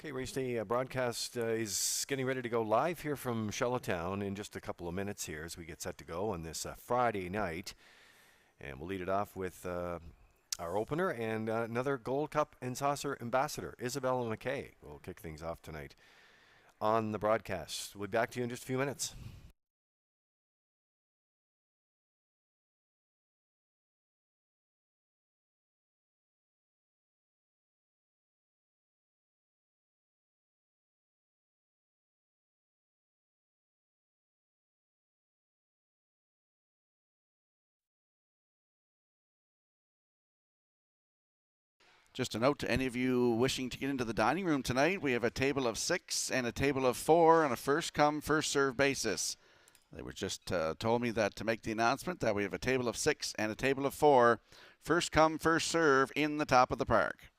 Okay, Race Day broadcast is getting ready to go live here from Charlottetown in just a couple of minutes here as we get set to go on this Friday night. And we'll lead it off with our opener and another Gold Cup and Saucer ambassador, Isabella McKay, will kick things off tonight on the broadcast. We'll be back to you in just a few minutes. Just a note to any of you wishing to get into the dining room tonight, we have a table of 6 and a table of 4 on a first-come, first-served basis. They were just told me that to make the announcement that we have a table of 6 and a table of 4, first-come, first-serve in the top of the park.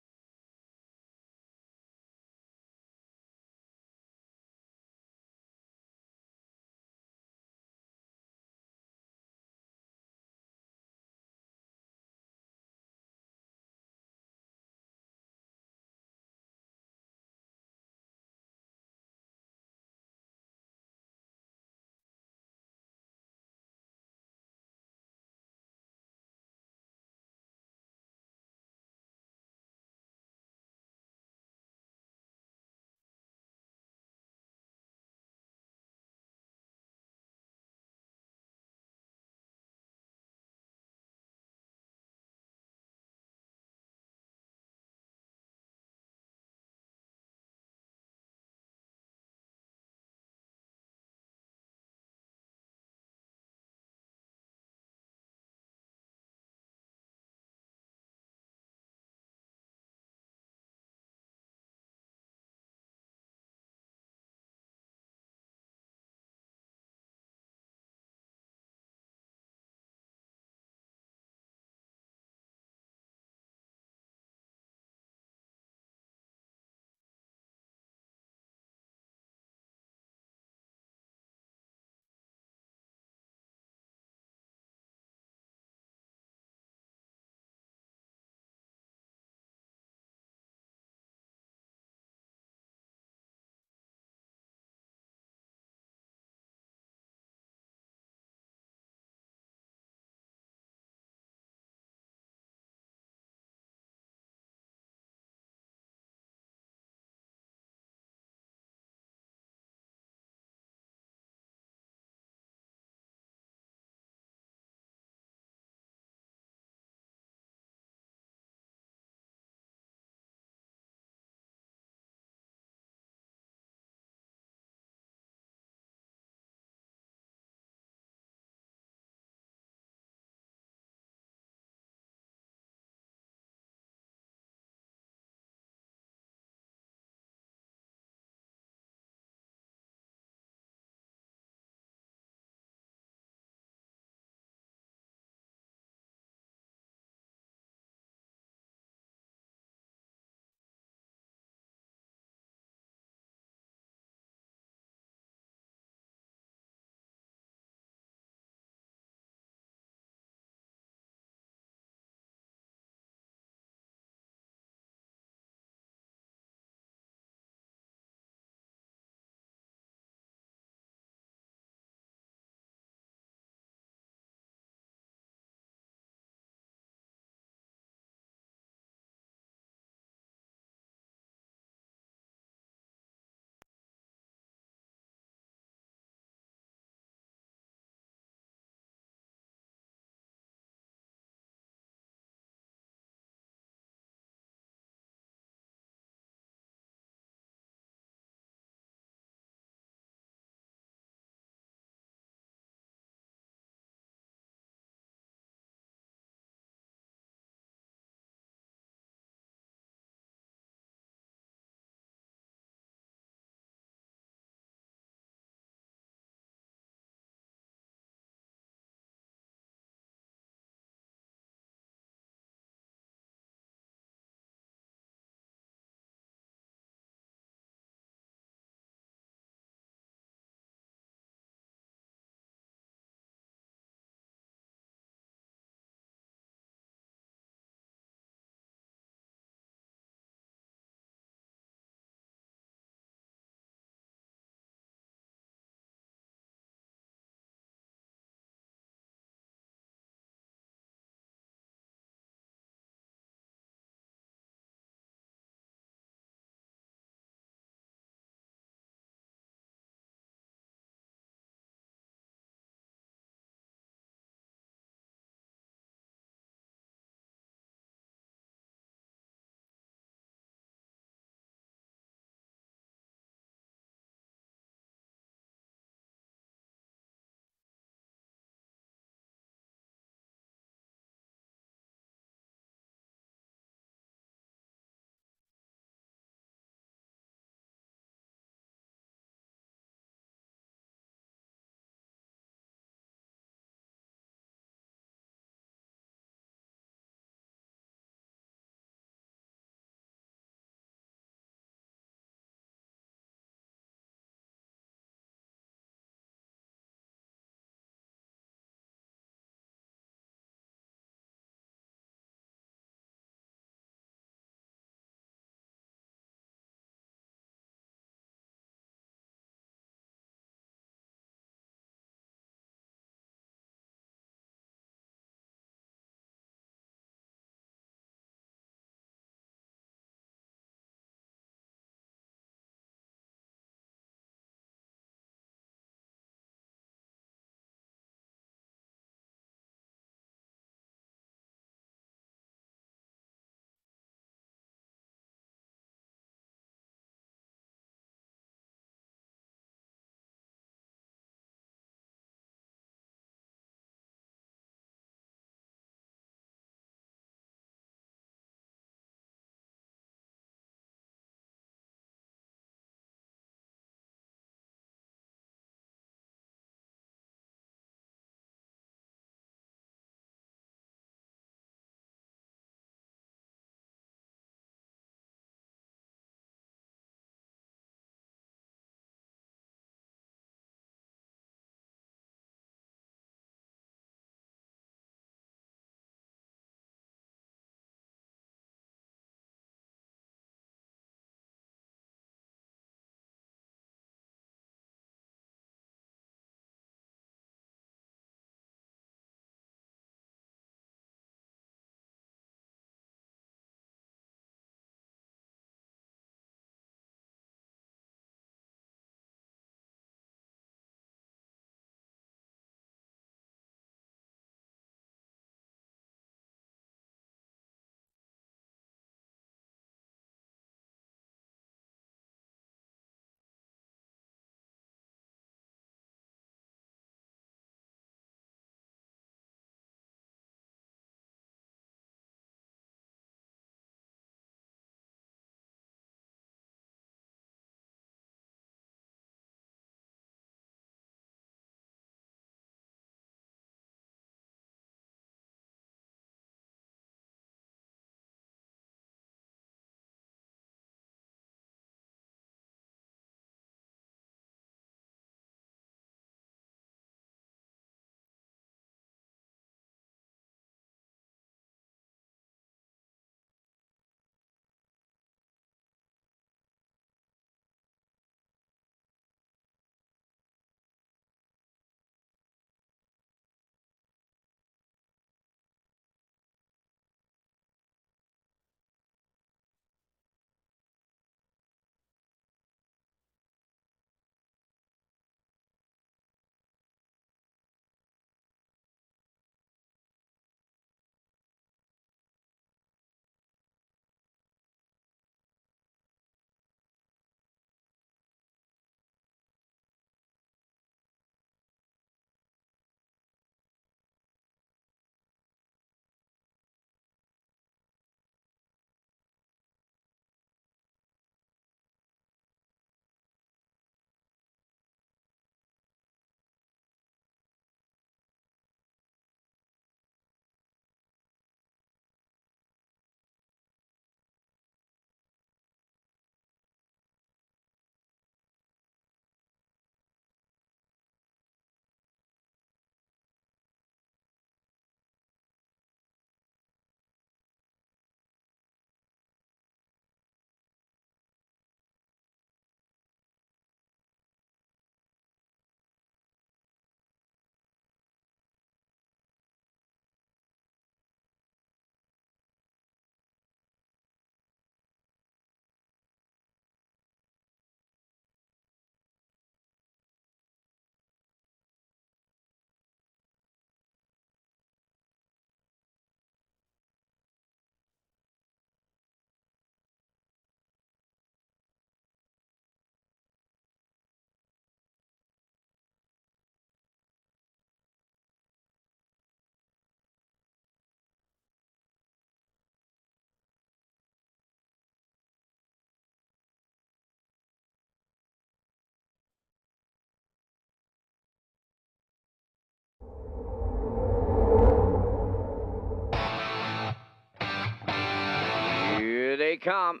come.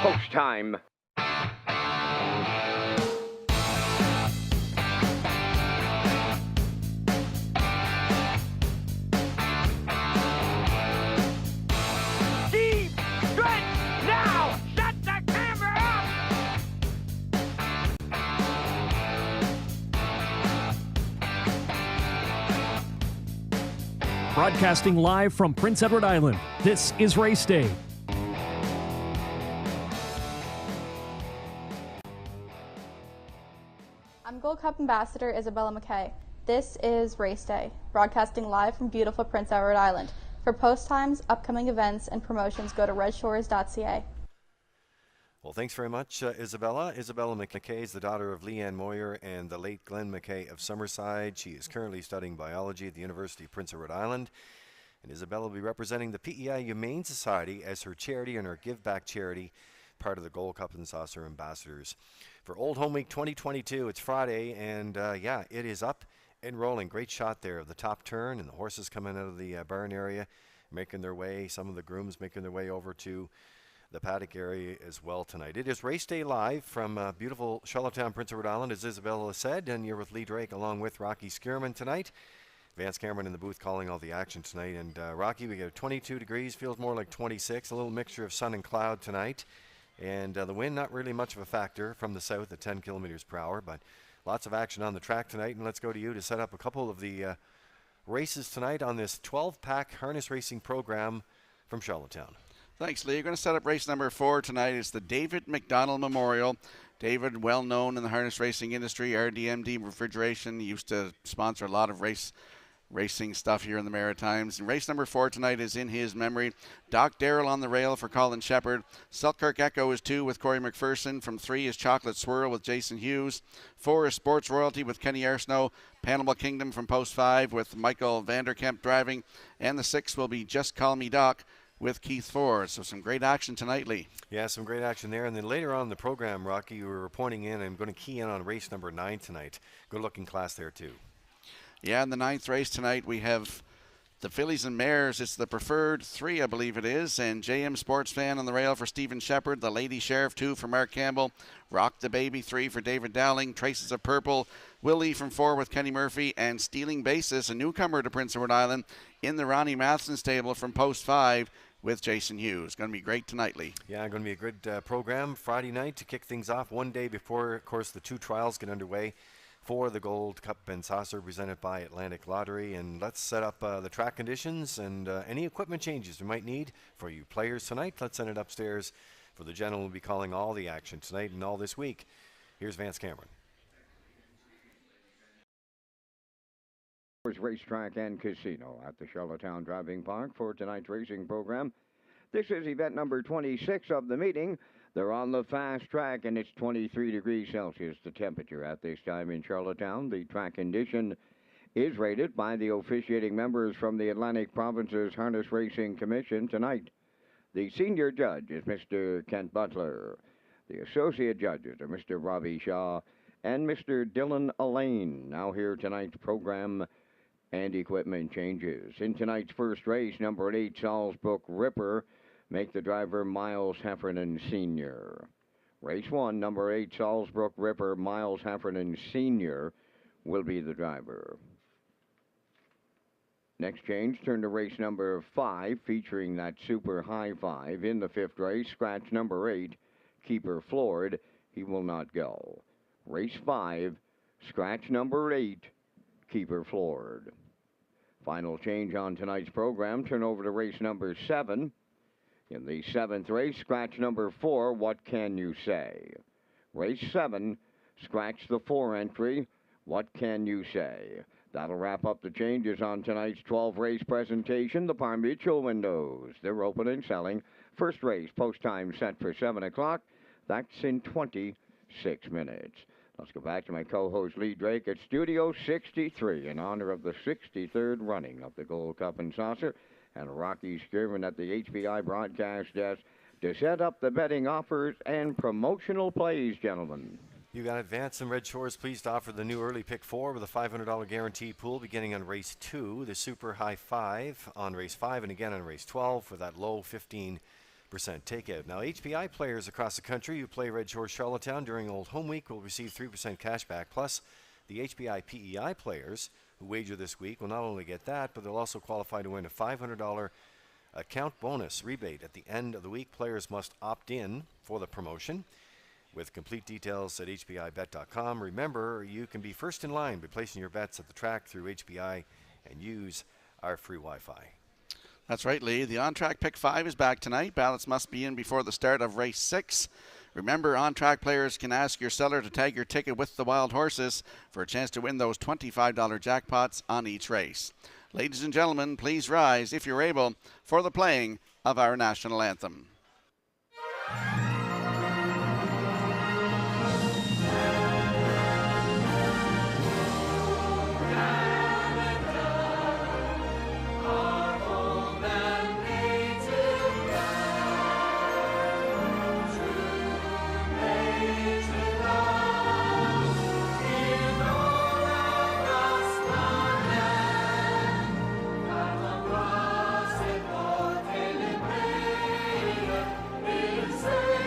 Post time. Steve, stretch now. Shut the camera up. Broadcasting live from Prince Edward Island, this is Race Day. I'm Gold Cup Ambassador Isabella McKay. This is Race Day, broadcasting live from beautiful Prince Edward Island. For post times, upcoming events, and promotions, go to Redshores.ca. Well, thanks very much, Isabella. Isabella McKay is the daughter of Leanne Moyer and the late Glenn McKay of Summerside. She is currently studying biology at the University of Prince Edward Island. And Isabella will be representing the PEI Humane Society as her charity and her Give Back charity, part of the Gold Cup and Saucer Ambassadors. For Old Home Week 2022, it's Friday, and it is up and rolling. Great shot there of the top turn, and the horses coming out of the barn area, making their way, some of the grooms making their way over to the paddock area as well tonight. It is Race Day live from beautiful Charlottetown, Prince Edward Island, as Isabella said, and you're with Lee Drake along with Rocky Skierman tonight. Vance Cameron in the booth calling all the action tonight. And Rocky, we got 22 degrees, feels more like 26, a little mixture of sun and cloud tonight. And the wind, not really much of a factor from the south at 10 kilometers per hour, but lots of action on the track tonight. And let's go to you to set up a couple of the races tonight on this 12-pack harness racing program from Charlottetown. Thanks, Lee. You're going to set up race number 4 tonight. It's the David McDonald Memorial. David, well known in the harness racing industry, RDMD Refrigeration. He used to sponsor a lot of racing stuff here in the Maritimes. And race number 4 tonight is in his memory. Doc Darrell on the rail for Colin Shepard. Selkirk Echo is 2 with Corey McPherson. From 3 is Chocolate Swirl with Jason Hughes. 4 is Sports Royalty with Kenny Arsenault. Panama Kingdom from post 5 with Michael Vanderkemp driving. And the 6 will be Just Call Me Doc with Keith Ford. So some great action tonight, Lee. Yeah, some great action there. And then later on in the program, Rocky, you were pointing in, I'm going to key in on race number 9 tonight. Good looking class there too. Yeah, in the 9th race tonight, we have the fillies and mares. It's the preferred 3, I believe it is, and JM Sports Fan on the rail for Stephen Shepard, the Lady Sheriff 2 for Mark Campbell, Rock the Baby 3 for David Dowling, Traces of Purple, Willie from 4 with Kenny Murphy, and Stealing Basis, a newcomer to Prince Edward Island, in the Ronnie Matheson stable from post 5 with Jason Hughes. Going to be great tonight, Lee. Yeah, going to be a good program Friday night to kick things off, one day before, of course, the 2 trials get underway for the Gold Cup and Saucer presented by Atlantic Lottery. And let's set up the track conditions and any equipment changes we might need for you players tonight. Let's send it upstairs for the gentleman who will be calling all the action tonight and all this week. Here's Vance Cameron. SHORES Racetrack and Casino at the Charlottetown Driving Park for tonight's racing program. This is event number 26 of the meeting. They're on the fast track, and it's 23 degrees Celsius, the temperature at this time in Charlottetown. The track condition is rated by the officiating members from the Atlantic Province's Harness Racing Commission tonight. The senior judge is Mr. Kent Butler. The associate judges are Mr. Robbie Shaw and Mr. Dylan Allain. Now here tonight's program and equipment changes. In tonight's first race, number 8, Salisbrook Ripper, make the driver Miles Heffernan Sr. Race 1, number 8, Salisbrook Ripper, Miles Heffernan Sr. will be the driver. Next change, turn to race number 5, featuring that super high 5. In the 5th race, scratch number 8, Keeper Floored. He will not go. Race 5, scratch number 8, Keeper Floored. Final change on tonight's program, turn over to race number 7. In the 7th race, scratch number 4, What Can You Say? Race 7, scratch the 4 entry, What Can You Say? That'll wrap up the changes on tonight's 12-race presentation, the Palm Beach Show Windows. They're open and selling. First race, post time set for 7 o'clock. That's in 26 minutes. Let's go back to my co-host Lee Drake at Studio 63 in honor of the 63rd running of the Gold Cup and Saucer, and Rocky Skierman at the HBI broadcast desk to set up the betting offers and promotional plays, gentlemen. You got Advance and Red Shores pleased to offer the new early pick 4 with a $500 guarantee pool beginning on race 2, the super high 5 on race 5, and again on race 12 for that low 15% takeout. Now, HPI players across the country who play Red Shores Charlottetown during Old Home Week will receive 3% cash back. Plus, the HPI PEI players who wager this week will not only get that, but they'll also qualify to win a $500 account bonus rebate at the end of the week. Players must opt in for the promotion. With complete details at hpibet.com. Remember, you can be first in line by placing your bets at the track through HPI and use our free Wi-Fi. That's right, Lee. The On-Track Pick 5 is back tonight. Ballots must be in before the start of race 6. Remember, on-track players can ask your seller to tag your ticket with the wild horses for a chance to win those $25 jackpots on each race. Ladies and gentlemen, please rise, if you're able, for the playing of our national anthem. Say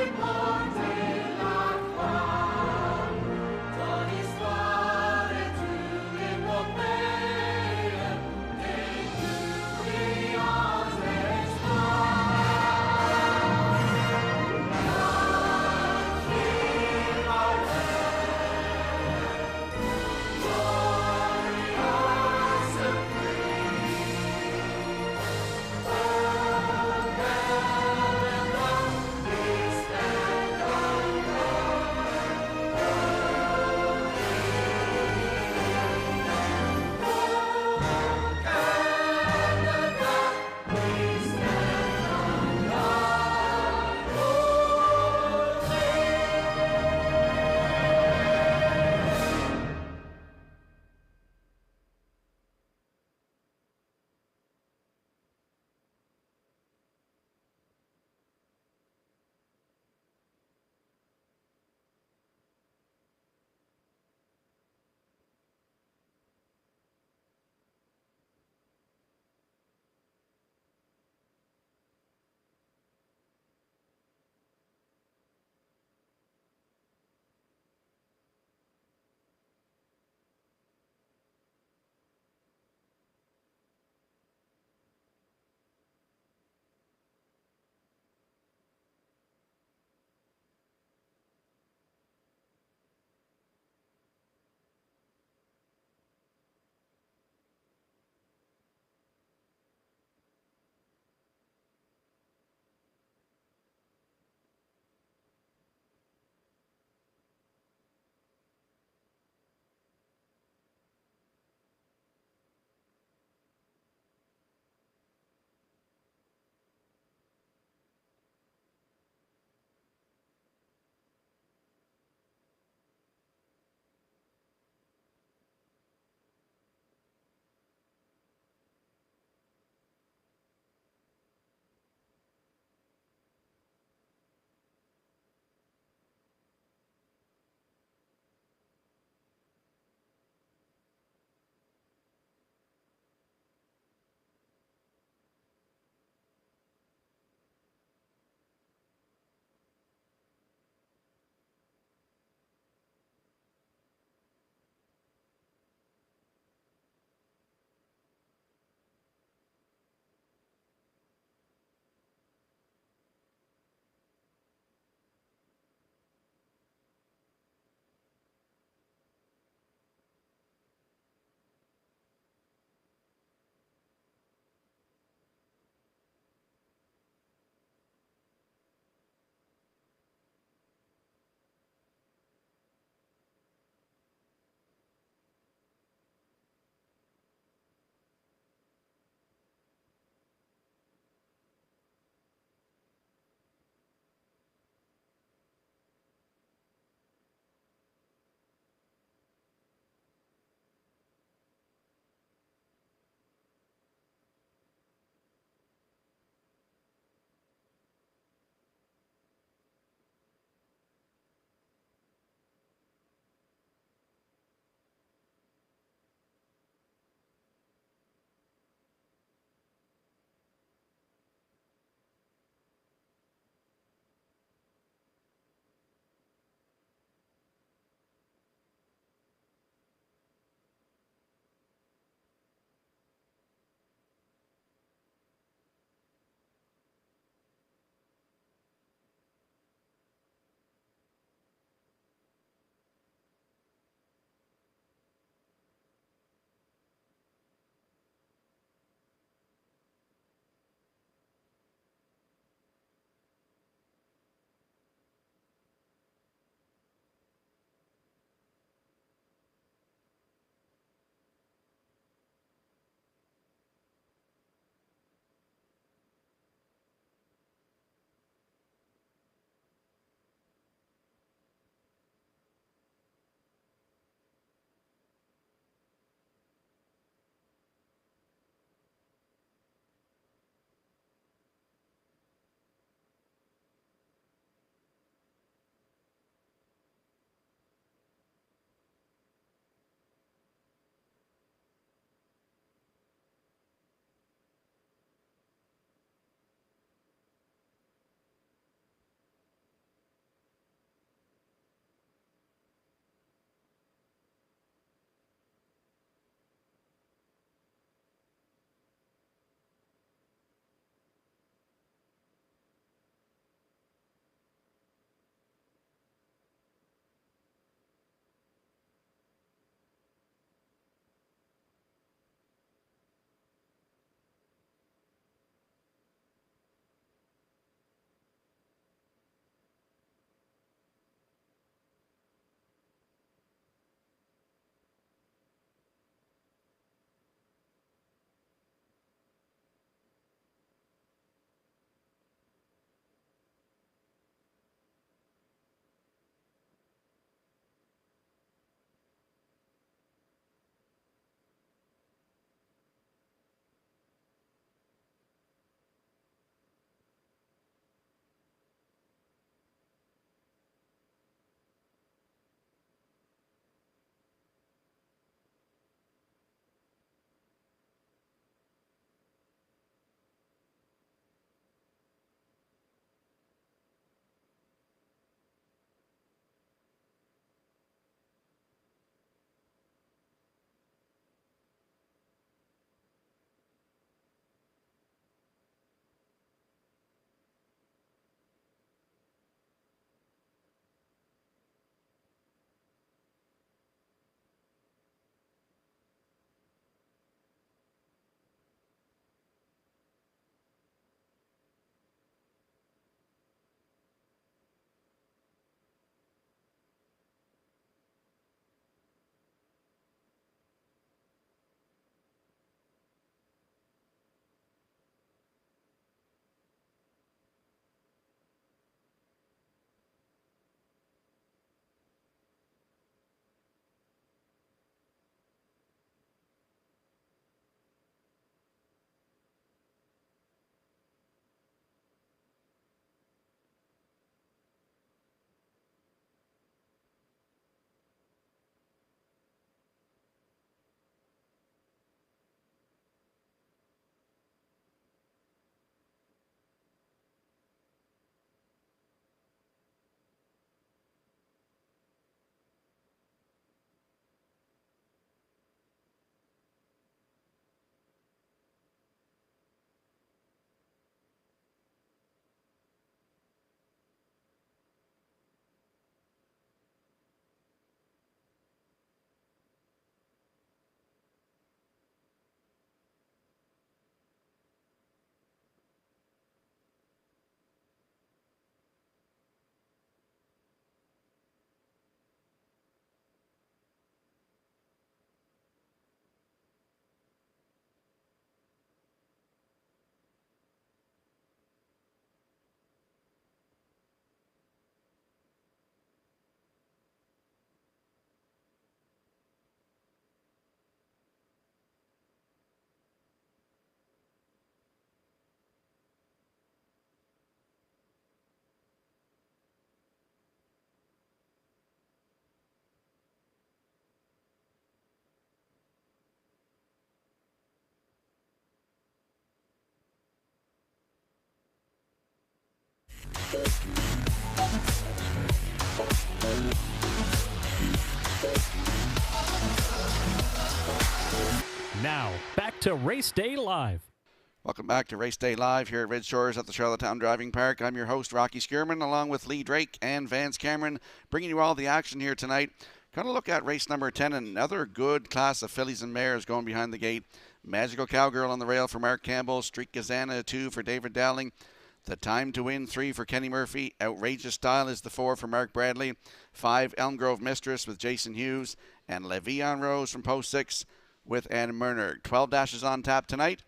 Now, back to Race Day Live. Welcome back to Race Day Live here at Red Shores at the Charlottetown Driving Park. I'm your host, Rocky Skierman, along with Lee Drake and Vance Cameron, bringing you all the action here tonight. Going to look at race number 10, another good class of fillies and mares going behind the gate. Magical Cowgirl on the rail for Mark Campbell. Street Gazana 2 for David Dowling. The Time to Win 3 for Kenny Murphy. Outrageous Style is the 4 for Mark Bradley. 5 Elm Grove Mistress with Jason Hughes. And Le'Veon Rose from post 6 with Ann Murner. 12 dashes on tap tonight.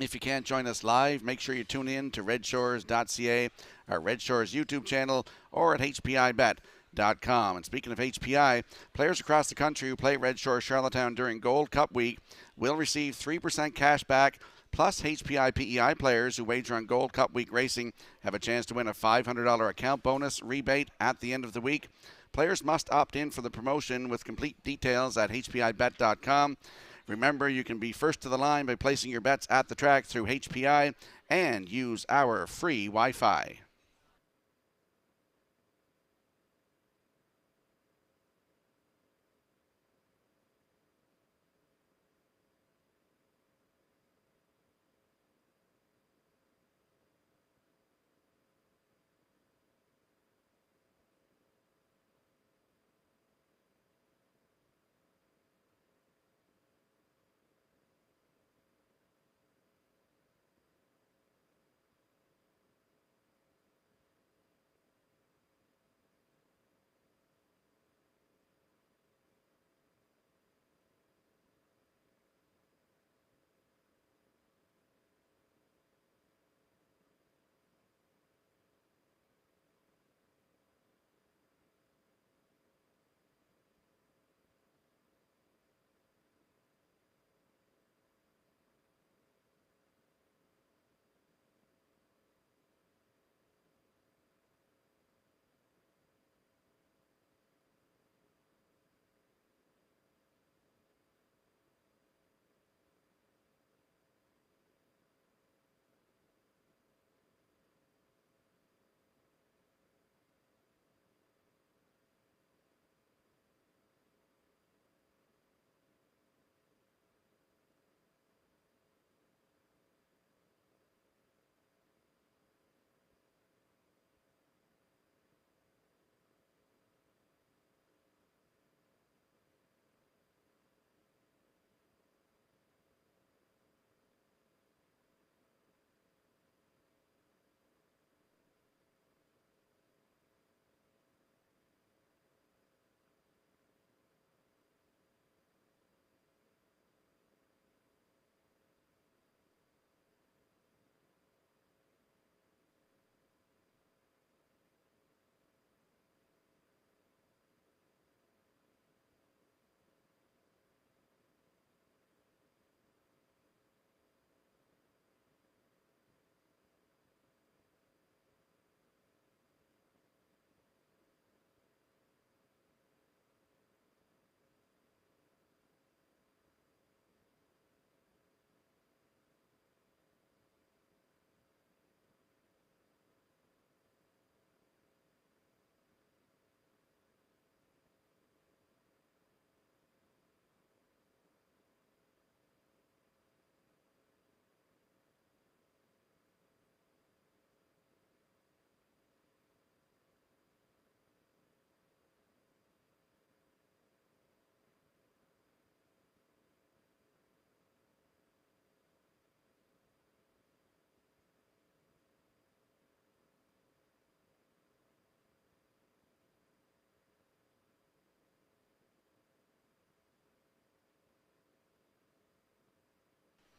If you can't join us live, make sure you tune in to Redshores.ca, our Red Shores YouTube channel, or at HPIBet.com. And speaking of HPI, players across the country who play Red Shores Charlottetown during Gold Cup week will receive 3% cash back, plus HPI PEI players who wager on Gold Cup week racing have a chance to win a $500 account bonus rebate at the end of the week. Players must opt in for the promotion with complete details at HPIBet.com. Remember, you can be first to the line by placing your bets at the track through HPI and use our free Wi-Fi.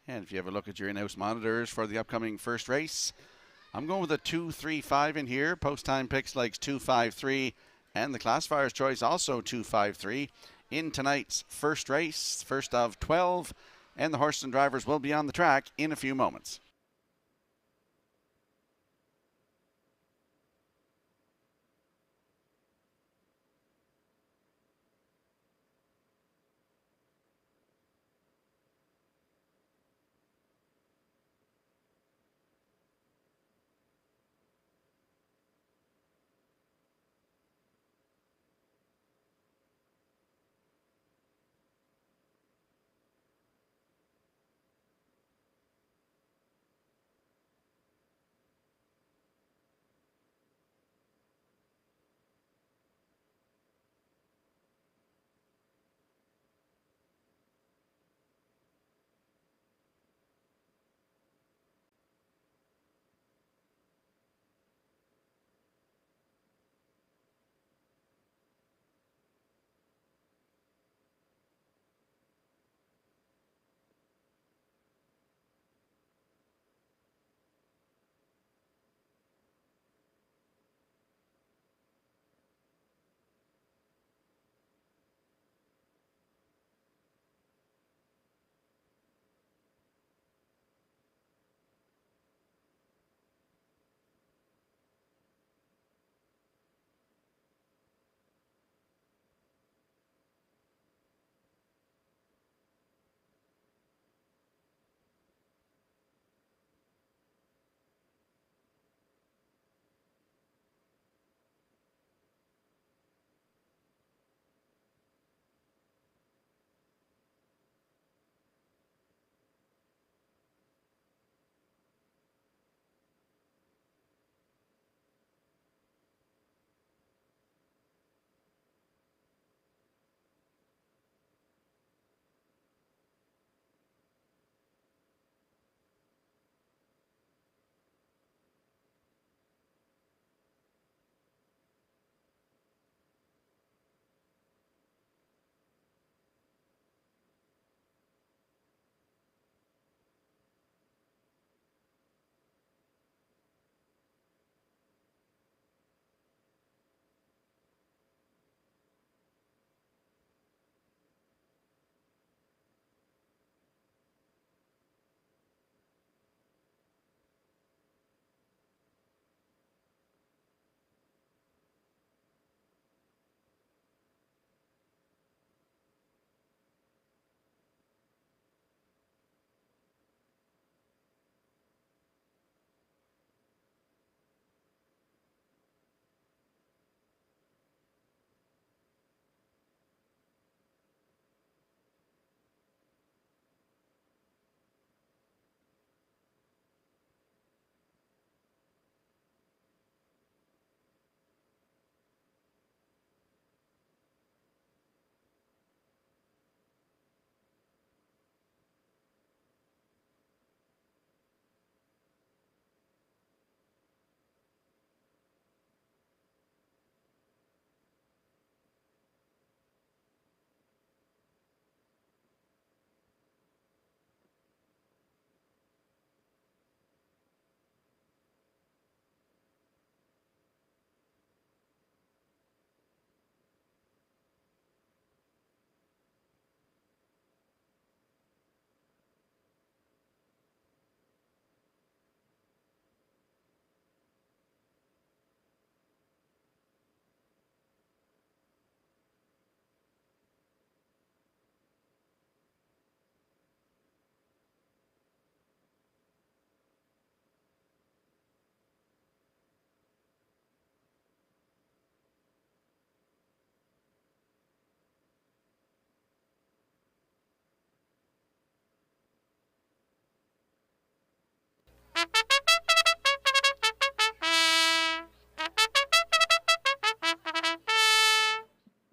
And if you have a look at your in-house monitors for the upcoming first race, I'm going with a 2-3-5 in here. Post time picks likes 2-5-3, and the classifier's choice also 2-5-3 in tonight's first race, first of 12, and the horses and drivers will be on the track in a few moments.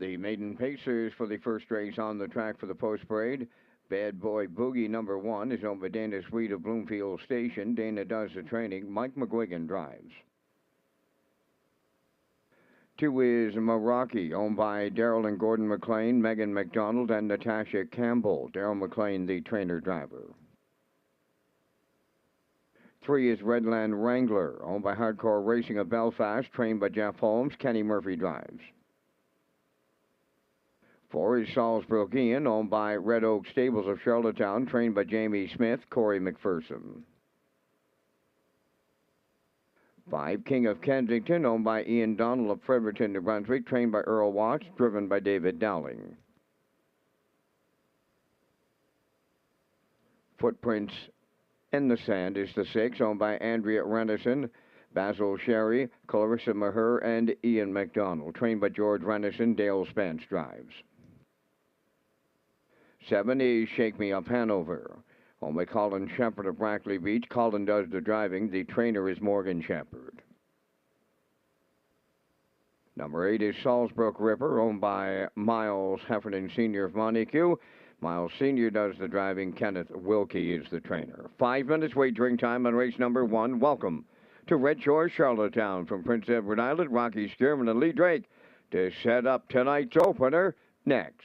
The maiden pacers for the first race on the track for the post parade. Bad Boy Boogie number 1 is owned by Dana Sweet of Bloomfield Station. Dana does the training. Mike McGuigan drives. 2 is Meraki, owned by Daryl and Gordon McLean, Megan McDonald, and Natasha Campbell. Daryl McLean, the trainer-driver. 3 is Redland Wrangler, owned by Hardcore Racing of Belfast, trained by Jeff Holmes. Kenny Murphy drives. 4 is Salisbrook Ian, owned by Red Oak Stables of Charlottetown, trained by Jamie Smith, Corey McPherson. 5, King of Kensington, owned by Ian Donald of Fredericton, New Brunswick, trained by Earl Watts, driven by David Dowling. Footprints in the Sand is the 6, owned by Andrea Renison, Basil Sherry, Clarissa Maher, and Ian McDonald, trained by George Renison. Dale Spence drives. 7 is Shake Me Up Hanover, owned by Colin Shepard of Brackley Beach. Colin does the driving. The trainer is Morgan Shepard. Number 8 is Salisbrook Ripper, owned by Miles Heffernan Sr. of Montague. Miles Sr. does the driving. Kenneth Wilkie is the trainer. 5 minutes wagering time on race number 1. Welcome to Red Shores, Charlottetown. From Prince Edward Island, Rocky Skierman and Lee Drake to set up tonight's opener next.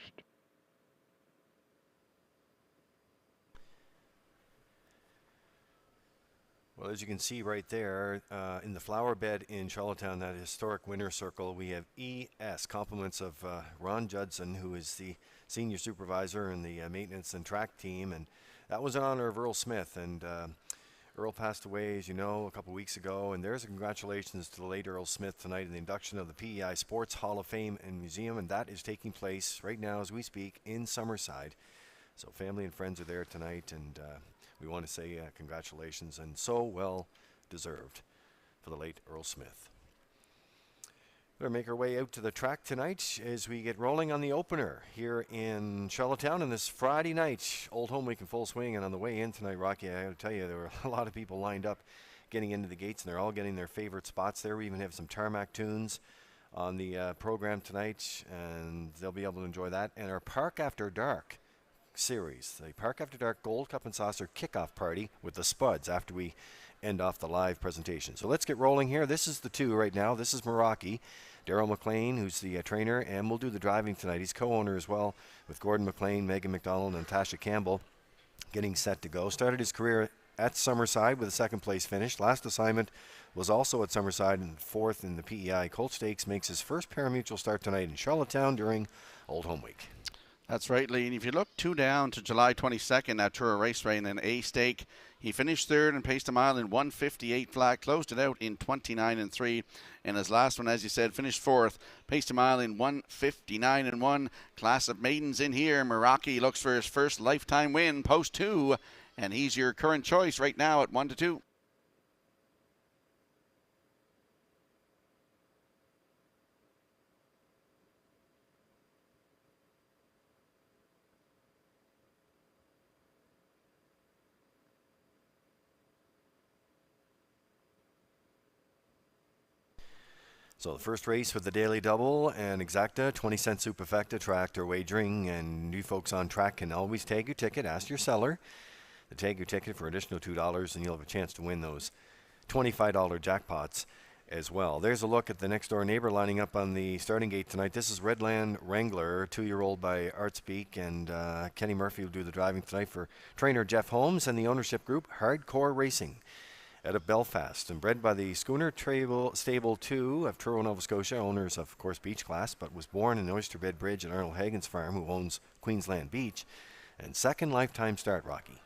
Well, as you can see right there, in the flower bed in Charlottetown, that historic winner's circle, we have ES, compliments of Ron Judson, who is the senior supervisor in the maintenance and track team, and that was in honor of Earl Smith. And Earl passed away, as you know, a couple weeks ago, and there's a congratulations to the late Earl Smith tonight in the induction of the PEI Sports Hall of Fame and Museum, and that is taking place right now as we speak in Summerside. So family and friends are there tonight, and we want to say congratulations, and so well deserved for the late Earl Smith. We'll make our way out to the track tonight as we get rolling on the opener here in Charlottetown on this Friday night. Old Home Week in full swing, and on the way in tonight, Rocky, I got to tell you, there were a lot of people lined up getting into the gates, and they're all getting their favorite spots there. We even have some tarmac tunes on the program tonight, and they'll be able to enjoy that. And our Park After Dark series, the Park After Dark Gold Cup and Saucer kickoff party with the Spuds after we end off the live presentation. So let's get rolling here. This is the 2 right now. This is Meraki, Daryl McLean, who's the trainer, and will do the driving tonight. He's co-owner as well with Gordon McLean, Megan McDonald, and Natasha Campbell, getting set to go. Started his career at Summerside with a 2nd place finish. Last assignment was also at Summerside and 4th in the PEI Colt Stakes. Makes his first parimutuel start tonight in Charlottetown during Old Home Week. That's right, Lee. And if you look 2 down to July 22nd at Truro Raceway in an A stake, he finished 3rd and paced a mile in 1:58 flat, closed it out in 29 3. And his last one, as you said, finished 4th, paced a mile in 1:59 1. Class of maidens in here. Meraki looks for his first lifetime win, post 2, and he's your current choice right now at 1-2. So the first race with the Daily Double and Exacta, 20-cent superfecta tractor wagering, and you folks on track can always tag your ticket. Ask your seller to tag your ticket for an additional $2, and you'll have a chance to win those $25 jackpots as well. There's a look at the next door neighbor lining up on the starting gate tonight. This is Redland Wrangler, 2-year-old by Artspeak, and Kenny Murphy will do the driving tonight for trainer Jeff Holmes and the ownership group Hardcore Racing out of Belfast, and bred by the Schooner Stable 2 of Truro, Nova Scotia, owners of course Beach Class, but was born in Oyster Bed Bridge at Arnold Hagen's farm, who owns Queensland Beach, and 2nd lifetime start, Rocky.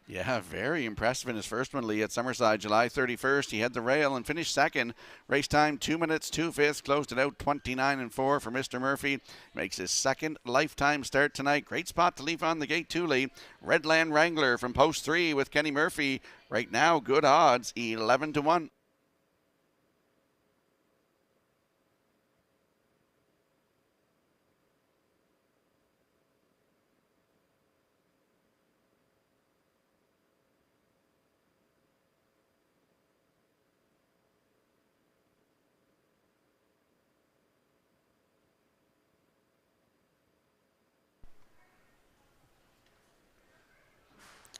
Yeah, very impressive in his first one, Lee, at Summerside, July 31st. He had the rail and finished 2nd. Race time, 2 minutes, 2/5. Closed it out 29 4 for Mr. Murphy. Makes his 2nd lifetime start tonight. Great spot to leave on the gate, too, Lee. Redland Wrangler from post 3 with Kenny Murphy. Right now, good odds, 11-1.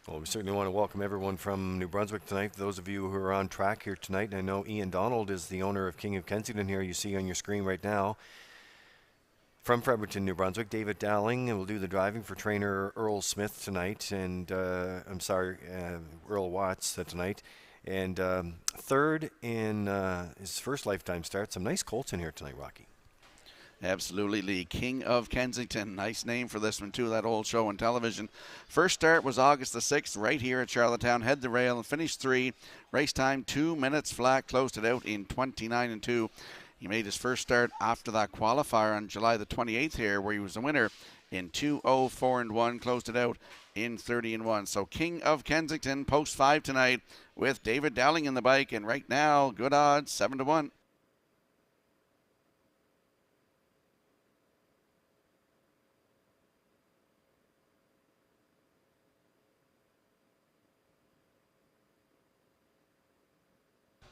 Well, we certainly want to welcome everyone from New Brunswick tonight. Those of you who are on track here tonight, I know Ian Donald is the owner of King of Kensington here. You see on your screen right now. From Fredericton, New Brunswick, David Dowling will do the driving for trainer Earl Smith tonight, and Earl Watts tonight. And third in his first lifetime start. Some nice colts in here tonight, Rocky. Absolutely, Lee. King of Kensington. Nice name for this one, too, that old show on television. First start was August the 6th, right here at Charlottetown. Head the rail and finished 3. Race time, 2 minutes flat. Closed it out in 29-2. He made his first start after that qualifier on July the 28th here, where he was a winner in 2:04-1. Closed it out in 30-1. So King of Kensington, post 5 tonight with David Dowling in the bike. And right now, good odds, 7-1.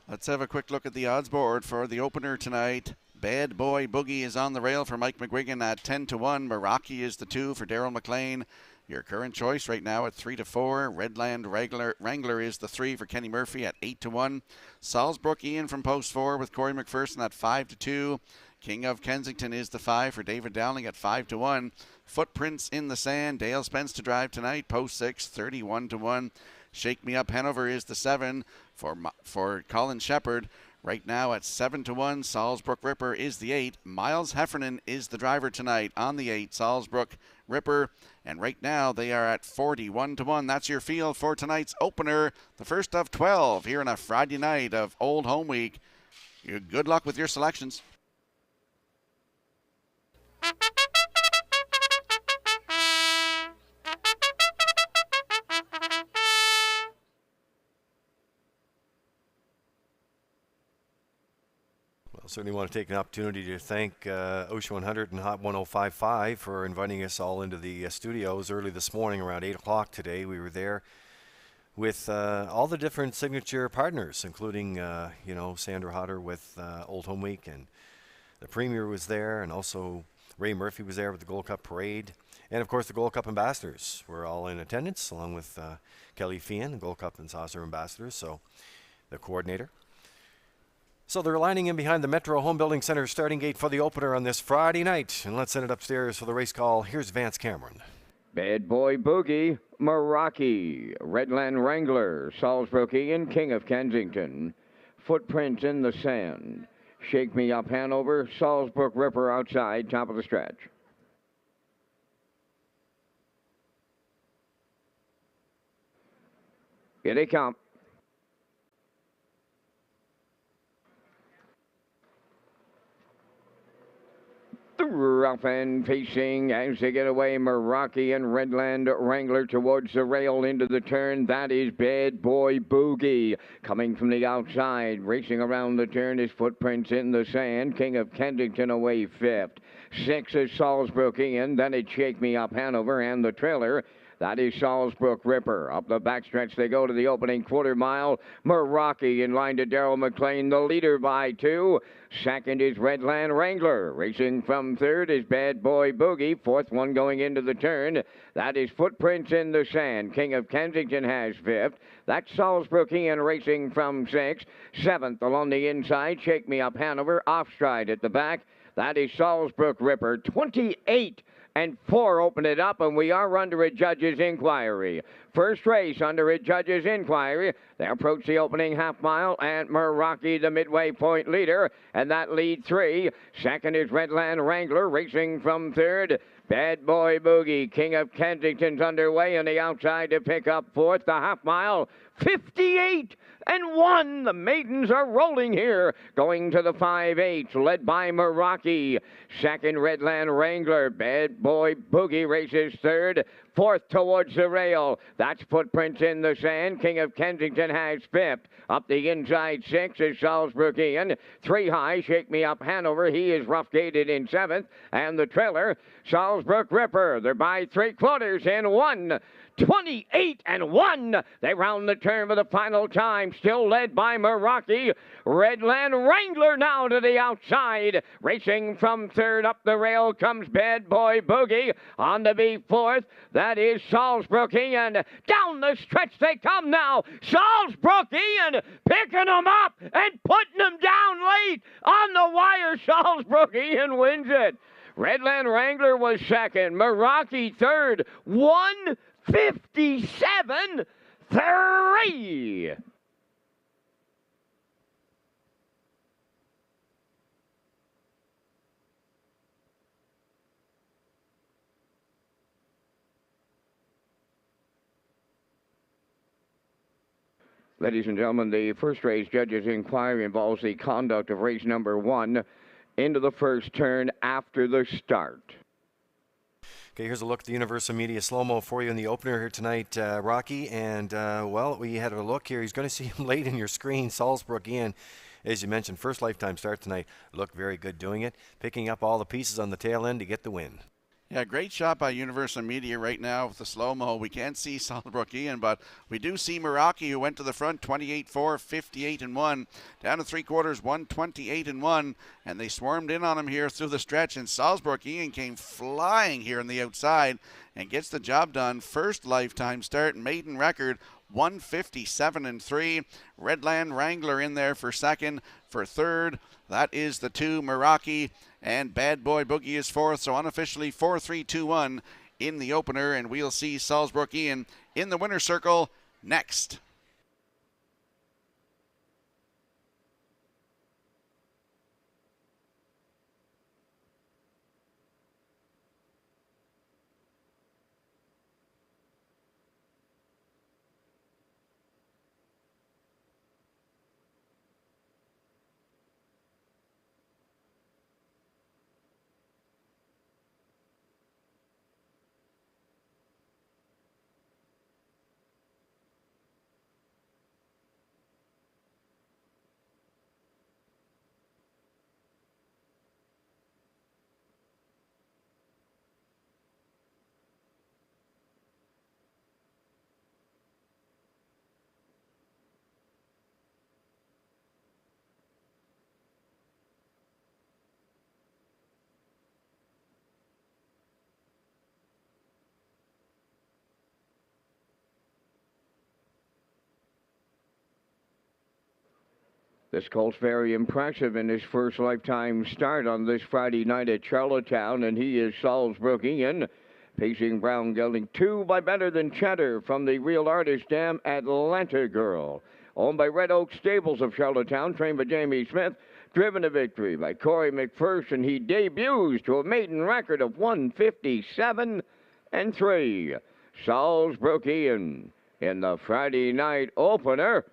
Let's have a quick look at the odds board for the opener tonight. Bad Boy Boogie is on the rail for Mike McGuigan at 10-1. Meraki is the 2 for Daryl McLean. Your current choice right now at 3-4. Redland Wrangler is the 3 for Kenny Murphy at 8-1. Salzbrook Ian from post 4 with Corey McPherson at 5-2. King of Kensington is the 5 for David Dowling at 5-1. Footprints in the Sand. Dale Spence to drive tonight. Post 6, 31-1. Shake Me Up Hanover is the 7 for Colin Shepard. Right now at 7-1. Salzbrook Ripper is the 8. Miles Heffernan is the driver tonight on the 8. Salzbrook Ripper. And right now they are at 41-1. That's your field for tonight's opener. The first of 12 here on a Friday night of Old Home Week. Good luck with your selections. Certainly want to take an opportunity to thank OSHA 100 and Hot 1055 for inviting us all into the studios early this morning around 8 o'clock today. We were there with all the different signature partners, including, Sandra Hodder with Old Home Week, and the Premier was there, and also Ray Murphy was there with the Gold Cup Parade. And, of course, the Gold Cup ambassadors were all in attendance, along with Kelly Fian, the Gold Cup and Saucer ambassadors, so the coordinator. So they're lining in behind the Metro Home Building Center starting gate for the opener on this Friday night. And let's send it upstairs for the race call. Here's Vance Cameron. Bad Boy Boogie, Meraki, Redland Wrangler, Salzbrook Ian, King of Kensington, Footprints in the Sand, Shake Me Up Hanover, Salzbrook Ripper outside, top of the stretch. Here they come. Rough and pacing as they get away. Meraki and Redland Wrangler towards the rail into the turn. That is Bad Boy Boogie coming from the outside. Racing around the turn is Footprints in the Sand. King of Kensington away 5th. 6 is Salzbrook Ian. Then it's Shake Me Up Hanover and the trailer. That is Salzbrook Ripper. Up the backstretch they go to the opening quarter mile. Meraki in line to Daryl McLean, the leader by 2. Second is Redland Wrangler. Racing from 3rd is Bad Boy Boogie. 4th one going into the turn. That is Footprints in the Sand. King of Kensington has 5th. That's Salzbrook Ian racing from 6th. 7th along the inside. Shake Me Up Hanover. Off stride at the back. That is Salzbrook Ripper. 28 and 4 open it up, and we are under a judge's inquiry. First race under a judge's inquiry. They approach the opening half mile, and Meraki, the midway point leader, and that lead 3. Second is Redland Wrangler, racing from 3rd. Bad Boy Boogie, King of Kensington's underway on the outside to pick up 4th. The half mile, 58 and 1. The maidens are rolling here, going to the 5/8, led by Meraki. Second, Redland Wrangler. Bad Boy Boogie races 3rd. 4th towards the rail. That's Footprints in the Sand. King of Kensington has 5th. Up the inside 6 is Salzbrook Ian. 3 high, Shake Me Up Hanover. He is rough gated in 7th. And the trailer, Salzbrook Ripper. They're by 3/4 in 1. 28 and 1. They round the turn for the final time, still led by Meraki. Redland Wrangler now to the outside. Racing from 3rd up the rail comes Bad Boy Boogie. On to be 4th. That is Salisbrook Ian. Down the stretch they come now. Salisbrook Ian picking them up and putting them down late on the wire. Salisbrook Ian wins it. Redland Wrangler was second. Meraki third. 157-3. Ladies and gentlemen, the first race judges' inquiry involves the conduct of race number 1 into the first turn after the start. Okay, here's a look at the Universal Media slow-mo for you in the opener here tonight, Rocky. And, well, we had a look here. He's going to see him late in your screen. Salisbrook Ian, as you mentioned, first lifetime start tonight. Looked very good doing it, picking up all the pieces on the tail end to get the win. Yeah, great shot by Universal Media right now with the slow-mo. We can't see Salisbrook Ian, but we do see Meraki, who went to the front 28-4, 58-1. Down to three quarters, 128-1. And they swarmed in on him here through the stretch. And Salisbrook Ian came flying here on the outside and gets the job done. First lifetime start, maiden record, 157-3. Redland Wrangler in there for second. For third, that is the 2, Meraki. And Bad Boy Boogie is fourth, so unofficially 4-3-2-1 in the opener. And we'll see Salisbrook Ian in the winner's circle next. This colt's very impressive in his first lifetime start on this Friday night at Charlottetown, and he is Salisbrook Ian. Pacing Brown gelding 2 by Better Than Cheddar from the Real Artist Dam Atlanta Girl. Owned by Red Oak Stables of Charlottetown, trained by Jamie Smith, driven to victory by Corey McPherson. He debuts to a maiden record of 157-3. Salisbrook Ian in the Friday night opener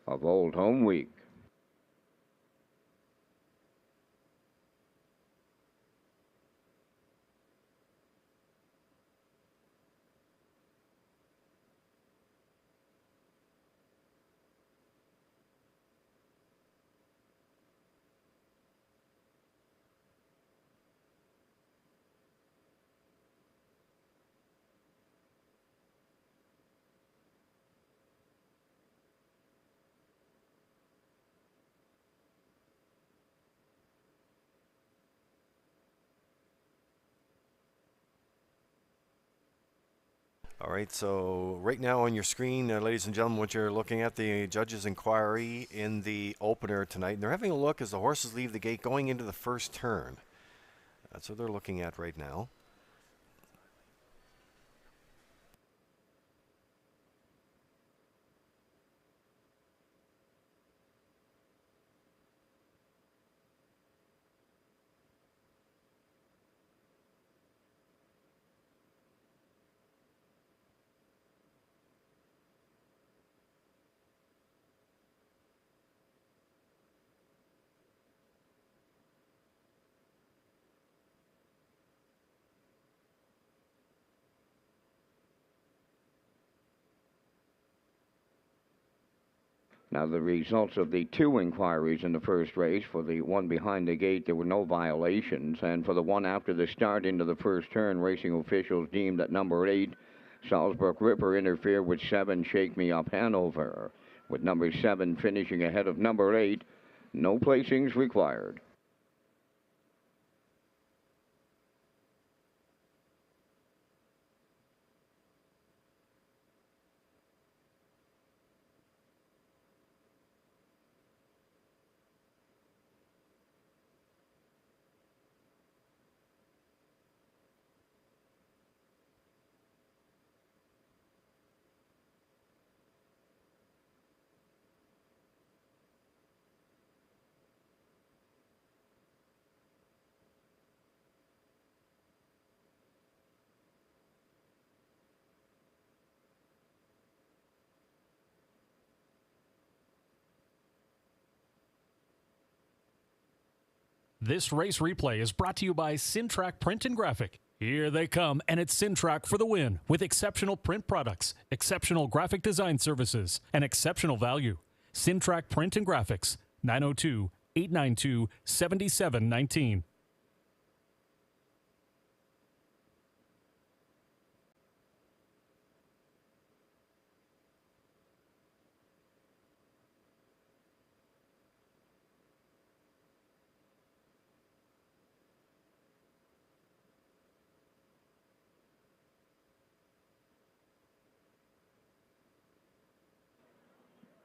of Old Home Week. All right, so right now on your screen, ladies and gentlemen, what you're looking at, the judges' inquiry in the opener tonight. And they're having a look as the horses leave the gate going into the first turn. That's what they're looking at right now. Now the results of the 2 inquiries in the first race. For the one behind the gate, there were no violations. And for the one after the start into the first turn, racing officials deemed that number 8, Salisbrook Ripper, interfered with 7, Shake Me Up Hanover. With number 7 finishing ahead of number 8, no placings required. This race replay is brought to you by Sintrack Print and Graphic. Here they come, and it's Sintrack for the win with exceptional print products, exceptional graphic design services, and exceptional value. Sintrack Print and Graphics, 902-892-7719.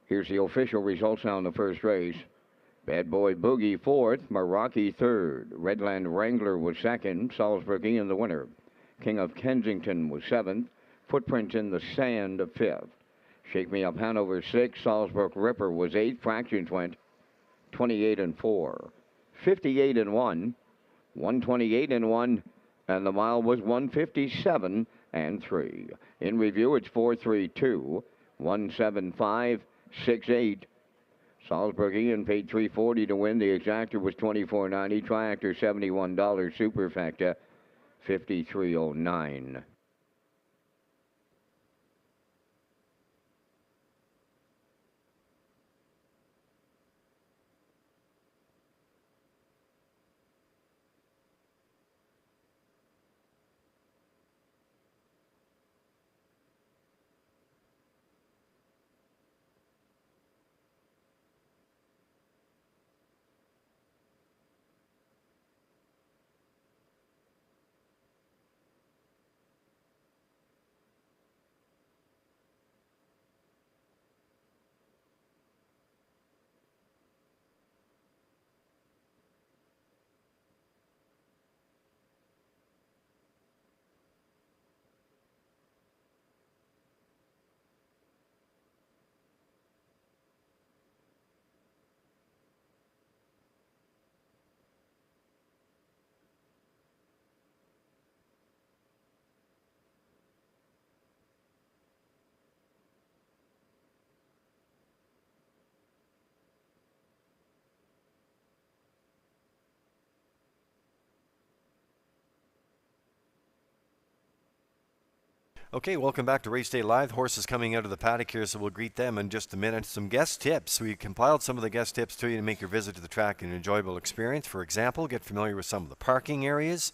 Here's the official results on the first race. Bad Boy Boogie fourth, Meraki third, Redland Wrangler was second, Salzburg Ian the winner. King of Kensington was seventh, Footprints in the Sand fifth. Shake Me Up Hanover sixth, Salzburg Ripper was eighth. Fractions went 28-4, 58-1, 128-1, and the mile was 157-3. In review, it's 432, 175. 6-8. Salzburg Ian paid $340 to win. The exactor was $24.90. Triactor $71. Superfecta $53.09. Okay, welcome back to Race Day Live. Horses coming out of the paddock here, so we'll greet them in just a minute. Some guest tips. We compiled some of the guest tips to you to make your visit to the track an enjoyable experience. For example, get familiar with some of the parking areas.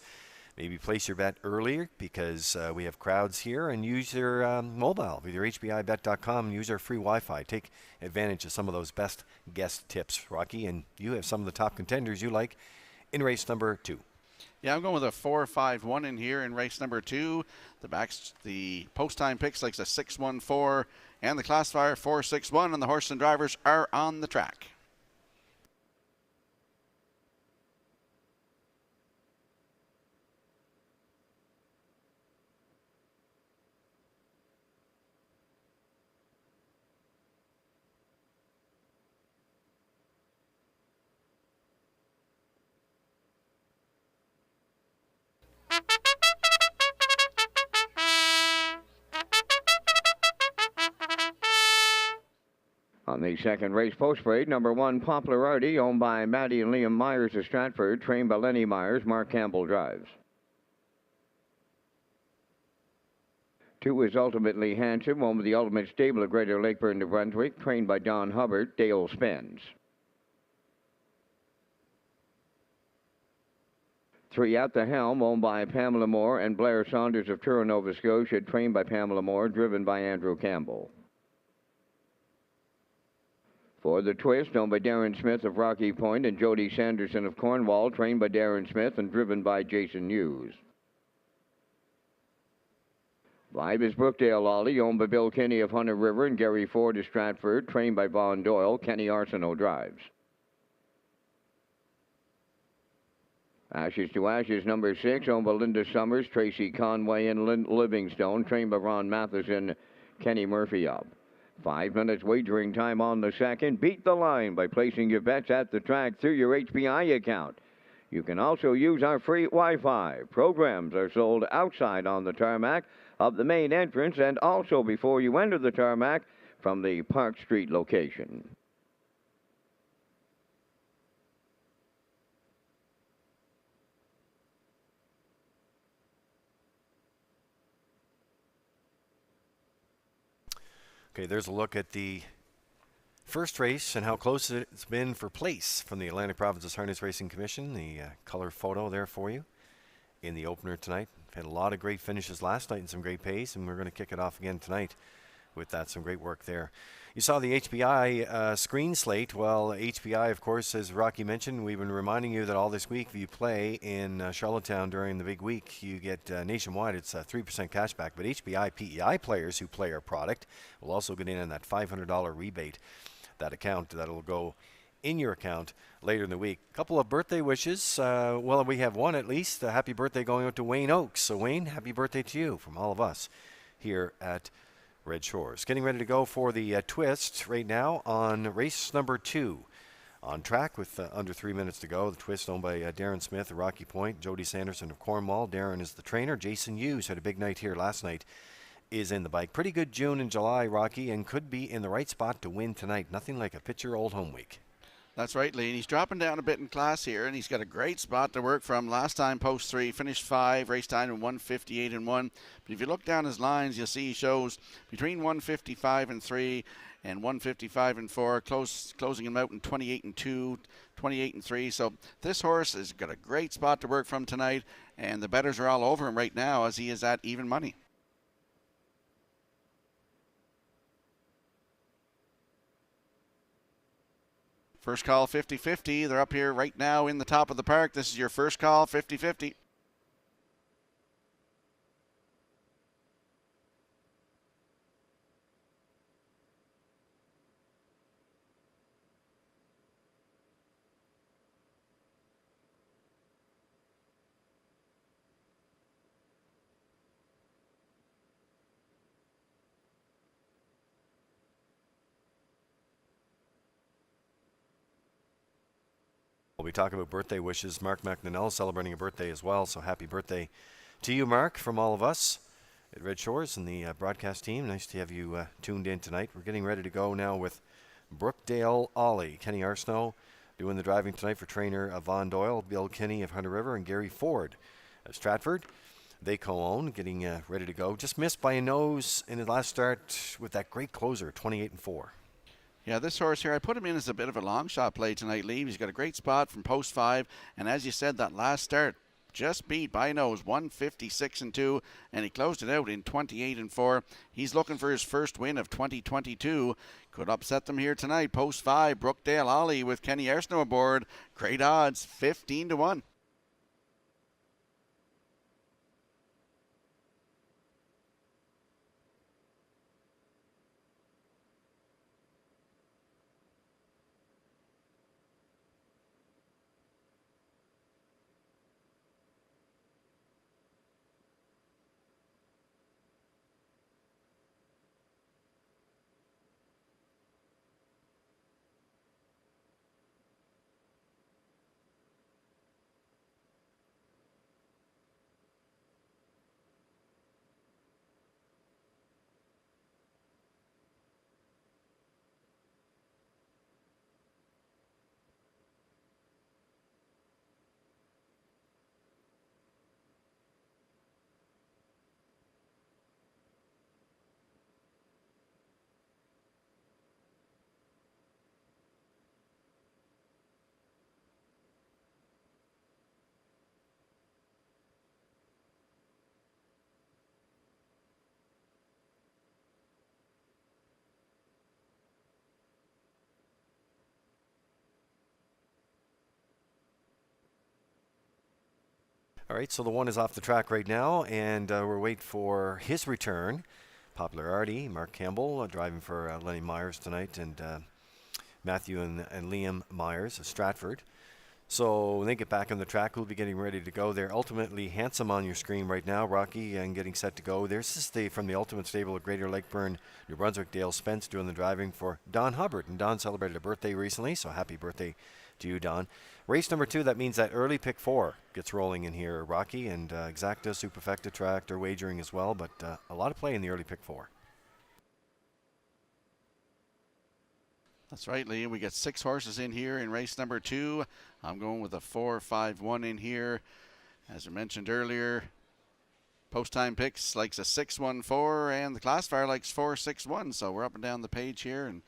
Maybe place your bet earlier because we have crowds here, and use your mobile with your hbibet.com and use our free Wi-Fi. Take advantage of some of those best guest tips, Rocky, and you have some of the top contenders you like in race number 2. Yeah, I'm going with a 4-5-1 in here in race number 2. The post time picks like the 6-1-4 and the classifier 4-6-1, and the horse and drivers are on the track. On the second race post parade, number 1, Popularity, owned by Maddie and Liam Myers of Stratford, trained by Lenny Myers. Mark Campbell drives. 2 is Ultimately Handsome, one with the Ultimate Stable of Greater Lakeburn, New Brunswick, trained by Don Hubbard. Dale Spence. 3 At the Helm, owned by Pamela Moore and Blair Saunders of Truro, Nova Scotia, trained by Pamela Moore, driven by Andrew Campbell. For the Twist, owned by Darren Smith of Rocky Point and Jody Sanderson of Cornwall, trained by Darren Smith and driven by Jason Hughes. 5 is Brookdale Ollie, owned by Bill Kinney of Hunter River and Gary Ford of Stratford, trained by Vaughn Doyle. Kenny Arsenault drives. Ashes to Ashes, number 6, owned by Linda Summers, Tracy Conway, and Livingstone, trained by Ron Matheson, Kenny Murphy up. 5 minutes wagering time on the second. Beat the line by placing your bets at the track through your HBI account. You can also use our free Wi-Fi. Programs are sold outside on the tarmac of the main entrance and also before you enter the tarmac from the Park Street location. Okay, there's a look at the first race and how close it's been for place from the Atlantic Provinces Harness Racing Commission. The color photo there for you in the opener tonight. Had a lot of great finishes last night and some great pace, and we're going to kick it off again tonight with that. Some great work there. You saw the HPI screen slate. Well, HPI, of course, as Rocky mentioned, we've been reminding you that all this week, if you play in Charlottetown during the big week, you get nationwide, it's 3% cash back. But HPI PEI players who play our product will also get in on that $500 rebate. That account that'll go in your account later in the week. A couple of birthday wishes. Well, we have one at least. A happy birthday going out to Wayne Oakes. So Wayne, happy birthday to you from all of us here at Red Shores. Getting ready to go for the twist right now on race number 2. On track with under 3 minutes to go. The twist owned by Darren Smith of Rocky Point, Jody Sanderson of Cornwall. Darren is the trainer. Jason Hughes had a big night here last night. Is in the bike. Pretty good June and July, Rocky, and could be in the right spot to win tonight. Nothing like a picture old home week. That's right, Lee. And he's dropping down a bit in class here, and he's got a great spot to work from. Last time, post 3, finished 5, race time in 1:58 and 1. But if you look down his lines, you'll see he shows between 1:55 and 3 and 1:55 and 4, closing him out in 28 and 2, 28 and 3. So this horse has got a great spot to work from tonight, and the bettors are all over him right now as he is at even money. First call 50-50. They're up here right now in the top of the park. This is your first call 50-50. We'll be talking about birthday wishes. Mark McNanell celebrating a birthday as well, so happy birthday to you, Mark, from all of us at Red Shores and the broadcast team. Nice to have you tuned in tonight. We're getting ready to go now with Brookdale Ollie. Kenny Arsenault doing the driving tonight for trainer Von Doyle, Bill Kinney of Hunter River, and Gary Ford of Stratford. They co-own, getting ready to go. Just missed by a nose in his last start with that great closer, 28 and 4. Yeah, this horse here, I put him in as a bit of a long shot play tonight, Lee. He's got a great spot from post 5, and as you said, that last start just beat by nose 1:56 and 2, and he closed it out in 28 and 4. He's looking for his first win of 2022. Could upset them here tonight. Post 5, Brookdale Ollie with Kenny Arsenault aboard. Great odds, 15 to 1. All right, so the one is off the track right now, and we're waiting for his return. Popularity, Mark Campbell driving for Lenny Myers tonight, and Matthew and Liam Myers of Stratford. So when they get back on the track, we'll be getting ready to go. They're Ultimately Handsome on your screen right now, Rocky, and getting set to go. There's this from the Ultimate Stable at Greater Lakeburn, New Brunswick. Dale Spence doing the driving for Don Hubbard, and Don celebrated a birthday recently, so happy birthday to you, Don. Race number 2, that means that early pick 4 gets rolling in here, Rocky, and Exacta, Superfecta track, they're wagering as well, but a lot of play in the early pick 4. That's right, Lee. We got 6 horses in here in race number 2. I'm going with a 4-5-1 in here. As I mentioned earlier, Post time picks likes a 6-1-4, and the classifier likes 4-6-1. So we're up and down the page here. And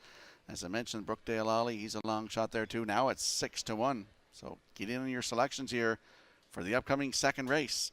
as I mentioned, Brookdale Ollie, he's a long shot there too. Now it's 6-1. So get in on your selections here for the upcoming second race.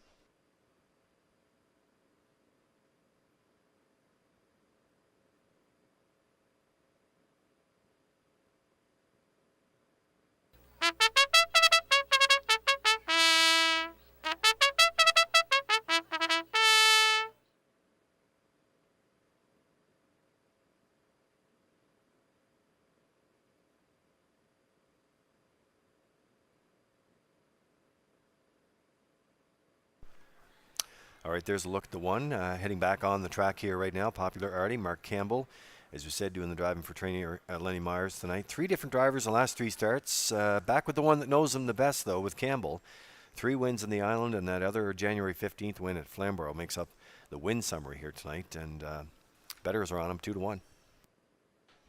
All right, there's a look at the one. Heading back on the track here right now, Popular Artie, Mark Campbell, as we said, doing the driving for trainer Lenny Myers tonight. 3 different drivers in the last 3 starts. Back with the one that knows him the best, though, with Campbell. 3 wins in the Island, and that other January 15th win at Flamborough makes up the win summary here tonight. And bettors are on him 2-1.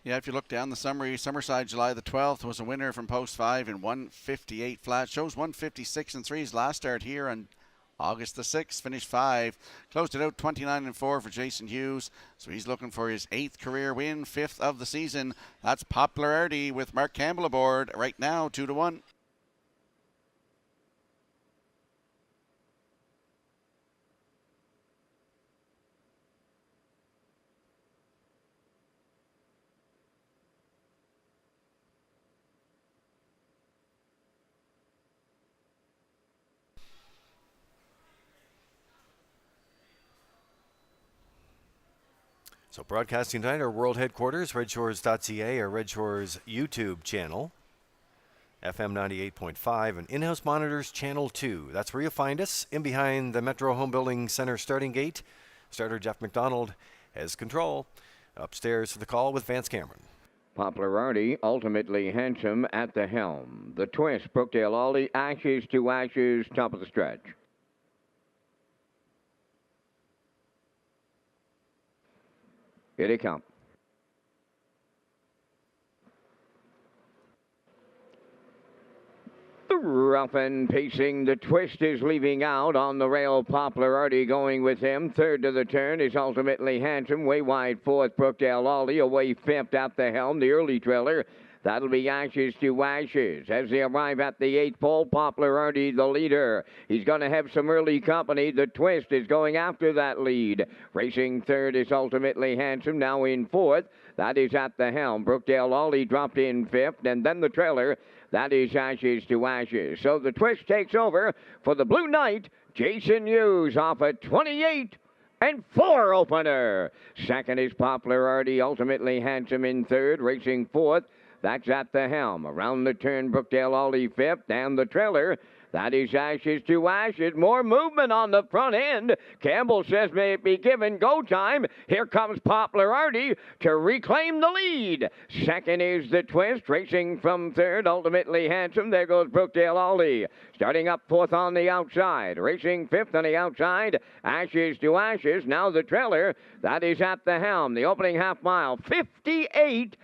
Yeah, if you look down the summary, Summerside July the 12th was a winner from post 5 in 158 flat. Shows 156 and 3's last start here on August the 6th, finished 5. Closed it out 29-4 for Jason Hughes. So he's looking for his 8th career win, 5th of the season. That's Popularity with Mark Campbell aboard right now, 2-1. So broadcasting tonight, our world headquarters, Redshores.ca, our Red Shores YouTube channel, FM 98.5, and in-house monitors, Channel 2. That's where you'll find us, in behind the Metro Home Building Center starting gate. Starter Jeff McDonald has control. Upstairs for the call with Vance Cameron. Popularity, ultimately handsome at the helm. The twist, Brookdale Ollie, ashes to ashes, top of the stretch. Here they come. The rough and pacing, the twist is leaving out on the rail. Popularity going with him. Third to the turn is ultimately handsome. Way wide fourth, Brookdale Ollie. Away fifth at the helm. The early trailer. That'll be ashes to ashes. As they arrive at the 8th pole, Popularity the leader. He's going to have some early company. The twist is going after that lead. Racing third is ultimately handsome. Now in fourth. That is at the helm. Brookdale Ollie dropped in fifth. And then the trailer. That is ashes to ashes. So the twist takes over for the Blue Knight. Jason Hughes off a 28-4 opener. Second is Popularity, ultimately handsome in third. Racing fourth. That's at the helm. Around the turn, Brookdale Ollie fifth, and the trailer. That is ashes to ashes. More movement on the front end. Campbell says may it be given go time. Here comes Popularity to reclaim the lead. Second is the twist, racing from third, ultimately handsome. There goes Brookdale Ollie. Starting up fourth on the outside. Racing fifth on the outside. Ashes to ashes. Now the trailer. That is at the helm. The opening half mile. 58-2.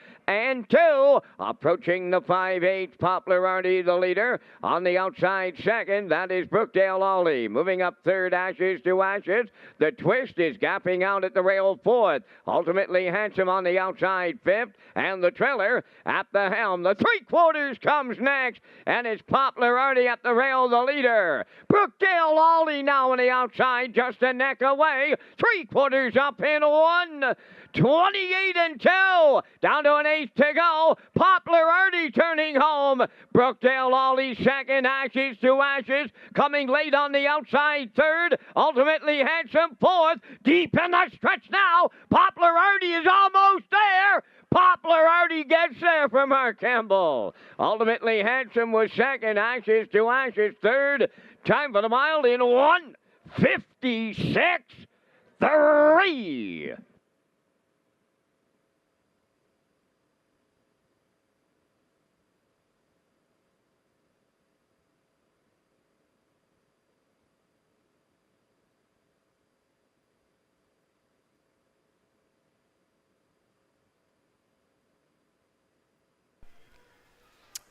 Approaching the 5-8. Popularity the leader. On the outside second. That is Brookdale Ollie. Moving up third. Ashes to ashes. The twist is gapping out at the rail fourth. Ultimately handsome on the outside fifth. And the trailer at the helm. The 3/4 comes next. And it's Popularity at the rail, the leader. Brookdale Ollie now on the outside, just a neck away. 3/4 up in 1. 28-2. Down to an 8th to go. Popularity turning home. Brookdale Ollie second. Ashes to ashes. Coming late on the outside third. Ultimately handsome fourth. Deep in the stretch now. Popularity is almost there. Popularity gets there from Mark Campbell. Ultimately handsome was second. Ashes to ashes third. Time for the mile in 1:56.3.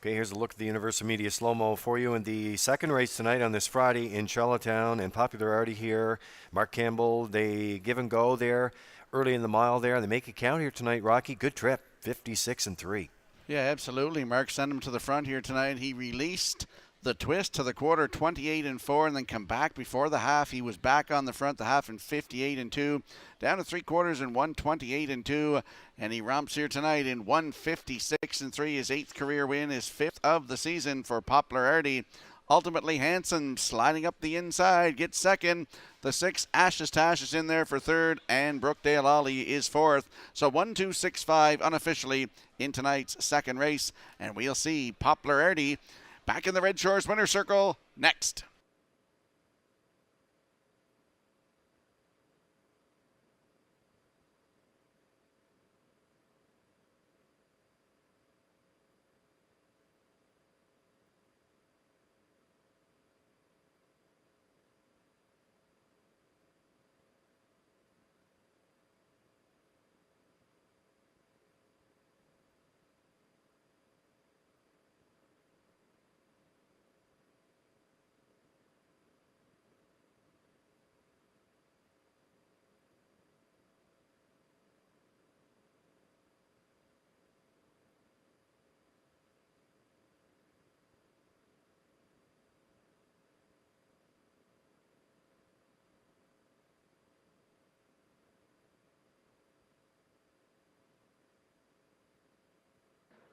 Okay, here's a look at the Universal Media Slow-Mo for you in the second race tonight on this Friday in Charlottetown. And popularity here, Mark Campbell, they give and go there early in the mile there. They make it count here tonight, Rocky. Good trip, 56-3. Yeah, absolutely. Mark sent him to the front here tonight. He released the twist to the quarter, 28-4, and then come back before the half. He was back on the front, the half in 58-2, down to 3/4 in 128-2, and he romps here tonight in 156-3. His 8th career win, his 5th of the season for popularity. Ultimately, Hansen sliding up the inside, gets second. The 6, Ashes Tash, is in there for third, and Brookdale Ollie is fourth. So 1-2-6-5 unofficially in tonight's second race, and we'll see popularity back in the Red Shores winner's circle next.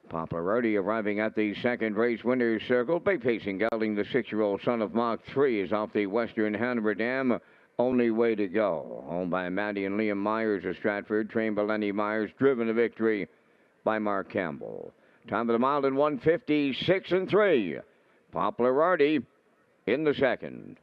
Popularity arriving at the second race winner's circle. Big pacing gelding, the 6-year-old son of Mach 3, is off the Western Hanover Dam. Only way to go. Owned by Maddie and Liam Myers of Stratford. Trained by Lenny Myers. Driven to victory by Mark Campbell. Time of the mile in 156-3. Popularity in the second.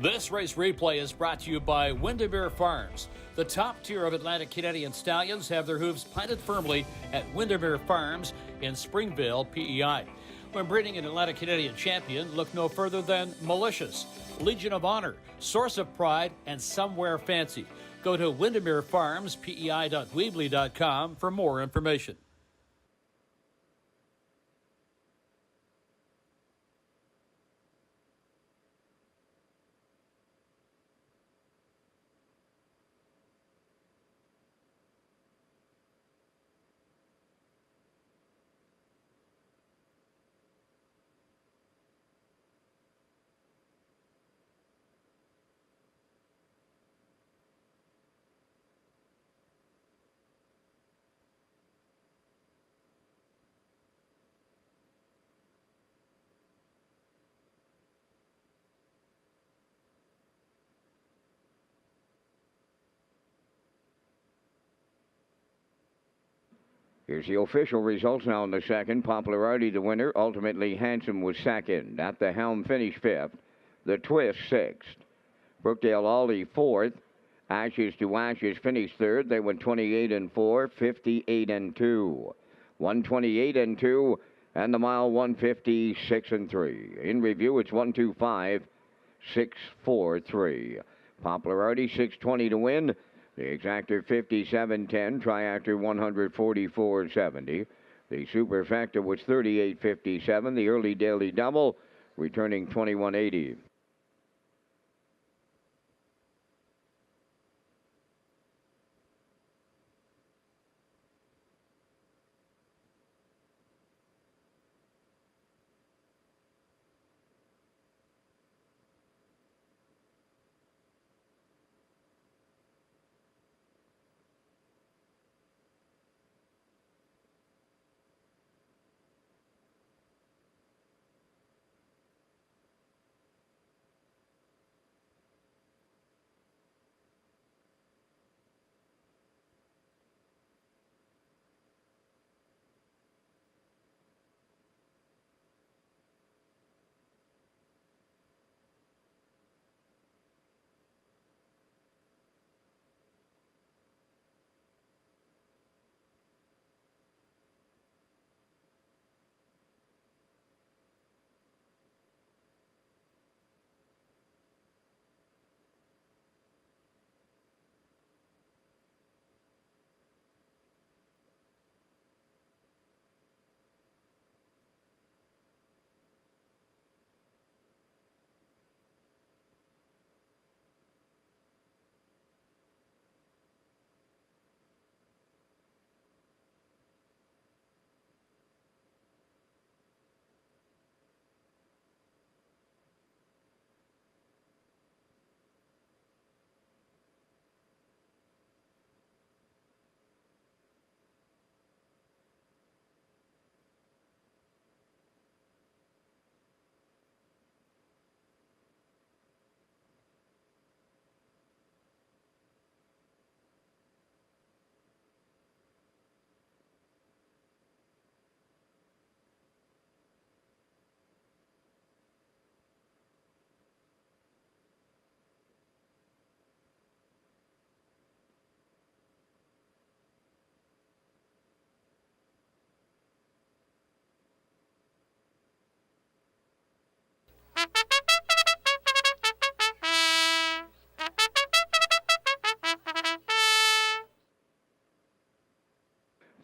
This race replay is brought to you by Windermere Farms. The top tier of Atlantic Canadian stallions have their hooves planted firmly at Windermere Farms in Springvale, PEI. When breeding an Atlantic Canadian champion, look no further than Malicious, Legion of Honor, Source of Pride, and Somewhere Fancy. Go to windermerefarmspei.weebly.com for more information. Here's the official results now in the second. Popularity, the winner. Ultimately, Handsome was second. At the helm, finished 5th. The Twist, 6th. Brookdale Ollie, 4th. Ashes to Ashes finished 3rd. They went 28-4, 58-2. 128-2, and the mile 156-3. In review, it's 125-643. Popularity, 620 to win. The exactor 57.10, triactor 144.70. The superfecta was 38.57. The early daily double returning 21.80.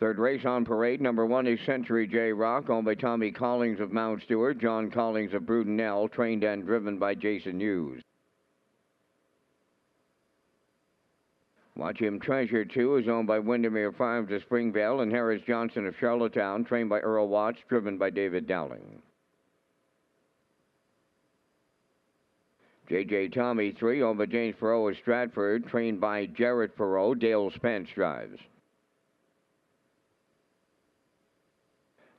Third race on parade, number 1 is Century J Rock, owned by Tommy Collings of Mount Stewart, John Collings of Brudenell, trained and driven by Jason Hughes. Watch Him Treasure 2 is owned by Windermere Farms of Springvale and Harris Johnson of Charlottetown, trained by Earl Watts, driven by David Dowling. J.J. Tommy 3, owned by James Perot of Stratford, trained by Jarrett Perot, Dale Spence drives.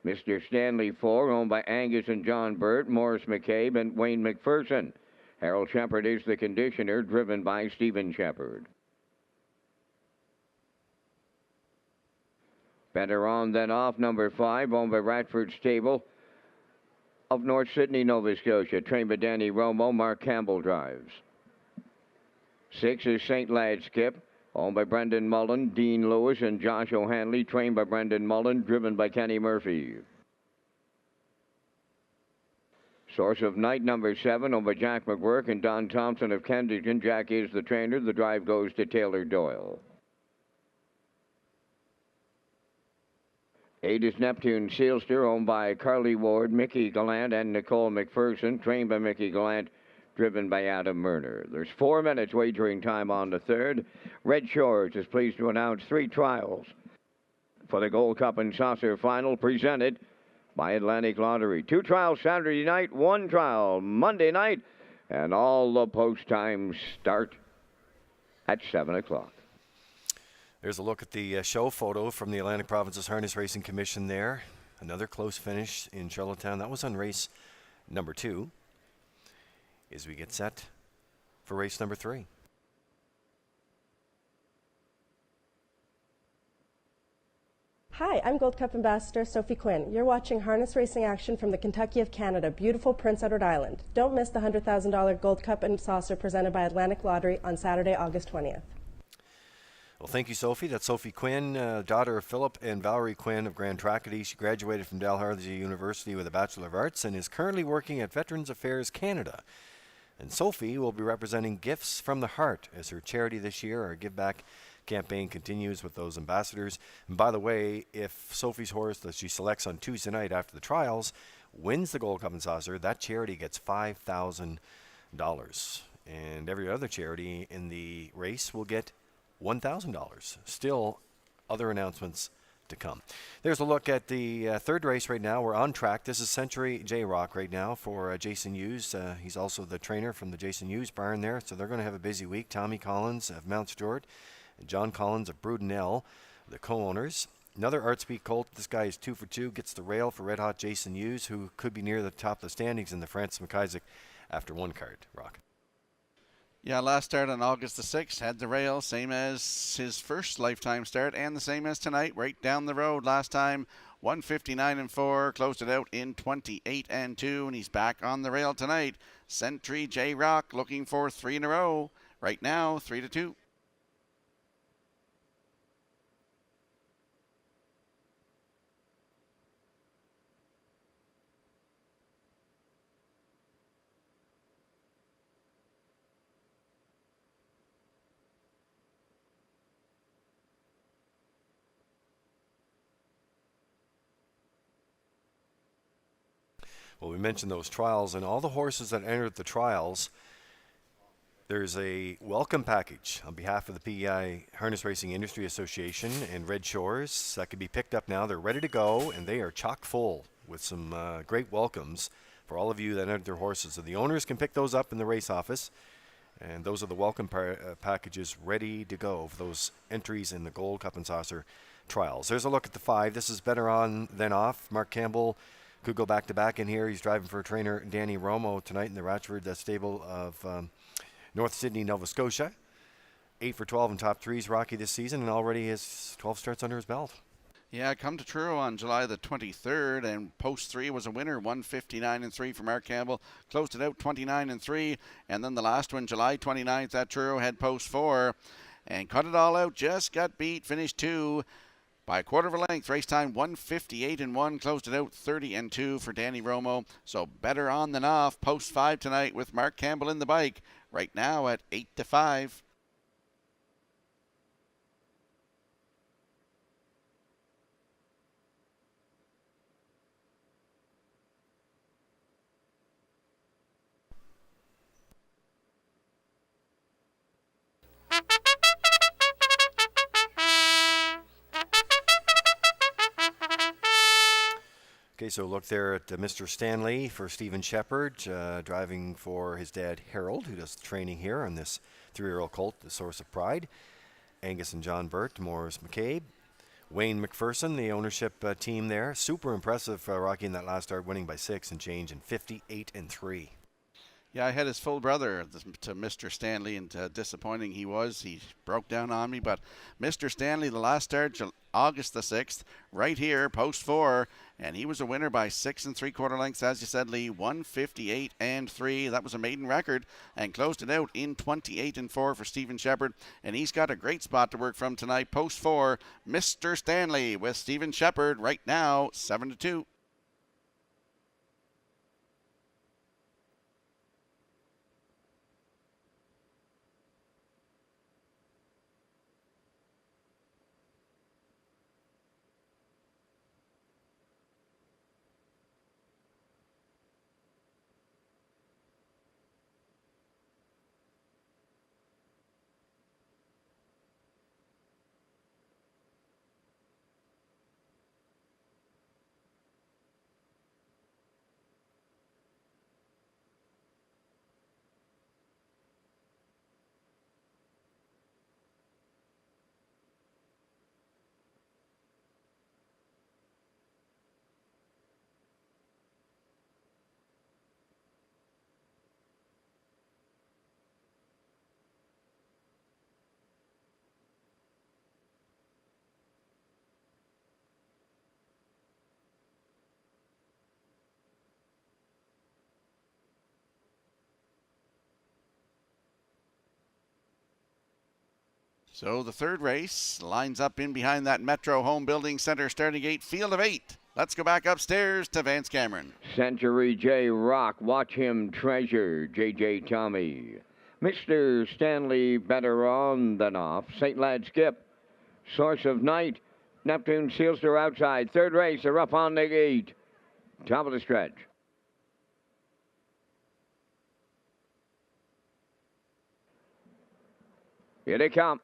Mr. Stanley 4, owned by Angus and John Burt, Morris McCabe, and Wayne McPherson. Harold Shepard is the conditioner, driven by Stephen Shepard. Better On Than Off, number 5, owned by Ratford Stable of North Sydney, Nova Scotia, trained by Danny Romo, Mark Campbell drives. 6 is St. Lad Skip, owned by Brendan Mullen, Dean Lewis, and Josh O'Hanley, trained by Brendan Mullen, driven by Kenny Murphy. Source of Night, number 7, owned by Jack McGurk and Don Thompson of Kensington. Jack is the trainer. The drive goes to Taylor Doyle. 8 is Neptune Sealster, owned by Carly Ward, Mickey Gallant, and Nicole McPherson, trained by Mickey Gallant, driven by Adam Murner. There's 4 minutes wagering time on the third. Red Shores is pleased to announce 3 trials for the Gold Cup and Saucer Final, presented by Atlantic Lottery. 2 trials Saturday night, 1 trial Monday night, and all the post times start at 7 o'clock. There's a look at the show photo from the Atlantic Provinces Harness Racing Commission there. Another close finish in Charlottetown. That was on race number 2. As we get set for race number 3. Hi, I'm Gold Cup Ambassador Sophie Quinn. You're watching harness racing action from the Kentucky of Canada, beautiful Prince Edward Island. Don't miss the $100,000 Gold Cup and Saucer presented by Atlantic Lottery on Saturday, August 20th. Well, thank you, Sophie. That's Sophie Quinn, daughter of Philip and Valerie Quinn of Grand Tracadie. She graduated from Dalhousie University with a Bachelor of Arts and is currently working at Veterans Affairs Canada. And Sophie will be representing Gifts from the Heart as her charity this year. Our Give Back campaign continues with those ambassadors. And by the way, if Sophie's horse that she selects on Tuesday night after the trials wins the Gold Cup and Saucer, that charity gets $5,000. And every other charity in the race will get $1,000. Still other announcements to come. There's a look at the third race right now. We're on track. This is Century J Rock right now for Jason Hughes. He's also the trainer from the Jason Hughes barn there, so they're going to have a busy week. Tommy Collins of Mount Stewart and John Collins of Brudenell, the co-owners. Another Artspeed colt. This guy is 2 for 2. Gets the rail for Red Hot Jason Hughes, who could be near the top of the standings in the Francis McIsaac after 1 card. Rock. Yeah, last start on August the 6th, had the rail, same as his first lifetime start, and the same as tonight, right down the road. Last time, 159-4, closed it out in 28-2, and he's back on the rail tonight. Century J Rock looking for 3 in a row. Right now, 3-2. Well, we mentioned those trials, and all the horses that entered the trials, there's a welcome package on behalf of the PEI Harness Racing Industry Association and Red Shores that can be picked up now. They're ready to go, and they are chock full with some great welcomes for all of you that entered their horses. So the owners can pick those up in the race office, and those are the welcome packages ready to go for those entries in the Gold Cup and Saucer trials. There's a look at the 5. This is Better On Than Off. Mark Campbell could go back-to-back in here. He's driving for trainer Danny Romo tonight in the Ratchford stable of North Sydney, Nova Scotia. 8 for 12 in top threes, Rocky, this season, and already has 12 starts under his belt. Yeah, come to Truro on July the 23rd, and post 3 was a winner, 159-3 for Mark Campbell. Closed it out 29-3, and then the last one, July 29th at Truro, had post 4, and cut it all out. Just got beat, finished 2. By a quarter of a length, race time 158-1, closed it out 30-2 for Danny Romo. So Better On Than Off, post 5 tonight with Mark Campbell in the bike, right now at 8-5. Okay, so look there at Mr. Stanley for Stephen Shepard, driving for his dad Harold, who does the training here on this 3-year-old colt, the Source of Pride. Angus and John Burt, Morris McCabe. Wayne McPherson, the ownership team there. Super impressive, Rocky, in that last start, winning by 6 and change in 58-3. Yeah, I had his full brother to Mr. Stanley, and disappointing he was. He broke down on me, but Mr. Stanley, the last start, August the 6th, right here, post 4, and he was a winner by 6 3/4 lengths, as you said, Lee, 158-3. That was a maiden record, and closed it out in 28-4 for Stephen Shepard, and he's got a great spot to work from tonight, post 4, Mr. Stanley with Stephen Shepard right now, 7-2. So the third race lines up in behind that Metro Home Building Center starting gate, field of 8. Let's go back upstairs to Vance Cameron. Century J Rock, watch him treasure, JJ Tommy. Mr. Stanley, better on than off. St. Lad Skip, Source of Night. Neptune Sealster outside. Third race, they're up on the gate. Top of the stretch. Here they come.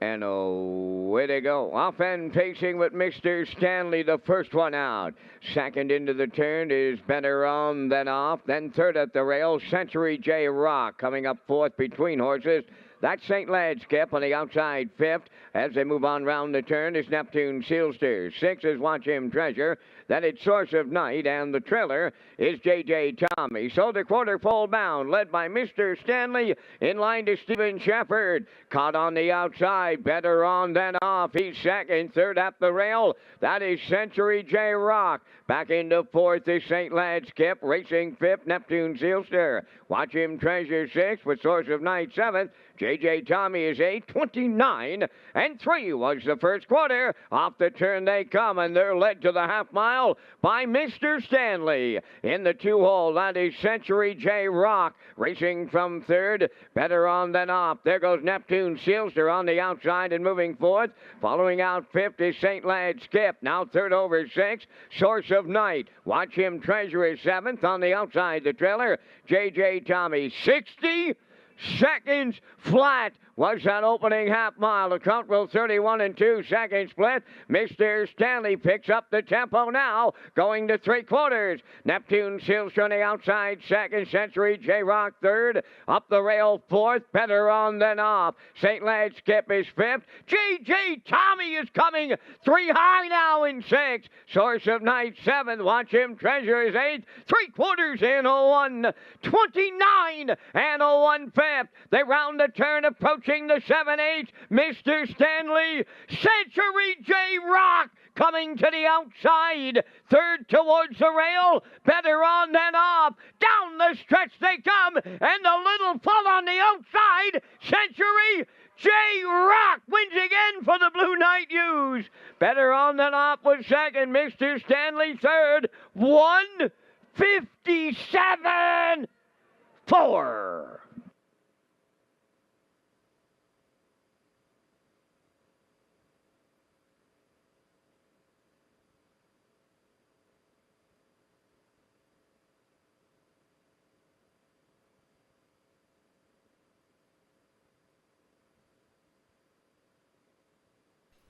And away they go. Off and pacing with Mr. Stanley, the first one out. Second into the turn is better on than off. Then third at the rail, Century J Rock coming up fourth between horses. That's St. Lad Skip on the outside fifth. As they move on round the turn is Neptune Sealster. Six is Watch Him Treasure. Then it's Source of Night, and the trailer is J.J. Tommy. So the quarter pole bound, led by Mr. Stanley, in line to Stephen Shepard. Caught on the outside, better on than off. He's second, third at the rail. That is Century J Rock. Back into fourth is St. Lad Skip. Racing fifth, Neptune Sealster. Watch Him Treasure sixth with Source of Night seventh. J.J. Tommy is 8:29 and 3 was the first quarter. Off the turn they come, and they're led to the half mile by Mr. Stanley. In the 2-hole, that is Century J Rock racing from third. Better on than off. There goes Neptune Sealster on the outside and moving fourth. Following out fifth is St. Lad Skip. Now third over six. Source of Night. Watch Him Treasure is seventh. On the outside, the trailer, J.J. Tommy. 60 seconds flat was that opening half mile. The count will 31 and 2 second split. Mr. Stanley picks up the tempo now, going to 3/4. Neptune Sealster on the outside second. Century J Rock third. Up the rail fourth. Better on than off. St. Lad Skip is fifth. J.J. Tommy is coming 3 high now in sixth. Source of Night seventh. Watch Him Treasure is eighth. 3/4 in 1:29 and 1 fifth. They round the turn, approaching the 7/8. Mr. Stanley, Century J Rock coming to the outside. Third towards the rail. Better on than off. Down the stretch they come, and the little fall on the outside. Century J Rock wins again for the Blue Knight Use. Better on than off was second. Mr. Stanley third. 1:57.4.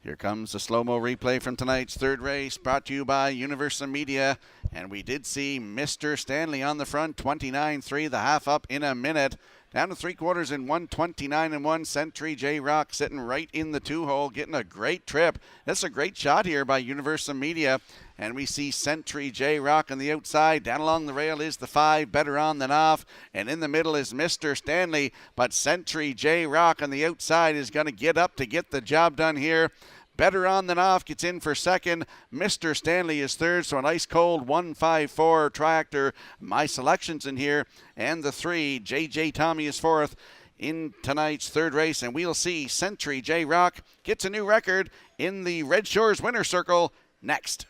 Here comes the slow-mo replay from tonight's third race, brought to you by Universal Media. And we did see Mr. Stanley on the front, 29.3, the half up in a minute. Down to 3/4 in 1:29.1. Century J Rock sitting right in the 2-hole, getting a great trip. That's a great shot here by Universal Media. And we see Century J Rock on the outside. Down along the rail is the 5, better on than off. And in the middle is Mr. Stanley. But Century J Rock on the outside is going to get up to get the job done here. Better on than off gets in for second. Mr. Stanley is third, so an ice cold 154 tractor. My selections in here. And the 3, JJ Tommy is fourth in tonight's third race. And we'll see Century J Rock gets a new record in the Red Shores winner circle next.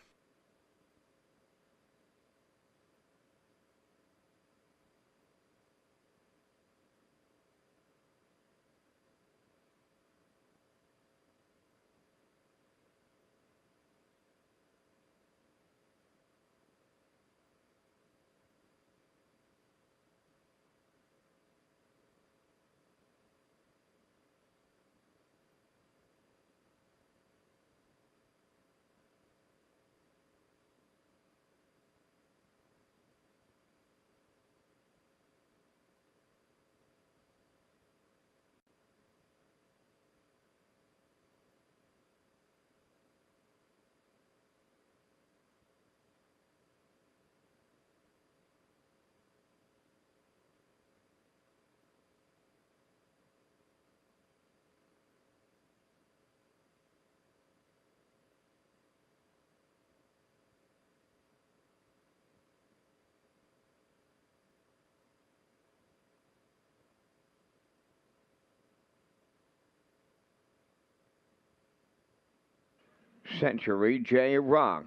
Century J Rock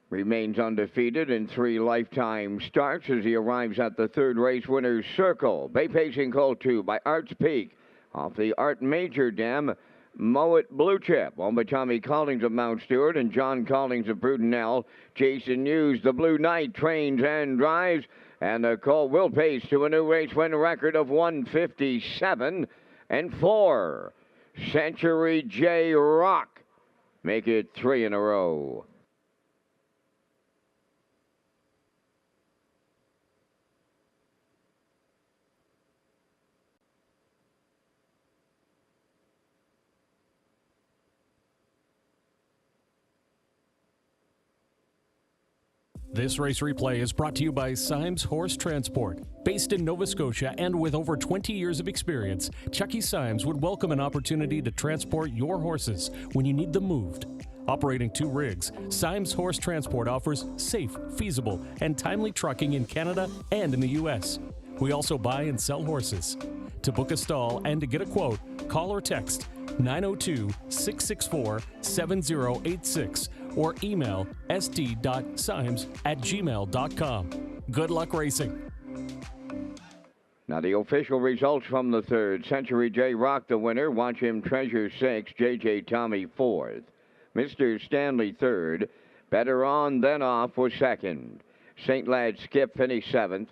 remains undefeated in 3 lifetime starts as he arrives at the third race winner's circle. Bay Pacing called 2 by Arts Peak off the Art Major Dam. Mowat Blue Chip owned by Tommy Collings of Mount Stewart and John Collings of Brudenell. Jason Hughes, the Blue Knight, trains and drives. And the call will pace to a new race win record of 157-4. Century J Rock make it 3 in a row. This race replay is brought to you by Symes Horse Transport. Based in Nova Scotia and with over 20 years of experience, Chucky Symes would welcome an opportunity to transport your horses when you need them moved. Operating 2 rigs, Symes Horse Transport offers safe, feasible, and timely trucking in Canada and in the U.S. We also buy and sell horses. To book a stall and to get a quote, call or text 902-664-7086 or email sd.symes@gmail.com. Good luck racing. Now the official results from the third. Century J Rock the winner. Watch Him Treasure 6. JJ Tommy 4th. Mr. Stanley 3rd. Better On Than Off was 2nd. St. Lad Skip finished 7th.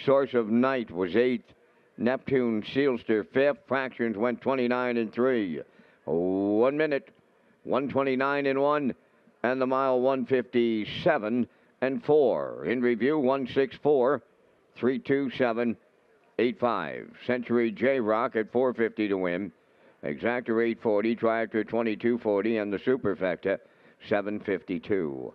Source of Night was 8th. Neptune Sealster 5th. Fractions went 29-3. 1 minute, 129-1. And the mile 157-4. In review, 164-327-85. Century J Rock at 450 to win. Exactor 840, Tractor 2240, and the Superfecta 752.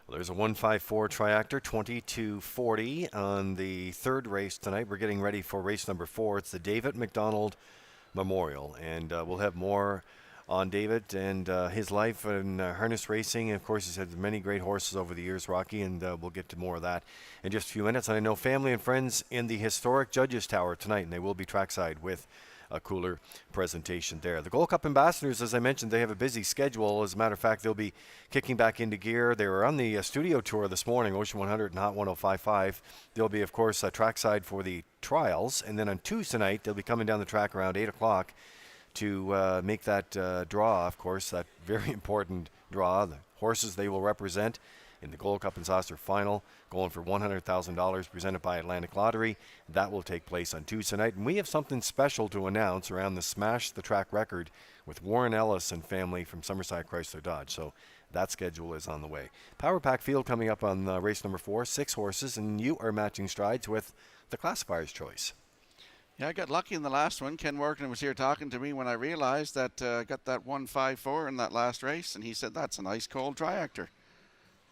Well, there's a 154 triactor, 2240 on the third race tonight. We're getting ready for race number 4. It's the David McDonald Memorial, and we'll have more on David and his life in harness racing. And of course, he's had many great horses over the years, Rocky, and we'll get to more of that in just a few minutes. And I know family and friends in the historic Judges Tower tonight, and they will be trackside with a cooler presentation there. The Gold Cup Ambassadors, as I mentioned, they have a busy schedule. As a matter of fact, they'll be kicking back into gear. They were on the studio tour this morning, Ocean 100 and Hot 105.5. They'll be, of course, trackside for the trials. And then on Tuesday night, they'll be coming down the track around 8 o'clock to make that draw, of course, that very important draw. The horses they will represent in the Gold Cup and Saucer final, going for $100,000 presented by Atlantic Lottery. That will take place on Tuesday night. And we have something special to announce around the Smash the Track record with Warren Ellis and family from Summerside Chrysler Dodge. So that schedule is on the way. Power Pack Field coming up on race number 4, 6 horses, and you are matching strides with the classifier's choice. Yeah, I got lucky in the last one. Ken Morgan was here talking to me when I realized that I got that 154 in that last race, and he said, that's a nice cold triactor.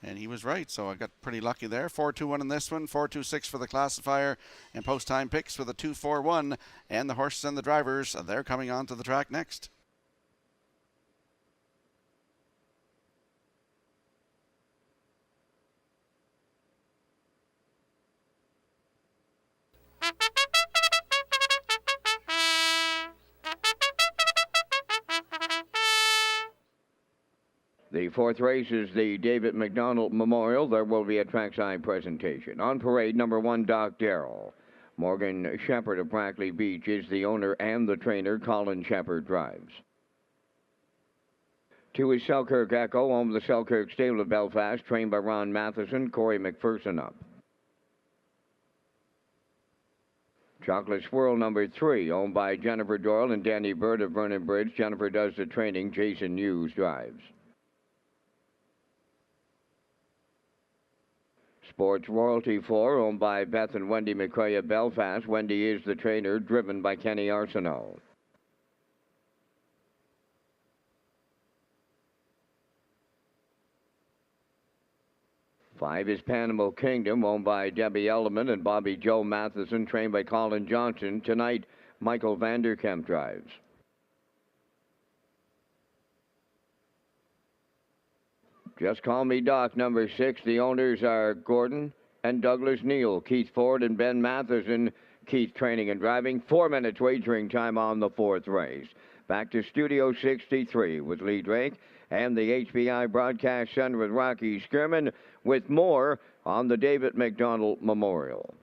And he was right, so I got pretty lucky there. 4-2-1 in this one, 4-2-6 for the classifier, and post-time picks for the 2-4-1. And the horses and the drivers, they're coming onto the track next. The 4th race is the David McDonald Memorial. There will be a trackside presentation. On parade, number 1, Doc Darrell. Morgan Shepherd of Brackley Beach is the owner and the trainer. Colin Shepherd drives. 2 is Selkirk Echo, owned the Selkirk Stable of Belfast, trained by Ron Matheson, Corey McPherson up. Chocolate Swirl number 3, owned by Jennifer Doyle and Danny Bird of Vernon Bridge. Jennifer does the training. Jason Hughes drives. Sports Royalty 4, owned by Beth and Wendy McCrae of Belfast. Wendy is the trainer, driven by Kenny Arsenault. Five is Panama Kingdom, owned by Debbie Elliman and Bobby Joe Matheson, trained by Colin Johnson. Tonight, Michael Vanderkemp drives. Just Call Me Doc, number 6. The owners are Gordon and Douglas Neal, Keith Ford and Ben Matheson. Keith training and driving. 4 minutes wagering time on the 4th race. Back to Studio 63 with Lee Drake and the HBI Broadcast Center with Rocky Skirman with more on the David McDonald Memorial.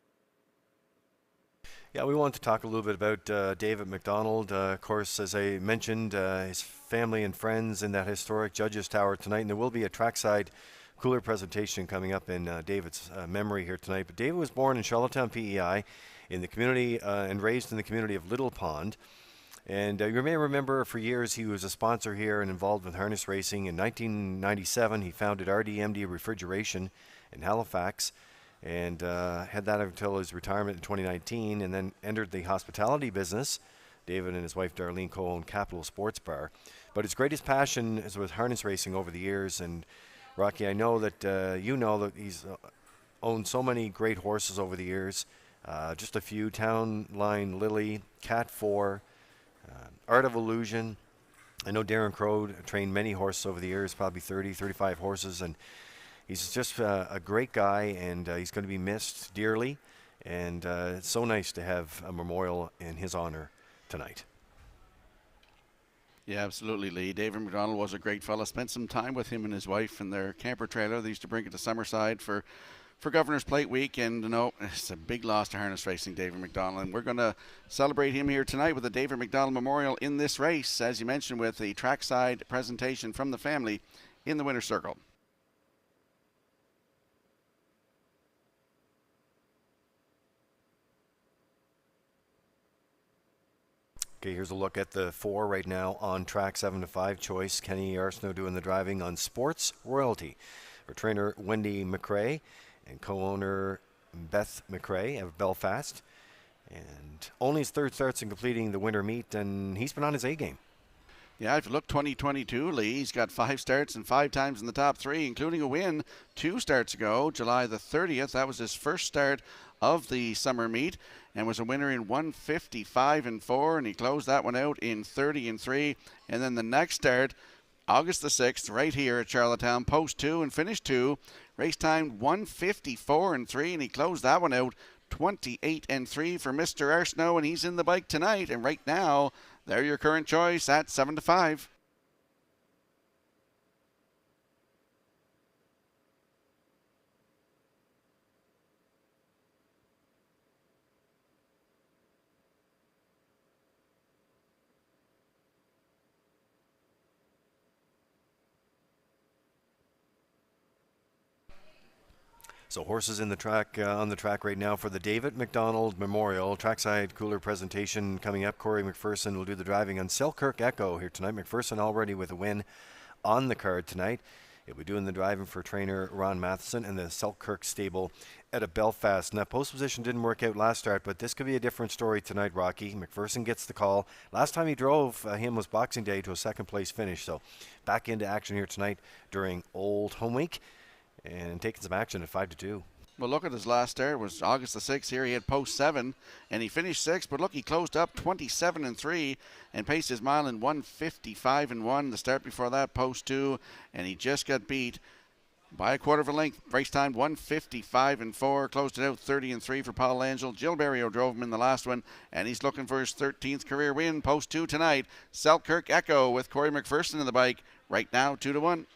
Yeah, we want to talk a little bit about David McDonald. Of course, as I mentioned, his family and friends in that historic Judges Tower tonight. And there will be a trackside cooler presentation coming up in David's memory here tonight. But David was born in Charlottetown, PEI, in the community and raised in the community of Little Pond. And you may remember for years he was a sponsor here and involved with harness racing. In 1997, he founded RDMD Refrigeration in Halifax, and had that until his retirement in 2019, and then entered the hospitality business. David and his wife Darlene co-own Capital Sports Bar. But his greatest passion is with harness racing over the years. And Rocky, I know that you know that he's owned so many great horses over the years. Just a few: Town Line Lily, Cat 4, Art of Illusion. I know Darren Crow trained many horses over the years, probably 30, 35 horses, and he's just a great guy, and he's going to be missed dearly. And it's so nice to have a memorial in his honor tonight. Yeah, absolutely, Lee. David McDonald was a great fella. Spent some time with him and his wife in their camper trailer. They used to bring it to Summerside for Governor's Plate Week, and it's a big loss to harness racing, David McDonald. And we're going to celebrate him here tonight with the David McDonald Memorial in this race, as you mentioned, with the trackside presentation from the family in the winner's circle. Okay, here's a look at the 4 right now on track. 7 to 5 choice. Kenny Arsenault doing the driving on Sports Royalty. For trainer Wendy McCrae and co-owner Beth McCrae of Belfast. And only his 3rd starts in completing the winter meet, and he's been on his A game. Yeah, if you look 2022, Lee, he's got 5 starts and 5 times in the top 3, including a win 2 starts ago, July the 30th. That was his first start of the summer meet and was a winner in 155 and 4, and he closed that one out in 30 and 3. And then the next start, August the 6th, right here at Charlottetown, post 2 and finish 2. Race time 154 and 3, and he closed that one out 28 and 3 for Mr. Arsenault, and he's in the bike tonight. And right now, they're your current choice at 7-5. So horses in the track on the track right now for the David McDonald Memorial Trackside Cooler presentation coming up. Corey McPherson will do the driving on Selkirk Echo here tonight. McPherson already with a win on the card tonight. He'll be doing the driving for trainer Ron Matheson and the Selkirk stable out of Belfast. Now, post position didn't work out last start, but this could be a different story tonight, Rocky. McPherson gets the call. Last time he drove him was Boxing Day to a second place finish. So back into action here tonight during Old Home Week, and taking some action at 5-2. Well, look at his last start. It was August the 6th here. He had post 7, and he finished 6th. But look, he closed up 27 and 3 and paced his mile in 155 and 1. The start before that, post 2, and he just got beat by a quarter of a length. Race time 155 and 4. Closed it out 30 and 3 for Paul Angel. Jill Berrio drove him in the last one, and he's looking for his 13th career win. Post 2 tonight. Selkirk Echo with Corey McPherson in the bike. Right now, 2-1.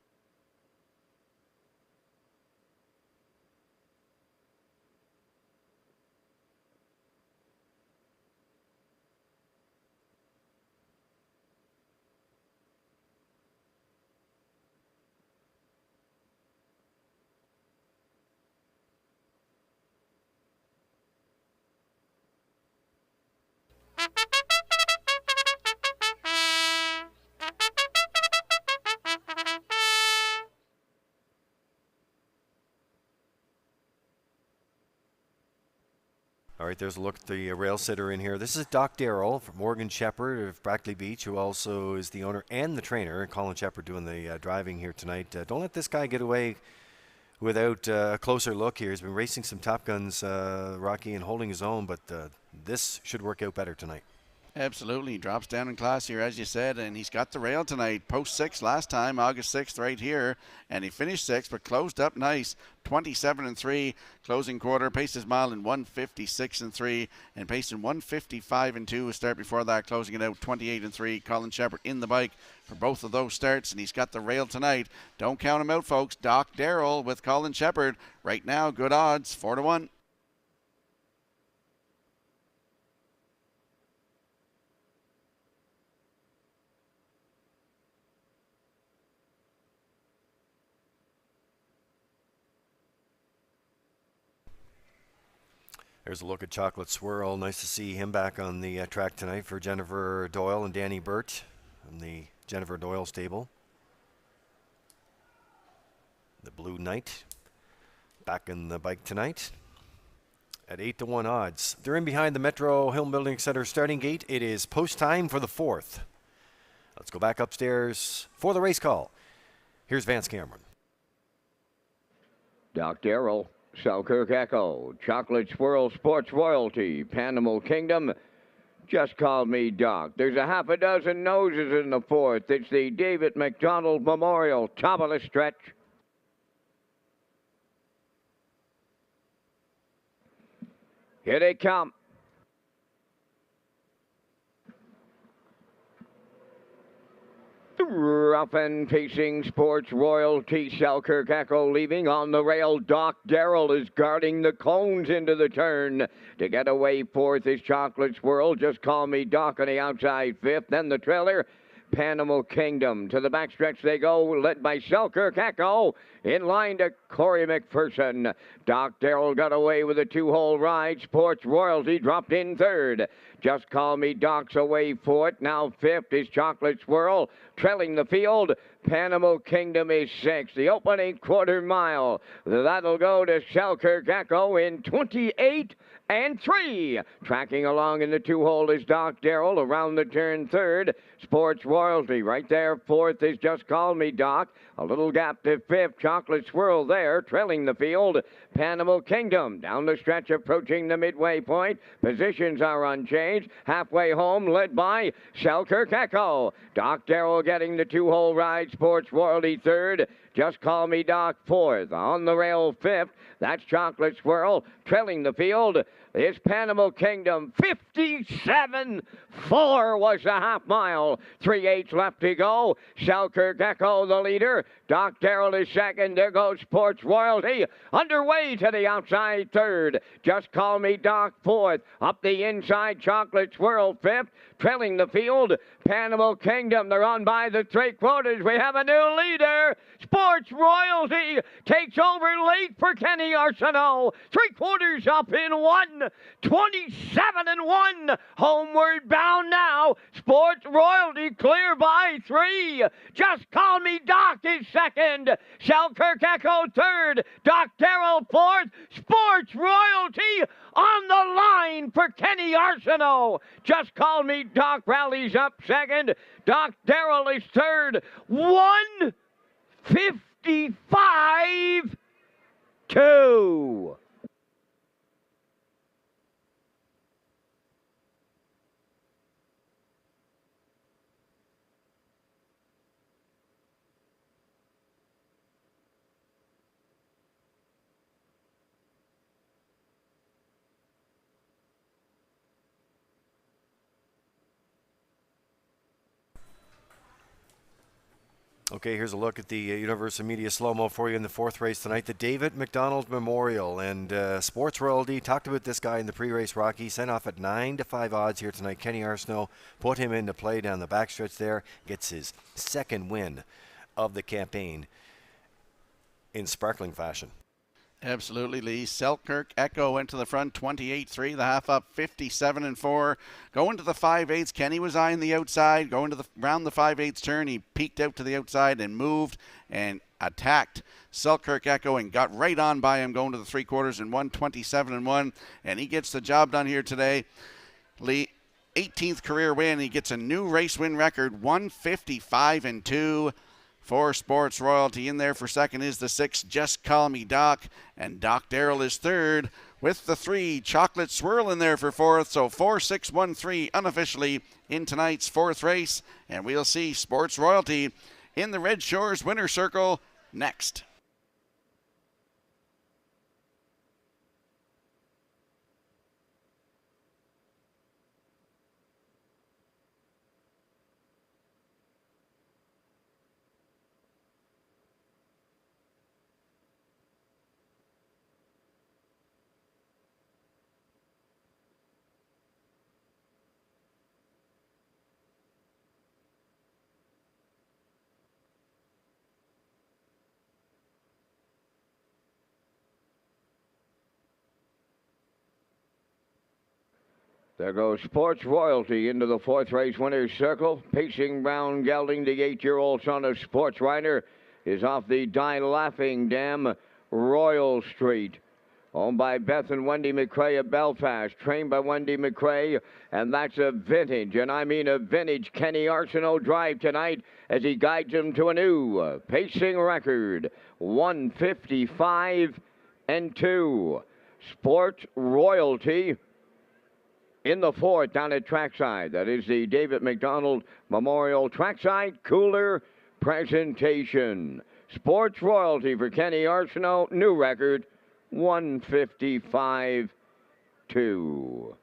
All right, there's a look at the rail sitter in here. This is Doc Darrell from Morgan Shepherd of Brackley Beach, who also is the owner and the trainer. Colin Shepherd doing the driving here tonight. Don't let this guy get away without a closer look here. He's been racing some Top Guns, Rocky, and holding his own, but this should work out better tonight. Absolutely. He drops down in class here, as you said, and he's got the rail tonight. Post 6 last time, August 6th right here, and he finished 6th, but closed up nice, 27 and 3. Closing quarter, paced his mile in 156 and 3, and paced in 155 and 2. A start before that, closing it out 28 and 3. Colin Shepherd in the bike for both of those starts, and he's got the rail tonight. Don't count him out, folks. Doc Darrell with Colin Shepherd. Right now, good odds, 4-1. There's a look at Chocolate Swirl. Nice to see him back on the track tonight for Jennifer Doyle and Danny Burt from the Jennifer Doyle stable. The Blue Knight back in the bike tonight at 8-1 odds. They're in behind the Metro Hill Building Center starting gate. It is post time for the 4th. Let's go back upstairs for the race call. Here's Vance Cameron. Doc Darrell, Selkirk Echo, Chocolate Swirl Sports Royalty, Panama Kingdom, Just Call Me Doc. There's a half a dozen noses in the 4th. It's the David McDonald Memorial, top of the stretch. Here they come. Rough and pacing Sports Royalty, Selkirk Echo leaving on the rail. Doc Darrell is guarding the cones into the turn. To get away 4th is Chocolate Swirl. Just Call Me Doc on the outside 5th. Then the trailer, Panama Kingdom. To the backstretch they go, led by Selkirk Echo. In line to Corey McPherson. Doc Darrell got away with a 2-hole ride. Sports Royalty dropped in 3rd. Just Call Me Doc's away 4th. Now 5th is Chocolate Swirl. Trailing the field, Panama Kingdom is 6th. The opening quarter mile, that'll go to Selkirk Echo in 28 and 3. Tracking along in the 2-hole is Doc Darrell. Around the turn 3rd, Sports Royalty right there. Fourth is Just Call Me Doc. A little gap to fifth. Chocolate Swirl there, trailing the field. Animal Kingdom down the stretch, approaching the midway point. Positions are unchanged. Halfway home, led by Selkirk Echo. Doc Darrell getting the two-hole ride. Sports Royalty third. Just Call Me Doc fourth. On the rail fifth. That's Chocolate Swirl trailing the field. It's Animal Kingdom. 57-4 was the half mile. 3/8 left to go. Selkirk Echo the leader. Doc Darrell is second. There goes Sports Royalty. Underway to the outside third. Just Call Me Doc fourth. Up the inside, Chocolate Swirl fifth. Trailing the field. Animal Kingdom. They're on by the three-quarters. We have a new leader. Sports Royalty takes over late for Kenny Arsenault. Three-quarters up in 1:27-1. Homeward bound now. Sports Royalty clear by 3. Just Call Me Doc is second. Selkirk Echo third. Doc Darrell fourth. Sports Royalty on the line for Kenny Arsenault. Just Call Me Doc rallies up second. Doc Darrell is third. 1:55-2. Okay, here's a look at the Universal Media slow-mo for you in the fourth race tonight. The David McDonald Memorial. And Sports Royalty talked about this guy in the pre-race, Rocky. Sent off at 9-5 odds here tonight. Kenny Arsenault put him into play down the backstretch there. Gets his second win of the campaign in sparkling fashion. Absolutely, Lee. Selkirk Echo went to the front, 28-3. The half up, 57-4. Going to the 5/8, Kenny was eyeing the outside. Going to the round the 5/8 turn, he peeked out to the outside and moved and attacked Selkirk Echo and got right on by him going to the three-quarters in 1:27-1. And he gets the job done here today. Lee, 18th career win. He gets a new race win record, 155-2. For Sports Royalty. In there for second is the 6, Just Call Me Doc. And Doc Darrell is third with the 3, Chocolate Swirl in there for fourth. So 4-6-1-3 unofficially in tonight's fourth race. And we'll see Sports Royalty in the Red Shores winner circle next. There goes Sports Royalty into the fourth race winner's circle. Pacing Brown Gelding, the 8-year-old son of Sports Rider, is off the Die Laughing Dam Royal Street. Owned by Beth and Wendy McCrae of Belfast. Trained by Wendy McCrae. And that's a vintage, and I mean a vintage, Kenny Arsenault drive tonight as he guides him to a new pacing record. 155-2. Sports Royalty in the fourth down at trackside. That is the David McDonald Memorial Trackside Cooler presentation. Sports Royalty for Kenny Arsenault, new record, 155-2.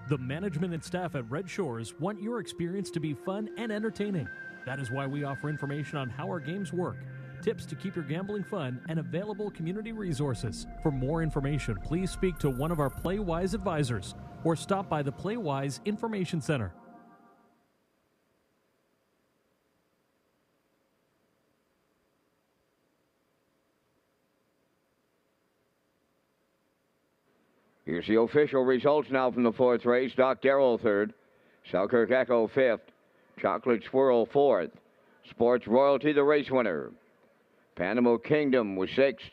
The management and staff at Red Shores want your experience to be fun and entertaining. That is why we offer information on how our games work, tips to keep your gambling fun, and available community resources. For more information, please speak to one of our PlayWise advisors or stop by the PlayWise Information Center. Here's the official results now from the fourth race. Doc Darrell third. Selkirk Echo fifth. Chocolate Swirl fourth. Sports Royalty the race winner. Panama Kingdom was sixth.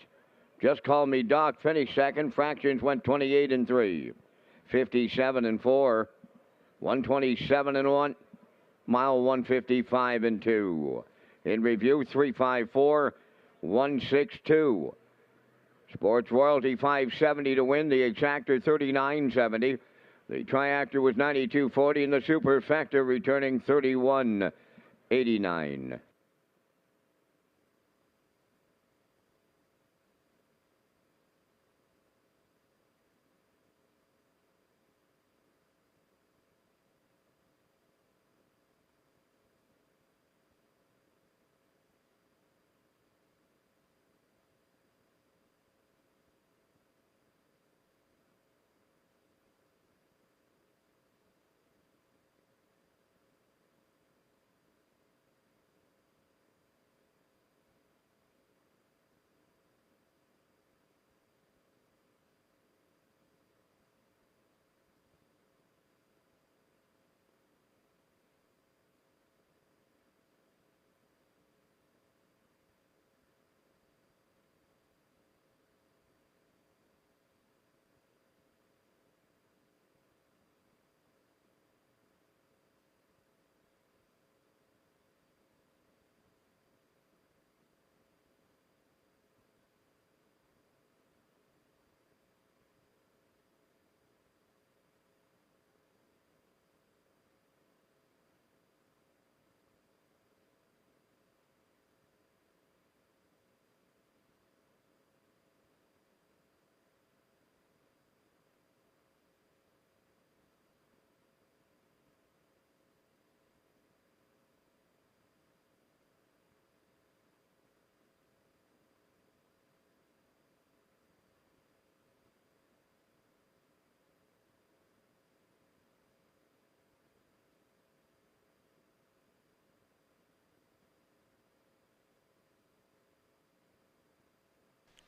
Just Call Me Doc finished second. Fractions went 28 and 3. 57 and 4. 127 and 1. Mile 155 and 2. In review, 354, 162. Sports Royalty 570 to win. The Exactor 39.70. The Triactor was 92.40 and the Superfecta returning 31.89.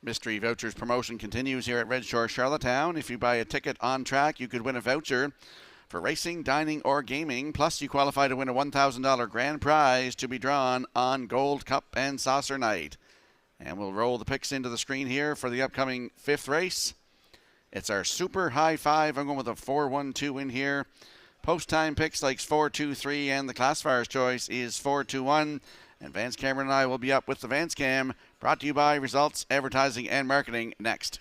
Mystery Vouchers promotion continues here at Red Shore, Charlottetown. If you buy a ticket on track, you could win a voucher for racing, dining, or gaming. Plus, you qualify to win a $1,000 grand prize to be drawn on Gold Cup and Saucer Night. And we'll roll the picks into the screen here for the upcoming fifth race. It's our super high five. I'm going with a 4-1-2 in here. Post time picks like 4-2-3, and the classifier's choice is 4-2-1. And Vance Cameron and I will be up with the Vance Cam, brought to you by Results Advertising and Marketing next.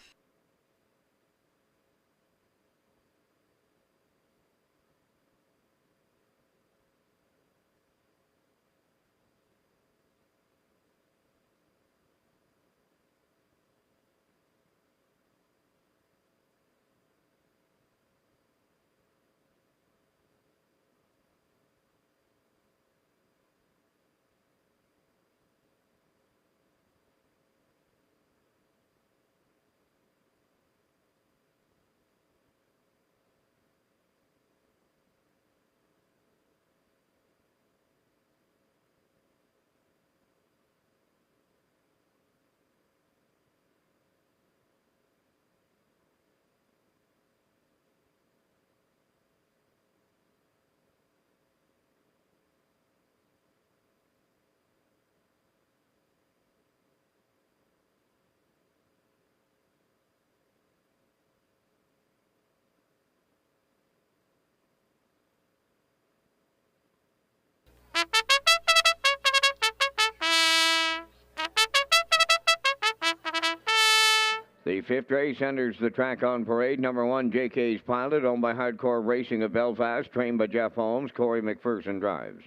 The fifth race enters the track on parade. Number 1, JK's Pilot, owned by Hardcore Racing of Belfast, trained by Jeff Holmes. Corey McPherson drives.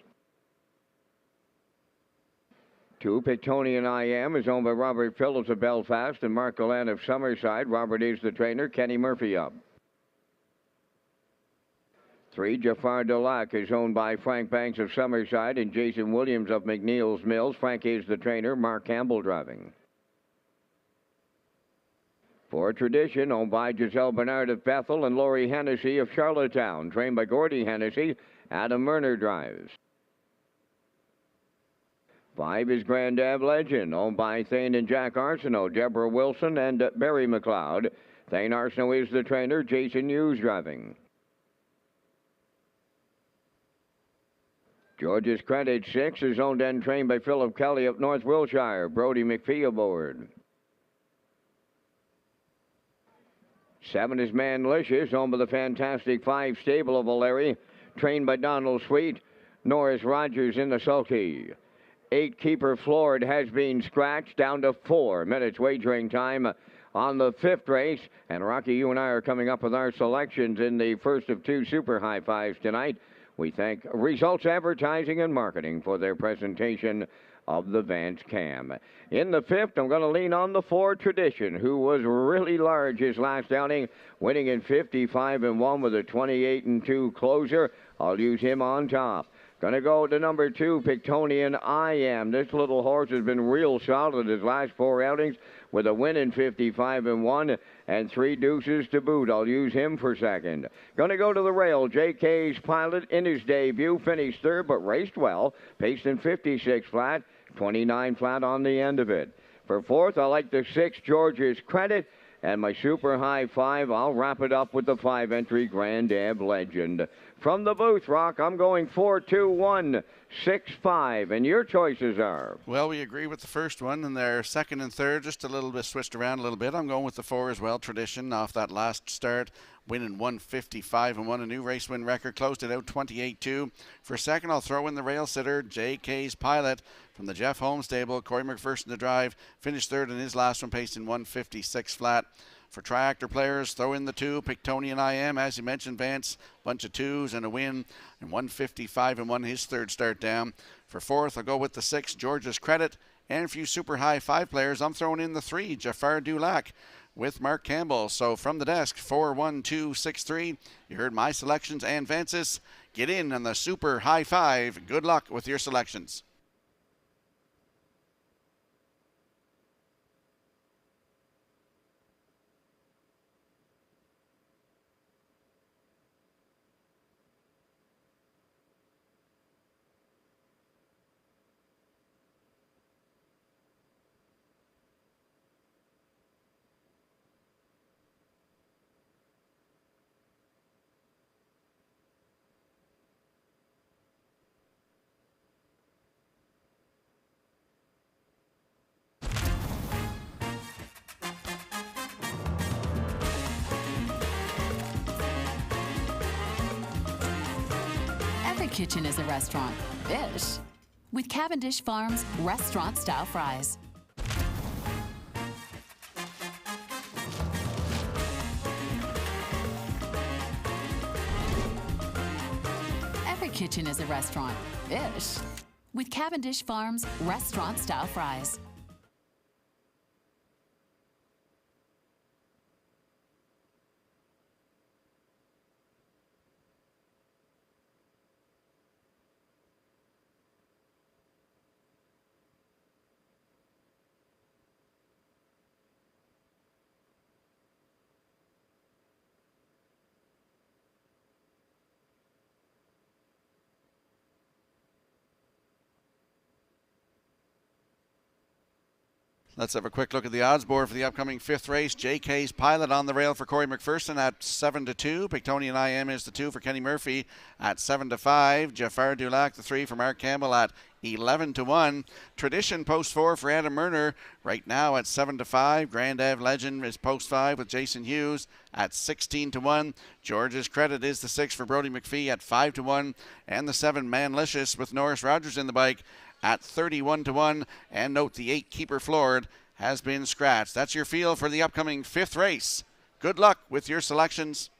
2, Pictonian I Am, is owned by Robert Phillips of Belfast and Mark Gallant of Summerside. Robert is the trainer. Kenny Murphy up. 3, Jafar Dulac, is owned by Frank Banks of Summerside and Jason Williams of McNeil's Mills. Frank is the trainer. Mark Campbell driving. 4, Tradition, owned by Giselle Bernard of Bethel and Laurie Hennessy of Charlottetown, trained by Gordy Hennessy. Adam Murner drives. 5 is Grand Ave Legend, owned by Thane and Jack Arsenault, Deborah Wilson, and Barry McLeod. Thane Arsenault is the trainer. Jason Hughes driving. George's Credit 6 is owned and trained by Philip Kelly of North Wilshire. Brody McPhee aboard. 7 is Manlicious, owned by the Fantastic 5 stable of O'Leary, trained by Donald Sweet. Norris Rogers in the sulky. 8, Keeper Floored has been scratched down to 4 minutes wagering time on the 5th race. And Rocky, you and I are coming up with our selections in the first of 2 Super High Fives tonight. We thank Results Advertising and Marketing for their presentation of the Vance Cam. In the 5th, I'm going to lean on the 4 Tradition, who was really large his last outing, winning in 55-1 with a 28-2 closer. I'll use him on top. Going to go to number 2, Pictonian I Am. This little horse has been real solid his last 4 outings with a win in 55-1 and 3 deuces to boot. I'll use him for second. Going to go to the rail. JK's Pilot in his debut finished 3rd but raced well. Paced in 56 flat, 29 flat on the end of it. For 4th, I like the 6, George's Credit. And my Super High 5, I'll wrap it up with the 5-entry Grand Ab Legend. From the booth, Rock, I'm going 4, 2, 1, 6, 5. And your choices are? Well, we agree with the first one, and their second and third just a little bit switched around a little bit. I'm going with the 4 as well, Tradition, off that last start. Winning 155-1, a new race win record, closed it out 28-2. For second, I'll throw in the rail sitter, JK's Pilot from the Jeff Holmes stable. Corey McPherson to drive, finished 3rd in his last one, paced in 156 flat. For triactor players, throw in the 2, Pictonian I Am, as you mentioned, Vance, bunch of 2s and a win, and 155-1, his 3rd start down. For 4th, I'll go with the 6, George's Credit, and for you Super High 5 players, I'm throwing in the 3, Jafar Dulac with Mark Campbell. So from the desk, 4, 1, 2, 6, 3. You heard my selections and Vance's. Get in on the Super High 5. Good luck with your selections. Kitchen is a restaurant. Ish. With Cavendish Farms restaurant-style fries. Every kitchen is a restaurant. Ish. With Cavendish Farms restaurant-style fries. Let's have a quick look at the odds board for the upcoming 5th race. JK's Pilot on the rail for Corey McPherson at 7-2. Pictonian I Am is the 2 for Kenny Murphy at 7-5. Jafar Dulac, the 3 for Mark Campbell at 11-1. Tradition post 4 for Adam Murner right now at 7-5. Grand Ave Legend is post 5 with Jason Hughes at 16-1. George's Credit is the 6 for Brody McPhee at 5-1. And the 7 Manlicious with Norris Rogers in the bike at 31-1. And note the 8 Keeper Floored has been scratched. That's your feel for the upcoming 5th race. Good luck with your selections.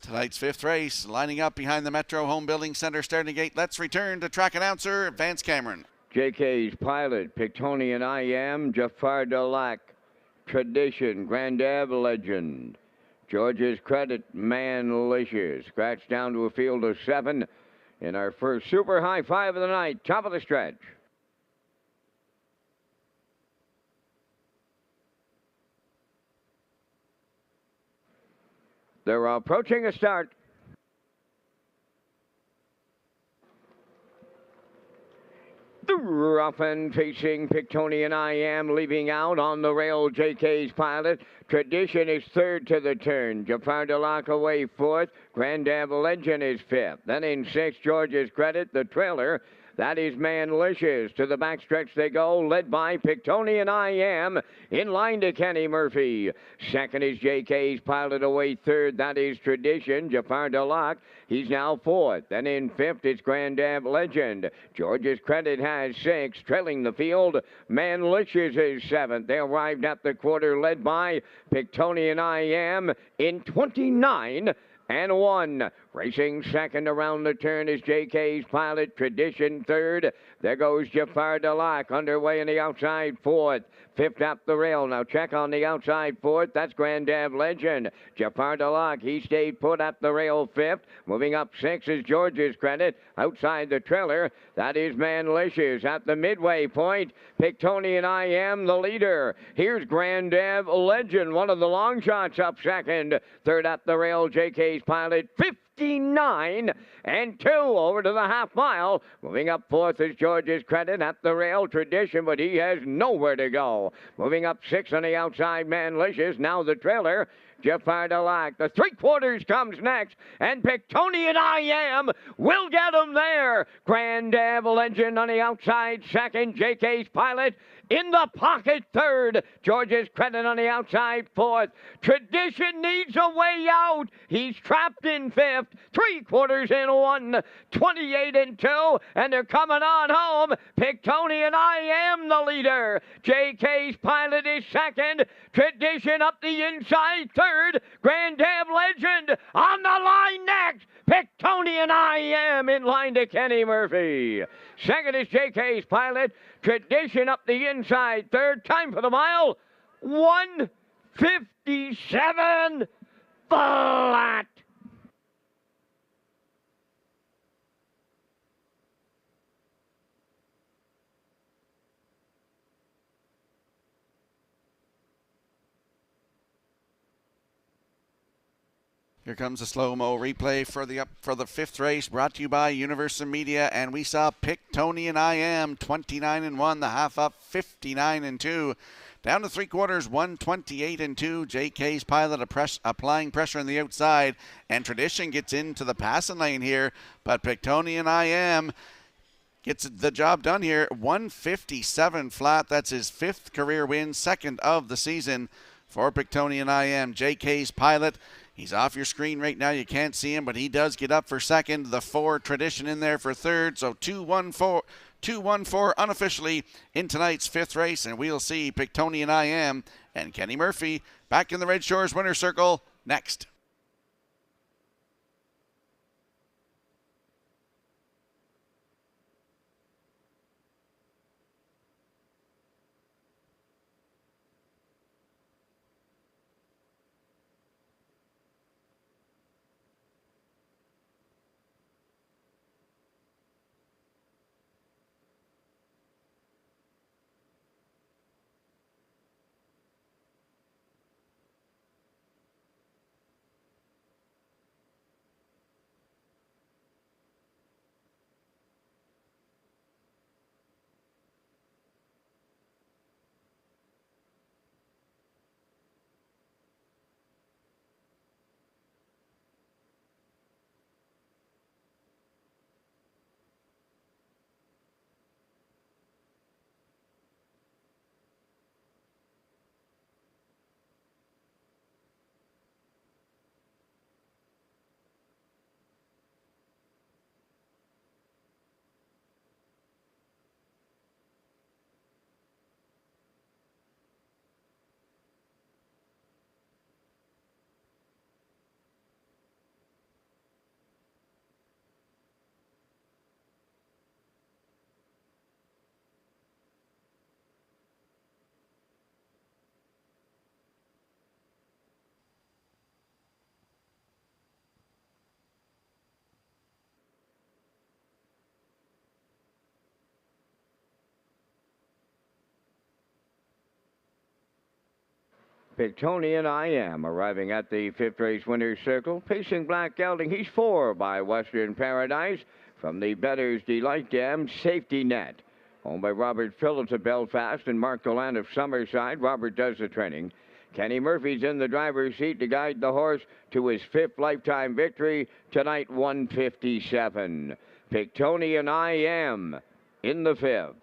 Tonight's fifth race, lining up behind the Metro Home Building Center starting gate. Let's return to track announcer Vance Cameron. JK's Pilot, Pictonian I Am, Jafar Dalac, Tradition, Grand Ave Legend, George's Credit, Manlicious. Scratch down to a field of 7 in our first super high 5 of the night, top of the stretch. They're approaching a start. The rough and facing Pictonian I Am leaving out on the rail. JK's Pilot. Tradition is third to the turn. Jafar Dalac away fourth. Grand Ave Legend is fifth. Then in sixth, George's Credit, the trailer. That is Manlicious. To the backstretch they go, led by Pictonian I Am. In line to Kenny Murphy. Second is JK's Pilot away third. That is Tradition. Jafar Dalac, he's now fourth. Then in fifth, it's Grand Ave Legend. George's Credit has sixth. Trailing the field, Manlicious is seventh. They arrived at the quarter, led by Pictonian I Am in 29 and 1. Racing second around the turn is JK's Pilot. Tradition third. There goes Jafar Dalac underway in the outside fourth. Fifth up the rail. Now check on the outside fourth. That's Grand Ave Legend. Jafar Dalac, he stayed put at the rail fifth. Moving up sixth is George's Credit. Outside the trailer, that is Manlicious. At the midway point, Pictonian I Am the leader. Here's Grand Ave Legend, one of the long shots up second. Third up the rail, JK's Pilot, 59 and 2 over to the half mile. Moving up fourth is George's Credit at the rail. Tradition, but he has nowhere to go. Moving up sixth on the outside, Manlicious. Now the trailer, Jafar Dalac. The three-quarters comes next, and Pictonian I Am will get him there. Grand Ave Legend on the outside second. JK's Pilot in the pocket third. George's Credit on the outside fourth. Tradition needs a way out. He's trapped in fifth. Three-quarters in 1. 28 and 2. And they're coming on home. Pictonian I Am the leader. JK's Pilot is second. Tradition up the inside third. Grand Ave Legend on the line next. Pictonian I Am in line to Kenny Murphy. Second is JK's Pilot. Tradition up the inside third. Time for the mile, 1:57 flat. Here comes a slow-mo replay for the fifth race, brought to you by Universal Media, and we saw Pictonian I Am 29 and 1, the half up 59 and 2. Down to three-quarters, 128 and 2. JK's Pilot applying pressure on the outside, and Tradition gets into the passing lane here, but Pictonian I Am gets the job done here. 157 flat. That's his fifth career win, second of the season for Pictonian I Am. JK's Pilot, he's off your screen right now. You can't see him, but he does get up for second. The 4 Tradition in there for third. So 2-1-4 unofficially in tonight's fifth race. And we'll see Pictonian I Am and Kenny Murphy back in the Red Shores winner's circle next. Pictonian I Am arriving at the fifth race winner's circle. Pacing Black Gelding, he's 4 by Western Paradise. From the Better's Delight Dam, Safety Net. Owned by Robert Phillips of Belfast and Mark Gallant of Summerside. Robert does the training. Kenny Murphy's in the driver's seat to guide the horse to his 5th lifetime victory tonight, 157. Pictonian I Am in the 5th.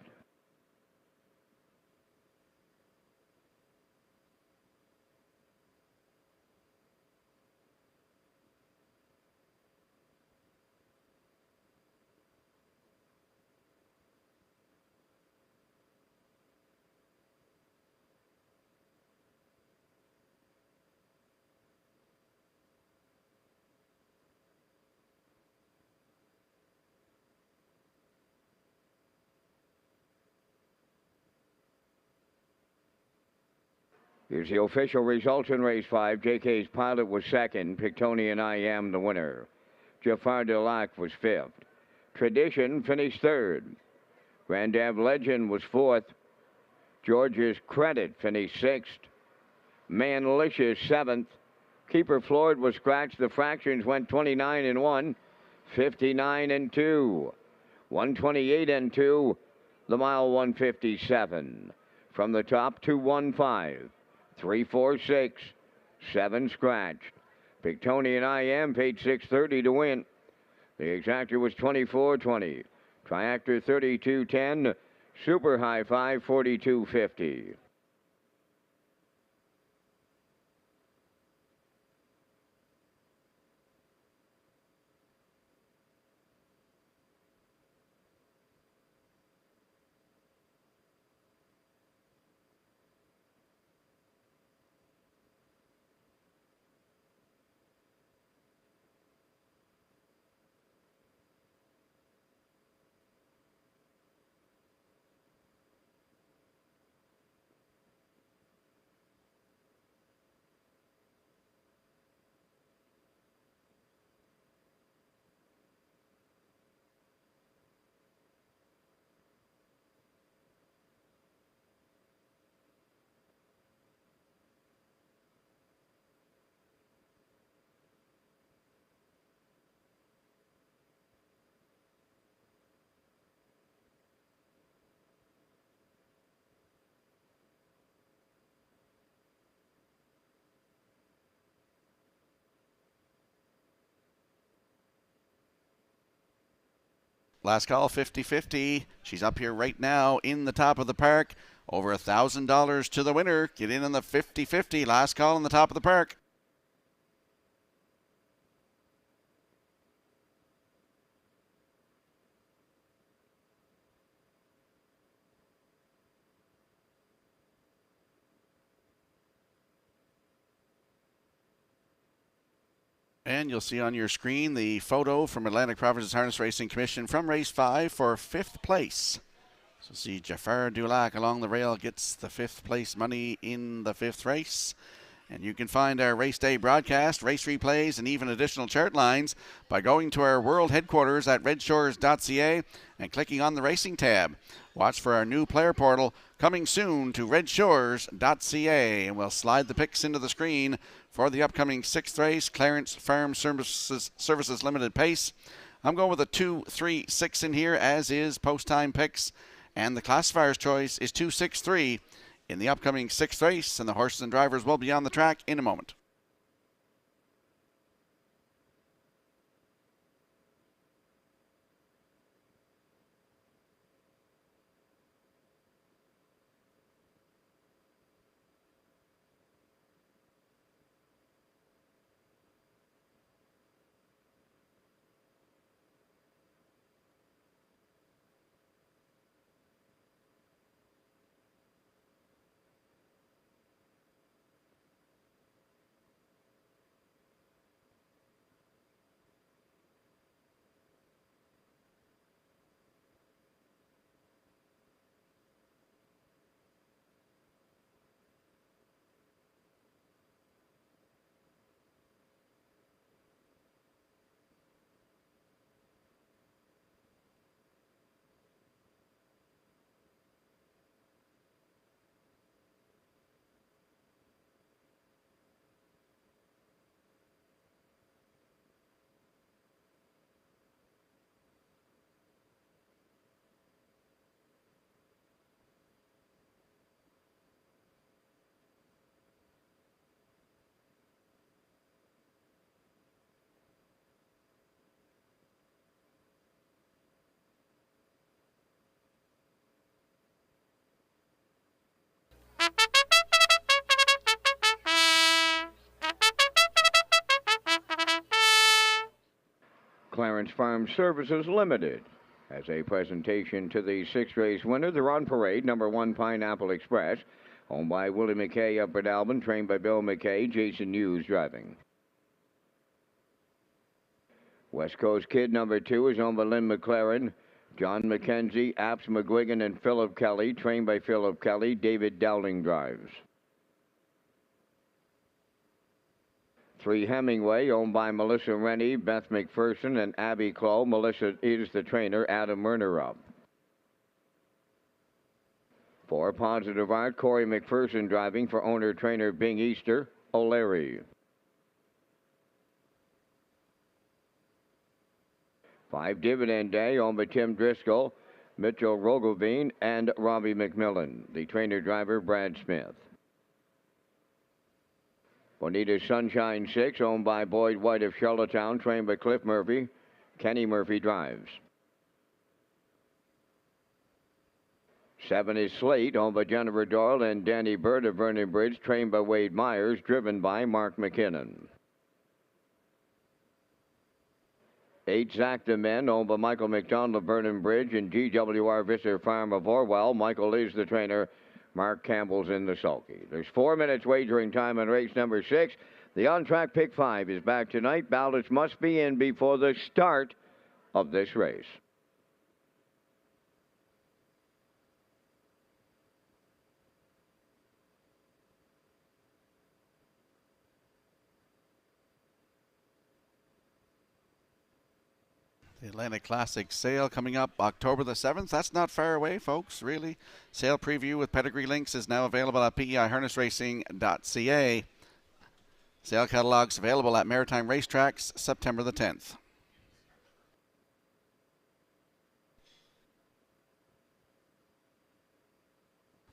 Here's the official results in race 5. JK's Pilot was 2nd. Pictonian I Am the winner. Jafar Delac was 5th. Tradition finished 3rd. Grand Ave Legend was 4th. George's Credit finished 6th. Manlicious 7th. Keeper Floyd was scratched. The fractions went 29 and 1, 59 and 2, 128 and 2. The mile 157. From the top, 215. 3, 4, 6, 7 scratched. Pictonian I Am paid $6.30 to win. The exactor was 24.20. Triactor 32.10. Super High Five 42.50. Last call, 50-50. She's up here right now in the top of the park. Over $1,000 to the winner. Get in on the 50-50. Last call in the top of the park. And you'll see on your screen the photo from Atlantic Provinces Harness Racing Commission from race 5 for 5th place. So see Jafar Dulac along the rail gets the 5th place money in the 5th race. And you can find our race day broadcast, race replays, and even additional chart lines by going to our world headquarters at Redshores.ca and clicking on the racing tab. Watch for our new player portal coming soon to Redshores.ca, and we'll slide the picks into the screen for the upcoming 6th race, Clarence Farm Services Limited Pace. I'm going with a 2, 3, 6 in here, as is post-time picks, and the classifier's choice is 2, 6, 3 in the upcoming 6th race, and the horses and drivers will be on the track in a moment. Clarence Farm Services Limited. As a presentation to the sixth race winner, they're on parade, number 1 Pineapple Express, owned by Willie McKay, Upper Alvin, trained by Bill McKay, Jason Hughes driving. West Coast Kid number 2 is owned by Lynn McLaren, John McKenzie, Apps McGuigan, and Philip Kelly, trained by Philip Kelly, David Dowling drives. 3 Hemingway, owned by Melissa Rennie, Beth McPherson, and Abby Clow. Melissa is the trainer, Adam Murner up. 4 Positive Art, Corey McPherson driving for owner-trainer Bing Easter, O'Leary. 5 Dividend Day, owned by Tim Driscoll, Mitchell Rogovine, and Robbie McMillan. The trainer-driver, Brad Smith. Bonita Sunshine 6, owned by Boyd White of Charlottetown, trained by Cliff Murphy. Kenny Murphy drives. 7 is Slate, owned by Jennifer Doyle and Danny Bird of Vernon Bridge, trained by Wade Myers, driven by Mark McKinnon. 8 Zach the Men, owned by Michael McDonald of Vernon Bridge and GWR Visser Farm of Orwell. Michael is the trainer. Mark Campbell's in the sulky. There's 4 minutes wagering time on race number 6. The on-track pick 5 is back tonight. Ballots must be in before the start of this race. The Atlantic Classic sale coming up October the 7th. That's not far away, folks, really. Sale preview with pedigree links is now available at PEIHarnessRacing.ca. Sale catalogs available at Maritime Racetracks September the 10th.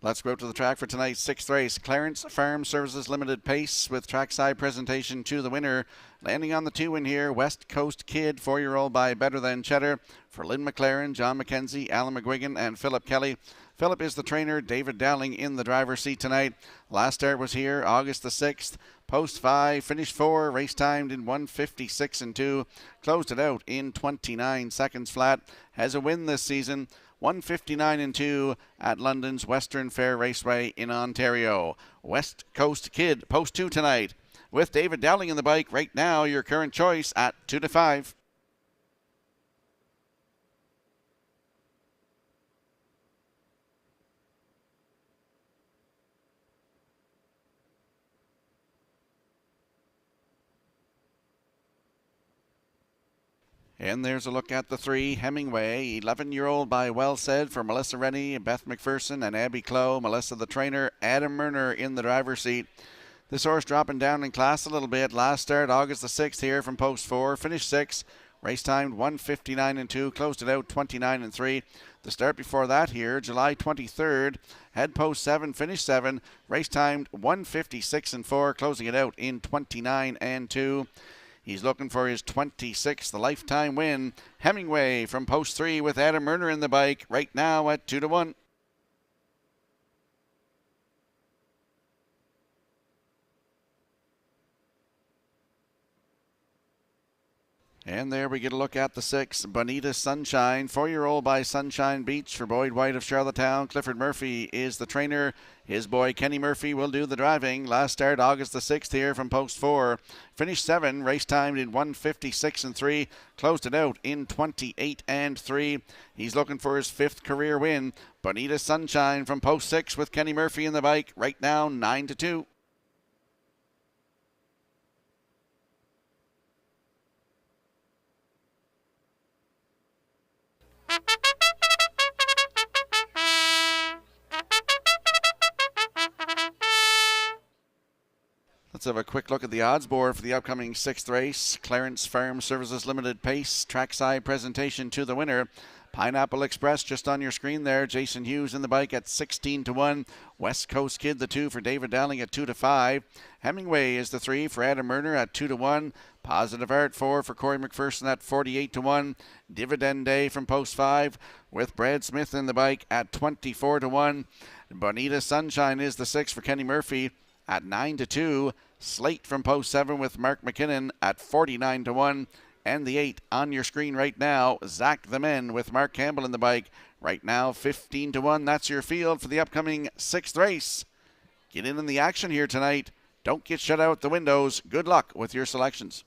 Let's go out to the track for tonight's 6th race. Clarence Farm Services Limited pace with trackside presentation to the winner. Landing on the 2 in here, West Coast Kid, 4-year-old by Better Than Cheddar. For Lynn McLaren, John McKenzie, Alan McGuigan, and Philip Kelly. Philip is the trainer, David Dowling in the driver's seat tonight. Last start was here, August the 6th. Post 5, finished 4, race timed in 1:56 and 2. Closed it out in 29 seconds flat. Has a win this season. 1:59 and 2 at London's Western Fair Raceway in Ontario. West Coast Kid, post 2 tonight. With David Dowling in the bike right now, your current choice at 2-5. And there's a look at the 3, Hemingway, 11-year-old by Well Said for Melissa Rennie, Beth McPherson, and Abby Clow. Melissa the trainer, Adam Murner in the driver's seat. This horse dropping down in class a little bit. Last start, August the 6th here from post 4. Finished 6. Race timed 1:59 and 2. Closed it out 29 and 3. The start before that here, July 23rd. Had post 7, finished 7. Race timed 1:56 and 4. Closing it out in 29 and 2. He's looking for his 26th lifetime win. Hemingway from post 3 with Adam Murner in the bike right now at 2-1. And there we get a look at the 6, Bonita Sunshine, 4-year-old by Sunshine Beach for Boyd White of Charlottetown. Clifford Murphy is the trainer. His boy Kenny Murphy will do the driving. Last start August the 6th here from post 4. Finished 7, race timed in 1:56 and 3. Closed it out in 28 and 3. He's looking for his 5th career win. Bonita Sunshine from post 6 with Kenny Murphy in the bike right now 9-2. Let's have a quick look at the odds board for the upcoming 6th race. Clarence Farm Services Limited pace, trackside presentation to the winner. Pineapple Express just on your screen there. Jason Hughes in the bike at 16-1. West Coast Kid, the 2 for David Dowling at 2-5. Hemingway is the 3 for Adam Murner at 2-1. Positive Art 4 for Corey McPherson at 48-1. Dividend Day from post 5 with Brad Smith in the bike at 24-1. Bonita Sunshine is the 6 for Kenny Murphy at 9-2. Slate from post 7 with Mark McKinnon at 49-1. and the 8 on your screen right now. Zach the Men with Mark Campbell in the bike. Right now, 15-1. That's your field for the upcoming 6th race. Get in the action here tonight. Don't get shut out the windows. Good luck with your selections.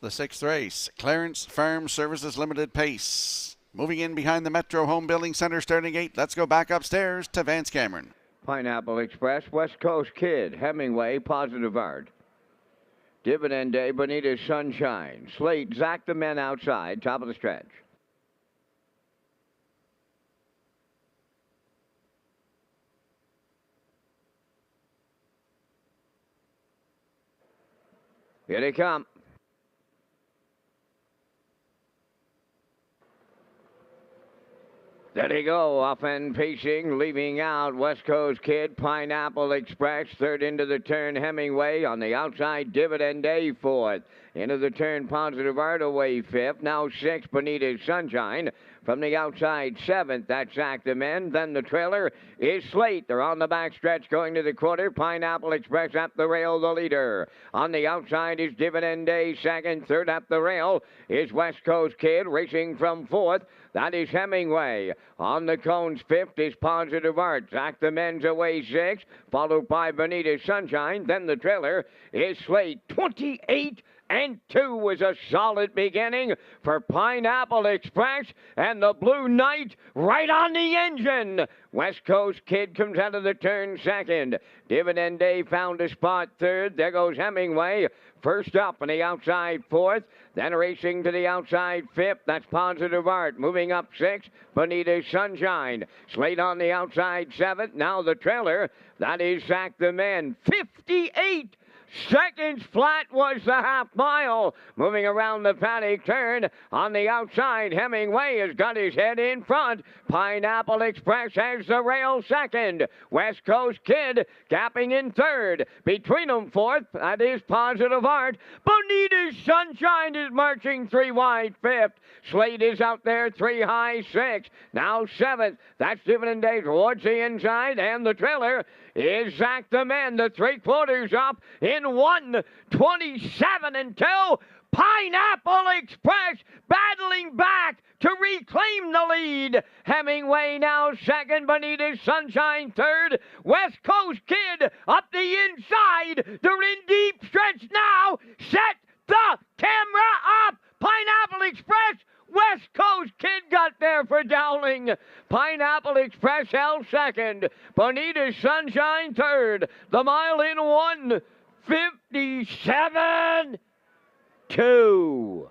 The 6th race, Clarence Farm Services Limited Pace. Moving in behind the Metro Home Building Center starting gate. Let's go back upstairs to Vance Cameron. Pineapple Express, West Coast Kid, Hemingway, Positive Art. Dividend Day, Bonita Sunshine. Slate, Zach the Men outside, top of the stretch. Here they come. There they go, off and pacing, leaving out West Coast Kid, Pineapple Express, third into the turn, Hemingway, on the outside, Dividend Day, fourth. Into the turn, Positive Art away fifth, now sixth, Bonita Sunshine. From the outside, seventh, that's Zach the Men. Then the trailer is Slate. They're on the back stretch going to the quarter. Pineapple Express at the rail, the leader. On the outside is Dividend Day, second. Third at the rail is West Coast Kid, racing from fourth. That is Hemingway. On the cones, fifth is Positive Art. Zach the Men's away sixth, followed by Bonita Sunshine. Then the trailer is Slate. 28 and 2 was a solid beginning for Pineapple Express, and the Blue Knight right on the engine. West Coast Kid comes out of the turn second. Dividend Day found a spot third. There goes Hemingway. First up on the outside fourth. Then racing to the outside fifth. That's Positive Art. Moving up sixth, Bonita Sunshine. Slate on the outside seventh. Now the trailer. That is Zach the Men. 58 seconds flat was the half mile. Moving around the paddock turn on the outside, Hemingway has got his head in front. Pineapple Express has the rail second. West Coast Kid gapping in third. Between them fourth, that is Positive Art. Bonita Sunshine is marching three wide fifth. Slate is out there three high sixth. Now seventh. That's Dividend Day towards the inside, and the trailer is Zach the Men. The three-quarters up in 1:27 until Pineapple Express battling back to reclaim the lead. Hemingway now second, Bonita Sunshine third. West Coast Kid up the inside. They're in deep stretch now. Set the camera up. Pineapple Express. West Coast Kid got there for Dowling. Pineapple Express held second. Bonita Sunshine third. The mile in 1:57.2.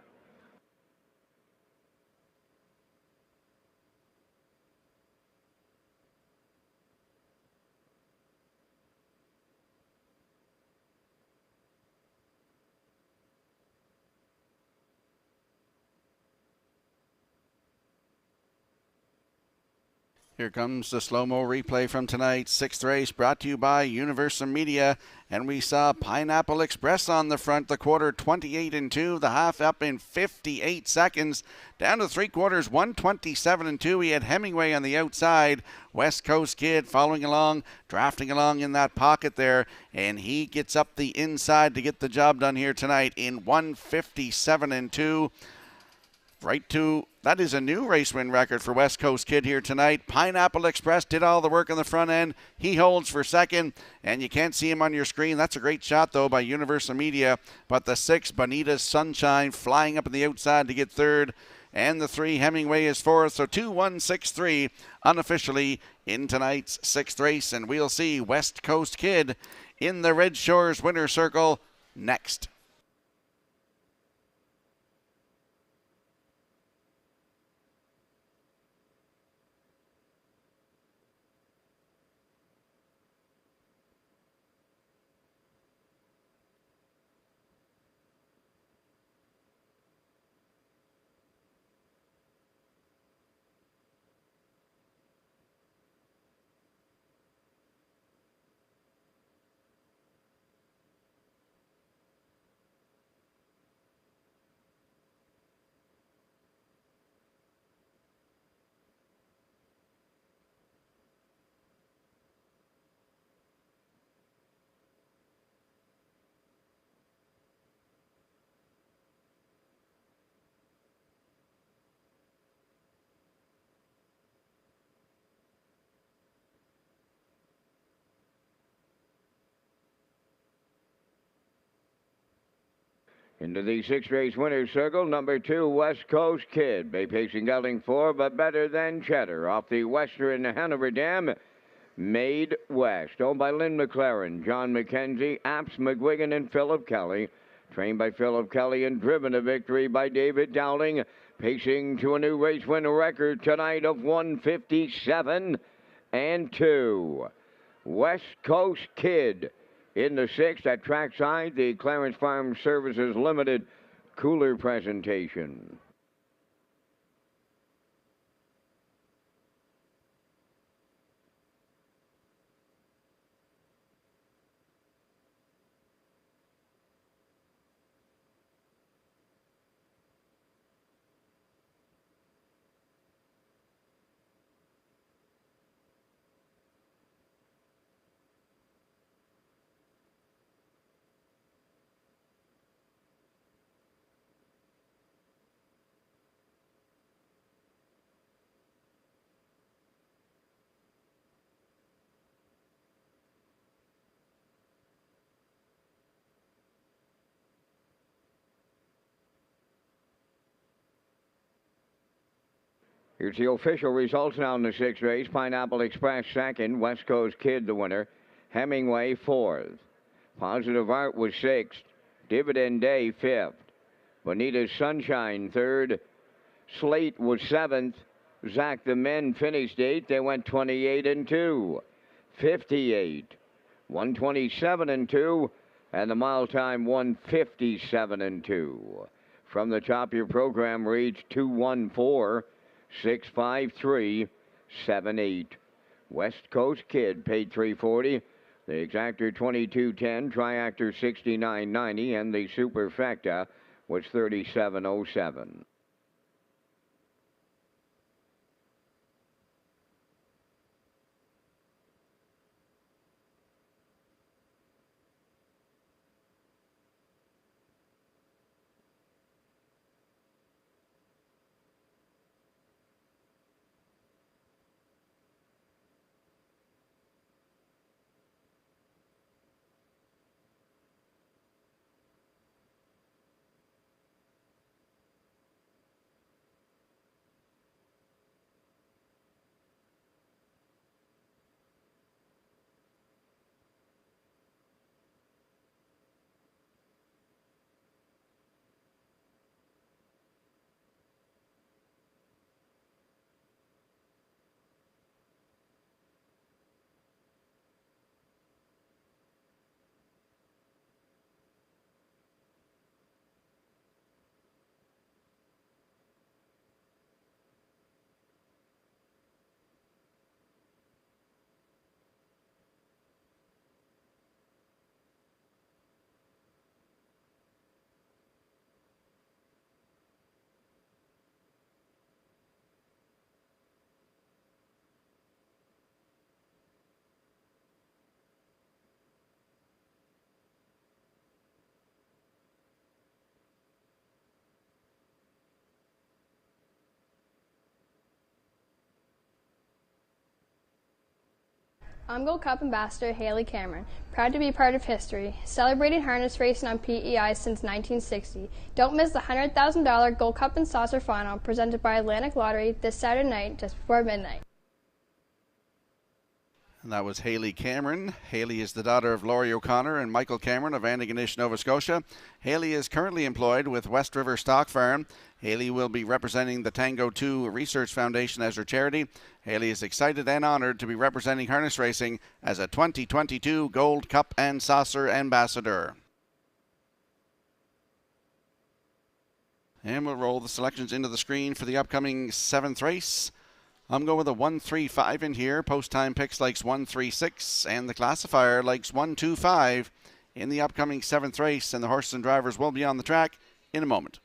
Here comes the slow-mo replay from tonight's 6th race, brought to you by Universal Media. And we saw Pineapple Express on the front, the quarter 28 and 2, the half up in 58 seconds. Down to 3/4, 127 and 2. He had Hemingway on the outside. West Coast Kid following along, drafting along in that pocket there. And he gets up the inside to get the job done here tonight in 157 and 2. That is a new race win record for West Coast Kid here tonight. Pineapple Express did all the work on the front end. He holds for second, and you can't see him on your screen. That's a great shot, though, by Universal Media. But the 6, Bonita's Sunshine, flying up on the outside to get third. And the 3, Hemingway, is fourth. So 2-1-6-3 unofficially in tonight's 6th race. And we'll see West Coast Kid in the Red Shores winner circle next. Into the 6th race winner's circle, number 2, West Coast Kid. Bay pacing Gelding 4, but better than Cheddar. Off the Western Hanover Dam, Made West. Owned by Lynn McLaren, John McKenzie, Apps McGuigan, and Philip Kelly. Trained by Philip Kelly and driven to victory by David Dowling. Pacing to a new race win record tonight of 157 and 2. West Coast Kid. In the 6th, at trackside, the Clarence Farm Services Limited cooler presentation. Here's the official results now in the 6th race. Pineapple Express 2nd, West Coast Kid the winner, Hemingway 4th. Positive Art was 6th, Dividend Day 5th, Bonita's Sunshine 3rd, Slate was 7th, Zach the men finished 8th. They went 28 and 2, 58, 127 and 2, and the mile time 157 and 2. From the top, your program reads 214. 65378. West Coast Kid paid $340. The Exactor $22.10, Triactor $69.90, and the Superfecta was $37.07. I'm Gold Cup Ambassador Haley Cameron, proud to be part of history, celebrating harness racing on PEI since 1960. Don't miss the $100,000 Gold Cup and Saucer Final presented by Atlantic Lottery this Saturday night just before midnight. And that was Haley Cameron. Haley is the daughter of Laurie O'Connor and Michael Cameron of Antigonish, Nova Scotia. Haley is currently employed with West River Stock Farm. Haley will be representing the Tango 2 Research Foundation as her charity. Haley is excited and honored to be representing harness racing as a 2022 Gold Cup and Saucer Ambassador. And we'll roll the selections into the screen for the upcoming 7th race. I'm going with a 1-3-5 in here. Post time picks likes 1-3-6, and the classifier likes 1-2-5 in the upcoming 7th race, and the horses and drivers will be on the track in a moment.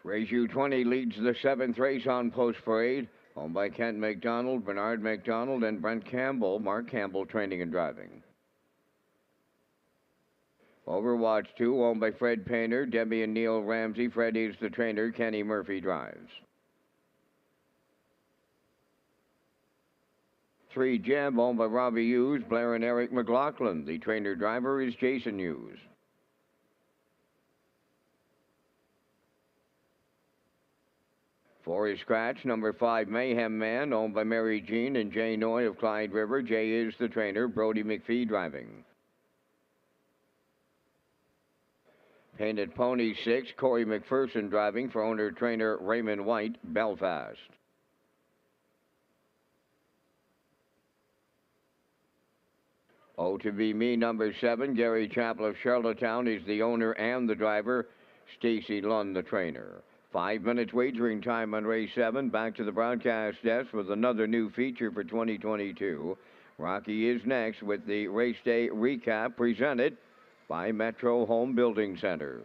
Race U20 leads the 7th race on Post Parade, owned by Kent McDonald, Bernard McDonald, and Brent Campbell. Mark Campbell training and driving. Overwatch 2, owned by Fred Painter, Debbie and Neil Ramsey. Fred is the trainer. Kenny Murphy drives. 3 Jeb, owned by Robbie Hughes, Blair and Eric McLaughlin. The trainer-driver is Jason Hughes. 4 is Scratch, number 5 Mayhem Man, owned by Mary Jean and Jay Noy of Clyde River. Jay is the trainer. Brody McPhee driving. Painted Pony 6, Corey McPherson driving for owner-trainer Raymond White, Belfast. Oh to Be Me, number 7, Gary Chappell of Charlottetown is the owner and the driver. Stacy Lund, the trainer. 5 minutes wagering time on race 7. Back to the broadcast desk with another new feature for 2022. Rocky is next with the race day recap presented by Metro Home Building Center.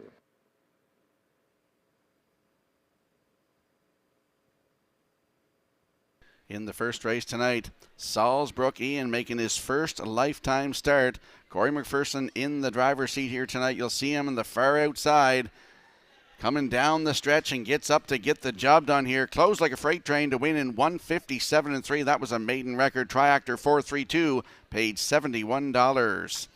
In the first race tonight, Salisbrook Ian making his first lifetime start. Corey McPherson in the driver's seat here tonight. You'll see him on the far outside, coming down the stretch and gets up to get the job done here. Closed like a freight train to win in 1:57.3. That was a maiden record. Triactor 432 paid $71.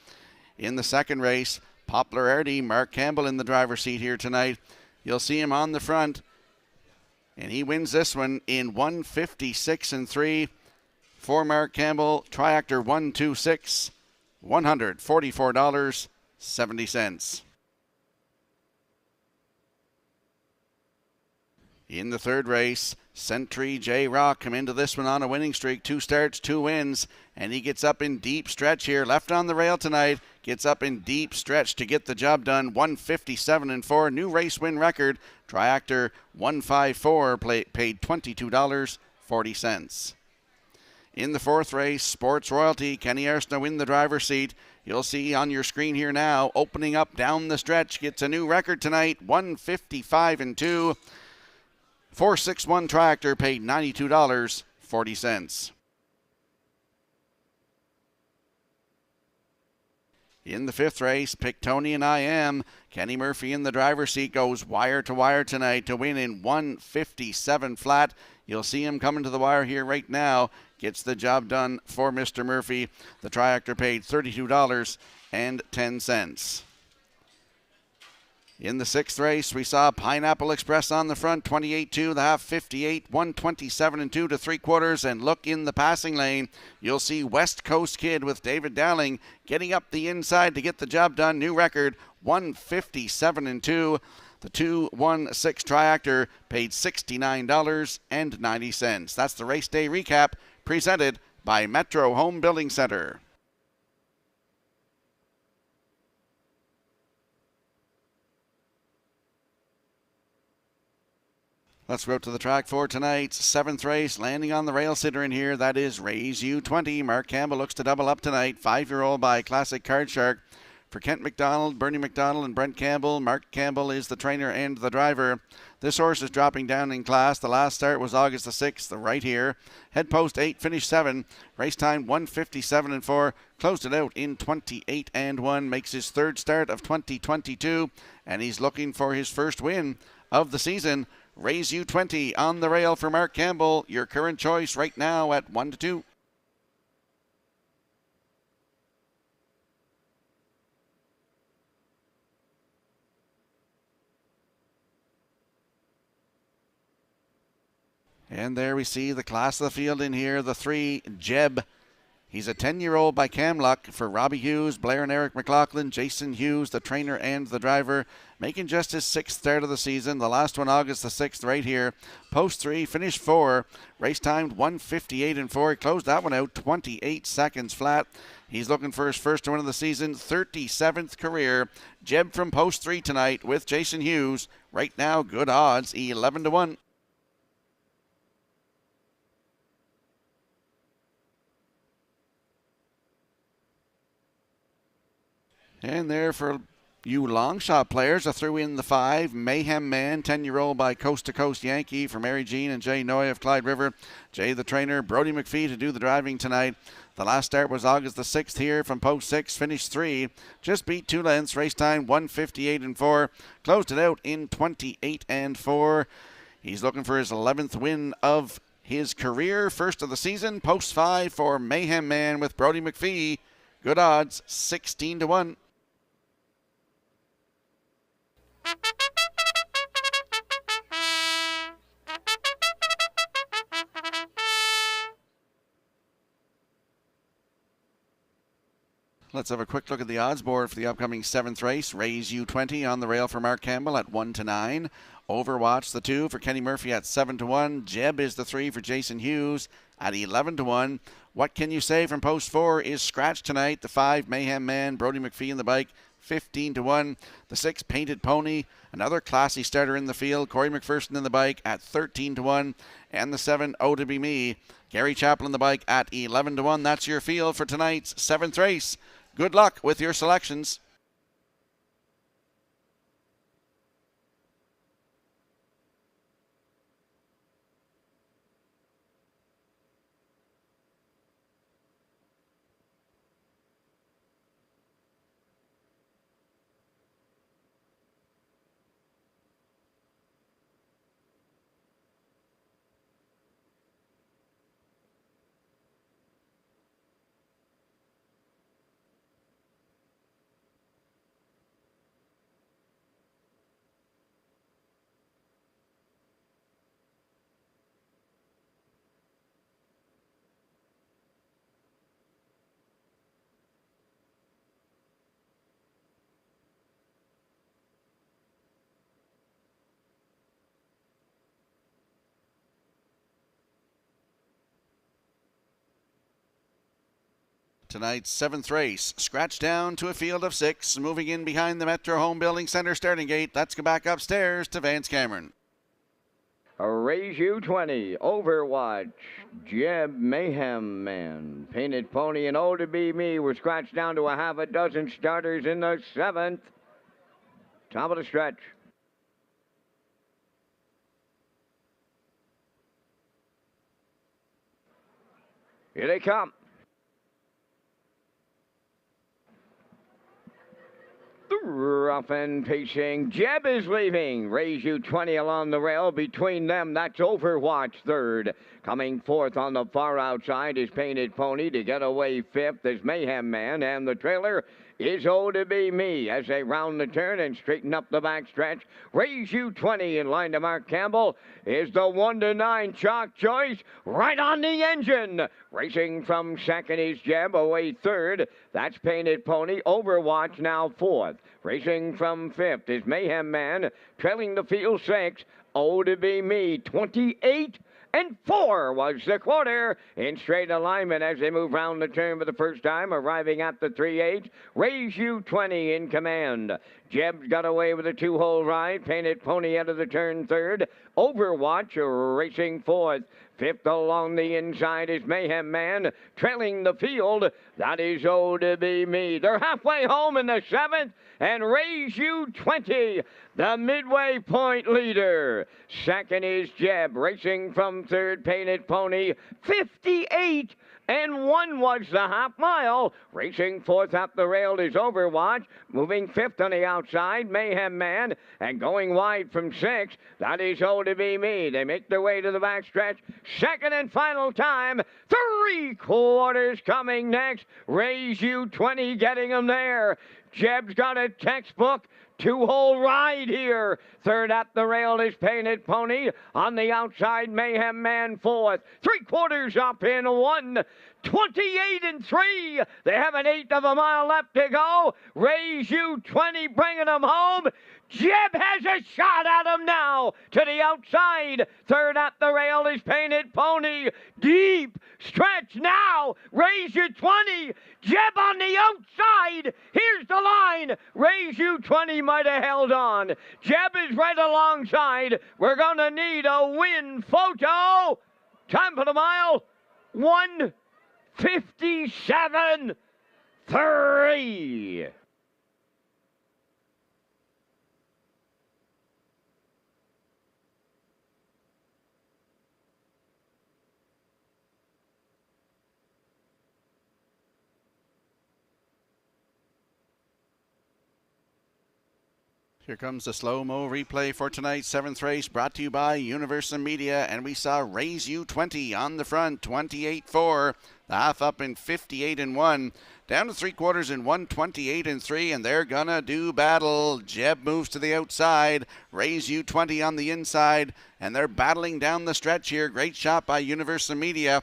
In the second race, Poplar Artie, Mark Campbell in the driver's seat here tonight. You'll see him on the front, and he wins this one in 1:56.3. For Mark Campbell, Triactor 126, $144.70. In the third race, Sentry J. Rock come into this one on a winning streak. 2 starts, 2 wins, and he gets up in deep stretch here. Left on the rail tonight, gets up in deep stretch to get the job done. 1:57.4, new race win record. Triactor 154 paid $22.40. In the fourth race, Sports Royalty, Kenny Arsenault in the driver's seat. You'll see on your screen here now, opening up down the stretch, gets a new record tonight, 1:55.2. 461 Triactor paid $92.40. In the 5th race, Pictonian I Am. Kenny Murphy in the driver's seat goes wire to wire tonight to win in 1:57 flat. You'll see him coming to the wire here right now. Gets the job done for Mr. Murphy. The triactor paid $32.10. In the 6th race, we saw Pineapple Express on the front, 28-2, the half 58, 127 2 to 3/4. And look in the passing lane, you'll see West Coast Kid with David Dowling getting up the inside to get the job done. New record, 157 2. The 216 triactor paid $69.90. That's the race day recap presented by Metro Home Building Center. Let's go to the track for tonight's 7th race. Landing on the rail sitter in here, that is Raise U20. Mark Campbell looks to double up tonight. 5-year-old by Classic Card Shark. For Kent McDonald, Bernie McDonald, and Brent Campbell, Mark Campbell is the trainer and the driver. This horse is dropping down in class. The last start was August the 6th, right here. Head post 8, finish 7. Race time 1:57 4. Closed it out in 28 1. Makes his 3rd start of 2022, and he's looking for his first win of the season. Raise U20 on the rail for Mark Campbell. Your current choice right now at 1-2. And there we see the class of the field in here. The 3, Jeb. He's a 10-year-old by Camluck. For Robbie Hughes, Blair and Eric McLaughlin, Jason Hughes, the trainer and the driver, making just his 6th start of the season. The last one, August the 6th, right here. Post 3, finish 4. Race timed 1:58 4. He closed that one out 28 seconds flat. He's looking for his first win of the season, 37th career. Jeb from post 3 tonight with Jason Hughes. Right now, good odds, 11-1. And there for you long shot players, I threw in the 5, Mayhem Man, 10-year-old by Coast to Coast Yankee for Mary Jean and Jay Noy of Clyde River. Jay the trainer, Brody McPhee to do the driving tonight. The last start was August the 6th here from post 6, finish 3. Just beat 2 lengths, race time 1:58 4. Closed it out in 28 4. He's looking for his 11th win of his career, first of the season. Post 5 for Mayhem Man with Brody McPhee. Good odds, 16-1. Let's have a quick look at the odds board for the upcoming 7th race. Raise U20 on the rail for Mark Campbell at 1-9. Overwatch the 2 for Kenny Murphy at 7-1. Jeb is the 3 for Jason Hughes at 11-1. What Can You Say from post 4 is scratch tonight. The 5, Mayhem Man, Brody McPhee in the bike, 15-1. The 6, Painted Pony, another classy starter in the field, Corey McPherson in the bike at 13-1. And the 7, Oh To Be Me, Gary Chappell in the bike at 11-1. That's your field for tonight's 7th race. Good luck with your selections. Tonight's 7th race, scratch down to a field of 6, moving in behind the Metro Home Building Center starting gate. Let's go back upstairs to Vance Cameron. Raise U20, Overwatch, Jeb, Mayhem Man, Painted Pony, and Oh To Be Me were scratched down to a half a dozen starters in the 7th. Top of the stretch. Here they come. Rough and pacing. Jeb is leaving. Raise you 20 along the rail. Between them, that's Overwatch third. Coming fourth on the far outside is Painted Pony. To get away fifth is Mayhem Man. And the trailer is Oh to Be Me as they round the turn and straighten up the backstretch. Raise you 20 in line to Mark Campbell is the 1-9 Chalk Choice right on the engine. Racing from second is Jeb, away third. That's Painted Pony. Overwatch now fourth. Racing from fifth is Mayhem Man. Trailing the field sixth. Oh to Be Me 28. And 4 was the quarter in straight alignment as they move round the turn for the first time, arriving at the 3/8. Raise you 20 in command. Jeb's got away with a 2-hole ride. Painted Pony out of the turn third. Overwatch racing fourth. Fifth along the inside is Mayhem Man. Trailing the field, that is Oh to Be Me. They're halfway home in the seventh, and Raise You 20, the midway point leader. Second is Jeb, racing from third, Painted Pony, 58. And 1 was the half mile. Racing fourth up the rail is Overwatch. Moving fifth on the outside, Mayhem Man. And going wide from sixth, that is Oh to Be Me. They make their way to the backstretch. Second and final time. 3/4 coming next. Raise You 20 getting them there. Jeb's got a textbook 2-hole ride here. Third at the rail is Painted Pony. On the outside, Mayhem Man fourth. 3/4 up in 1. 28 and 3. They have an 1/8 of a mile left to go. Raise You 20 bringing them home. Jeb has a shot at him now to the outside. Third at the rail is Painted Pony. Deep stretch now. Raise You 20. Jeb on the outside. Here's the line. Raise You 20 might have held on. Jeb is right alongside. We're going to need a win photo. Time for the mile. 1:57.3. Here comes the slow-mo replay for tonight's 7th race, brought to you by Universal Media, and we saw Raise You 20 on the front, 28.4, the half up in 58 and 1, down to 3/4 in 1:28 and 3, and they're gonna do battle. Jeb moves to the outside, Raise You 20 on the inside, and they're battling down the stretch here. Great shot by Universal Media.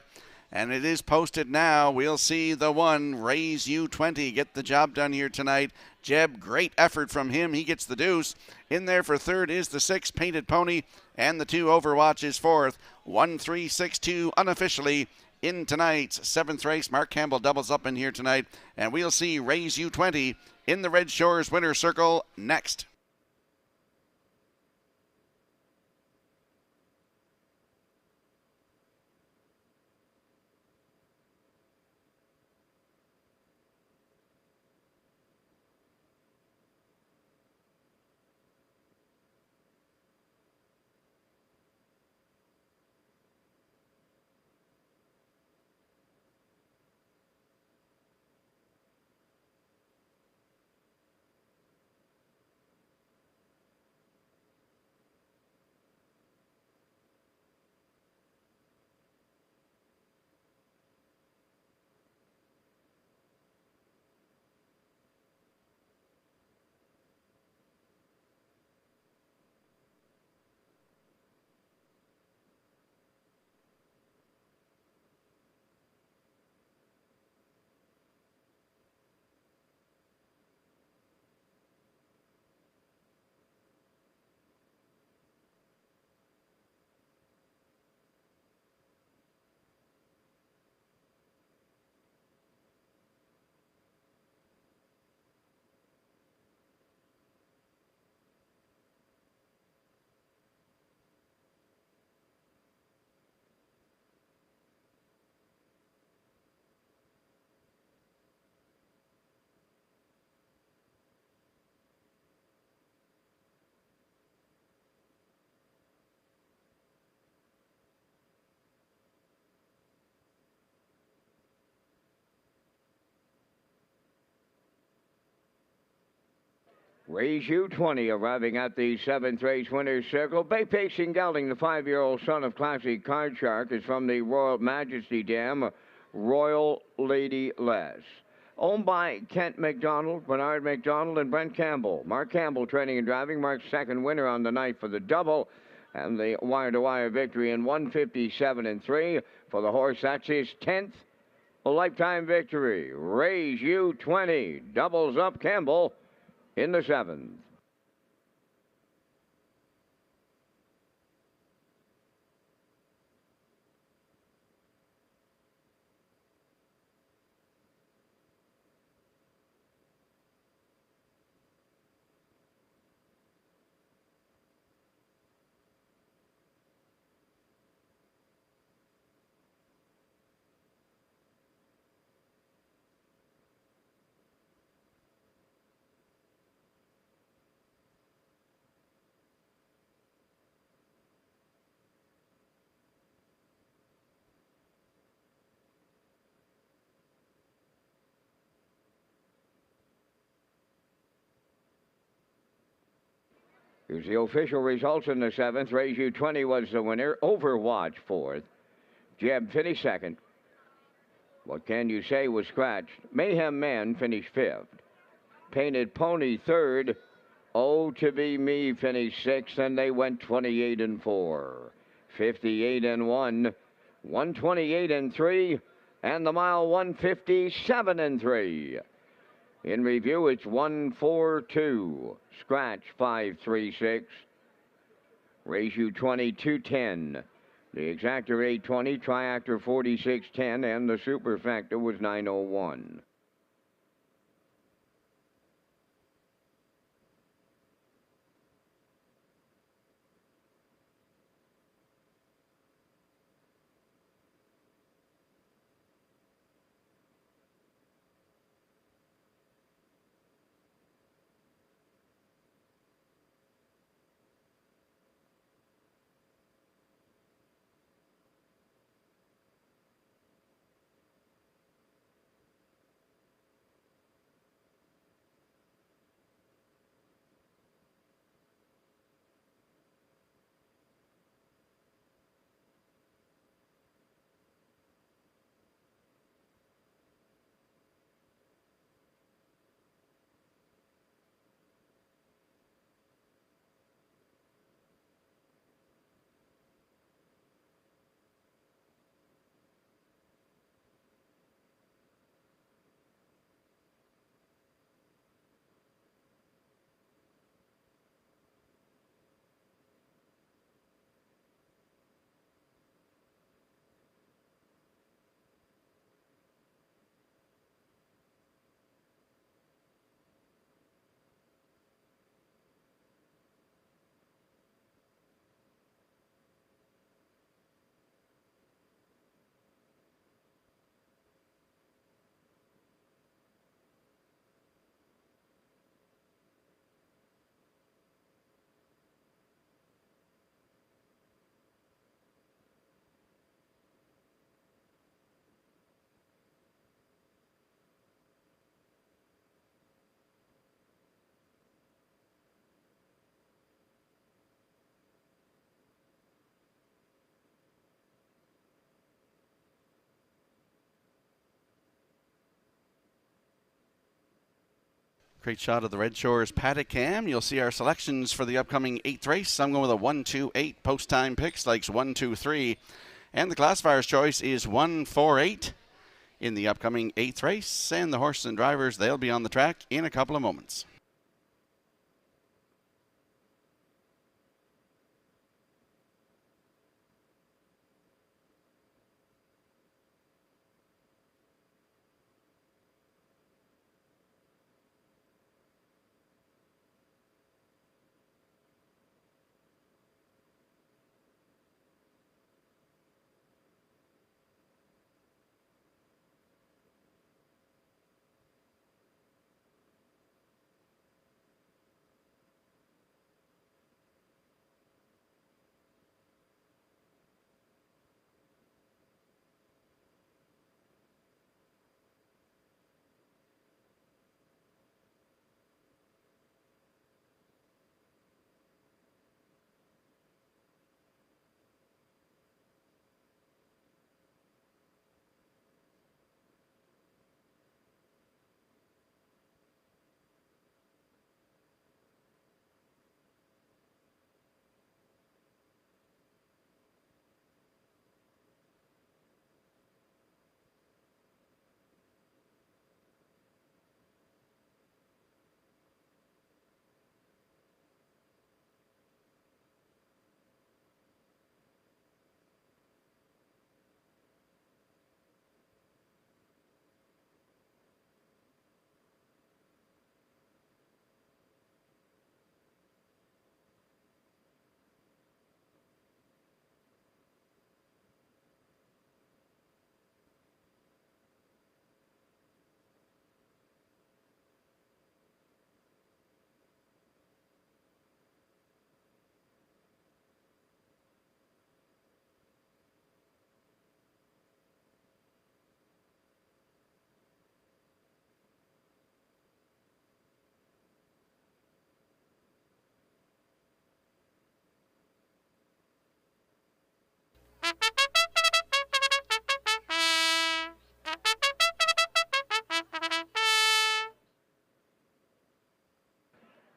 And it is posted now. We'll see the one, Raise You 20, get the job done here tonight. Jeb, great effort from him. He gets the deuce. In there for third is the 6, Painted Pony, and the 2, Overwatch, is fourth. 1:3.62 unofficially in tonight's 7th race. Mark Campbell doubles up in here tonight. And we'll see Raise You 20 in the Red Shores winner's circle next. Raise U20 arriving at the 7th race winner's circle. Bay Pacing Gelding, the 5-year-old son of Classic Card Shark, is from the Royal Majesty Dam, Royal Lady Les. Owned by Kent McDonald, Bernard McDonald, and Brent Campbell. Mark Campbell training and driving. Mark's second winner on the night for the double. And the wire-to-wire victory in 157-3 for the horse. That's his 10th lifetime victory. Raise U20. Doubles up Campbell in the 7th. Here's the official results in the 7th. Raise U20 was the winner. Overwatch 4th. Jeb finished 2nd. What Can You Say was scratched. Mayhem Man finished 5th. Painted Pony 3rd. Oh To Be Me finished 6th, and they went 28-4. 58-1. 128-3. And the mile 157-3. In review, it's 142. Scratch 536. Raise U20 210. The exactor 820, triactor 4610, and the superfactor was 901. Great shot of the Red Shores paddock cam. You'll see our selections for the upcoming 8th race. I'm going with a 1-2-8. Post time picks likes 1-2-3. And the classifier's choice is 1-4-8 in the upcoming 8th race. And the horses and drivers, they'll be on the track in a couple of moments.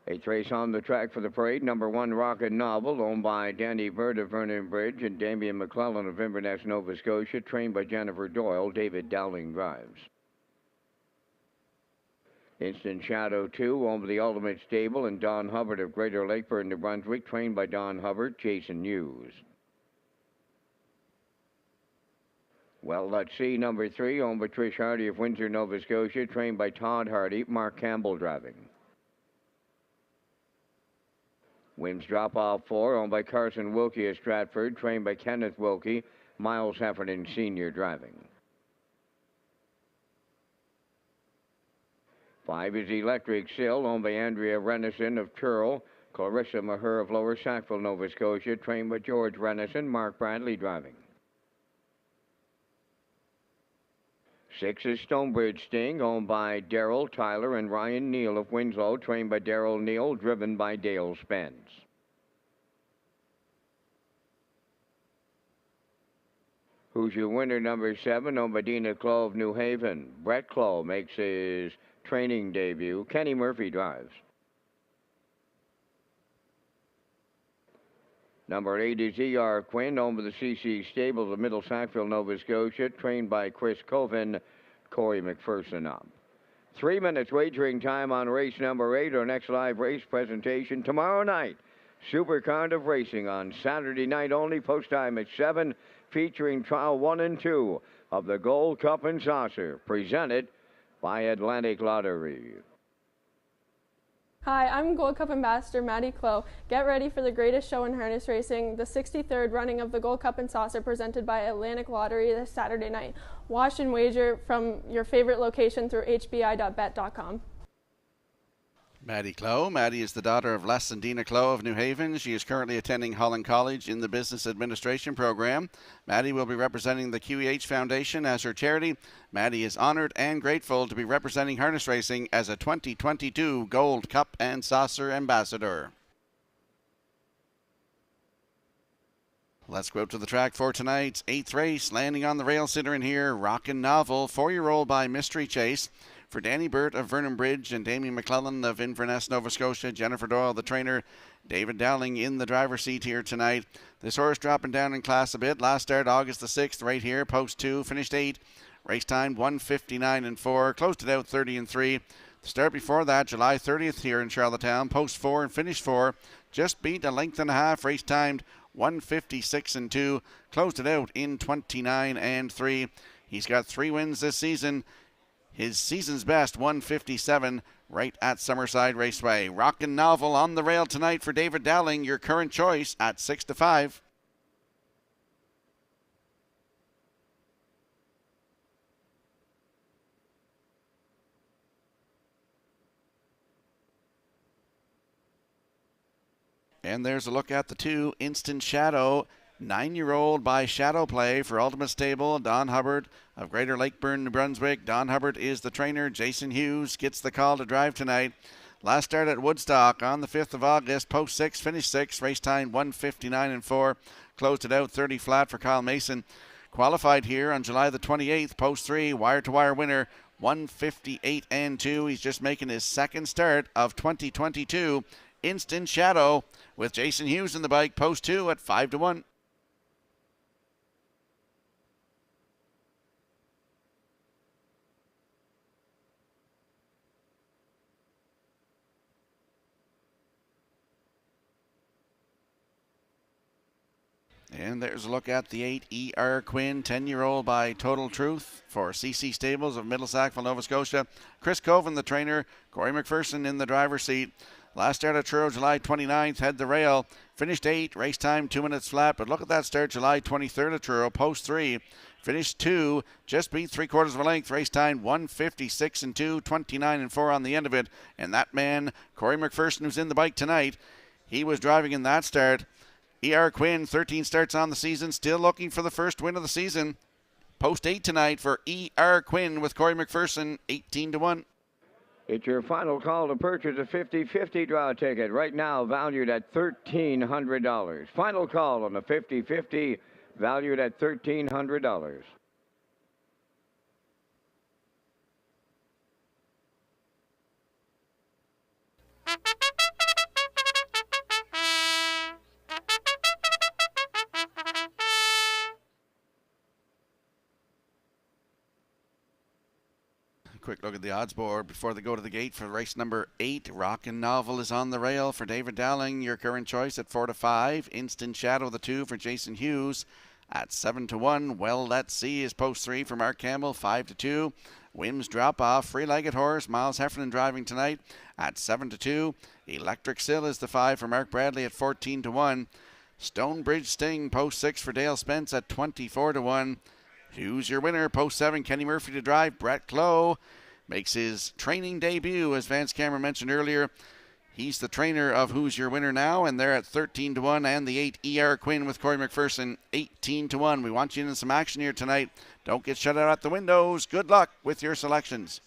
Eighth race on the track for the parade, number 1, Rockin' Novel, owned by Danny Bird of Vernon Bridge and Damian McClellan of Inverness, Nova Scotia, trained by Jennifer Doyle. David Dowling drives. Instant Shadow 2, owned by the Ultimate Stable and Don Hubbard of Greater Lakeburn, New Brunswick, trained by Don Hubbard. Jason Hughes. Well, let's see, number 3, owned by Trish Hardy of Windsor, Nova Scotia, trained by Todd Hardy. Mark Campbell driving. Wins Drop-Off 4, owned by Carson Wilkie of Stratford, trained by Kenneth Wilkie. Miles Heffernan Sr. driving. 5 is Electric Sill, owned by Andrea Renison of Churl. Clarissa Maher of Lower Sackville, Nova Scotia, trained by George Renison. Mark Bradley driving. 6 is Stonebridge Sting, owned by Darrell Tyler and Ryan Neal of Winslow, trained by Darrell Neal, driven by Dale Spence. Who's your winner, number 7, owned by Dina Clough of New Haven. Brett Clough makes his training debut. Kenny Murphy drives. Number 8 is E.R. Quinn, owned by the CC Stables of Middle Sackville, Nova Scotia, trained by Chris Coven. Corey McPherson up. 3 minutes wagering time on race number 8. Our next live race presentation tomorrow night. Super Cardiff Racing on Saturday night only. Post time at 7, featuring trial 1 and 2 of the Gold Cup and Saucer, presented by Atlantic Lottery. Hi, I'm Gold Cup Ambassador Maddie Clough. Get ready for the greatest show in harness racing, the 63rd running of the Gold Cup and Saucer, presented by Atlantic Lottery this Saturday night. Watch and wager from your favorite location through hbi.bet.com. Maddie Clough. Maddie is the daughter of Les and Dina Clough of New Haven. She is currently attending Holland College in the Business Administration program. Maddie will be representing the QEH Foundation as her charity. Maddie is honored and grateful to be representing harness racing as a 2022 Gold Cup and Saucer Ambassador. Let's go out to the track for tonight's 8th race. Landing on the rail sitter in here, Rockin' Novel, 4-year-old by Mystery Chase. For Danny Burt of Vernon Bridge and Damien McClellan of Inverness, Nova Scotia, Jennifer Doyle, the trainer, David Dowling in the driver's seat here tonight. This horse dropping down in class a bit. Last start August the 6th right here, post 2, finished 8. Race time 1:59.4, closed it out 30-3. The start before that, July 30th here in Charlottetown, post 4 and finished 4. Just beat a length and a half, race timed 1:56.2, closed it out in 29-3. He's got 3 wins this season. His season's best, 157, right at Summerside Raceway. Rockin' Novel on the rail tonight for David Dowling, your current choice at 6-5. And there's a look at the 2, Instant Shadow. 9-year-old by Shadow Play for Ultimate Stable, Don Hubbard of Greater Lakeburn, New Brunswick. Don Hubbard is the trainer. Jason Hughes gets the call to drive tonight. Last start at Woodstock on the 5th of August, post 6, finished 6, race time 1:59.4, closed it out 30 flat for Kyle Mason. Qualified here on July the 28th, post 3, wire-to-wire winner, 1:58.2. He's just making his second start of 2022. Instant Shadow with Jason Hughes in the bike, post 2 at 5-1. And there's a look at the 8, E.R. Quinn, 10-year-old by Total Truth for CC Stables of Middle Sackville, Nova Scotia. Chris Coven, the trainer. Corey McPherson in the driver's seat. Last start at Truro, July 29th, had the rail. Finished 8, race time 2 minutes flat. But look at that start, July 23rd at Truro, post 3. Finished 2, just beat 3/4 of a length. Race time 1:56.2, 29-4 on the end of it. And that man, Corey McPherson, who's in the bike tonight, he was driving in that start. E.R. Quinn, 13 starts on the season, still looking for the first win of the season. Post 8 tonight for E.R. Quinn with Corey McPherson, 18-1. It's your final call to purchase a 50/50 draw ticket, right now valued at $1,300. Final call on the 50/50, valued at $1,300. quick look at the odds board before they go to the gate for race number 8. Rockin' Novel is on the rail for David Dowling. Your current choice at 4-5. Instant Shadow, the 2 for Jason Hughes at 7-1. Well Let's See is post 3 for Mark Campbell, 5-2. Wims Drop Off, Free-Legged Horse, Miles Heffernan driving tonight at 7-2. Electric Sill is the 5 for Mark Bradley at 14-1. Stonebridge Sting, post 6 for Dale Spence at 24-1. Who's your winner? Post 7, Kenny Murphy to drive. Brett Clough makes his training debut, as Vance Cameron mentioned earlier. He's the trainer of Who's Your Winner now, and they're at 13-1. And the 8, E.R. Quinn with Corey McPherson, 18-1. We want you in some action here tonight. Don't get shut out at the windows. Good luck with your selections.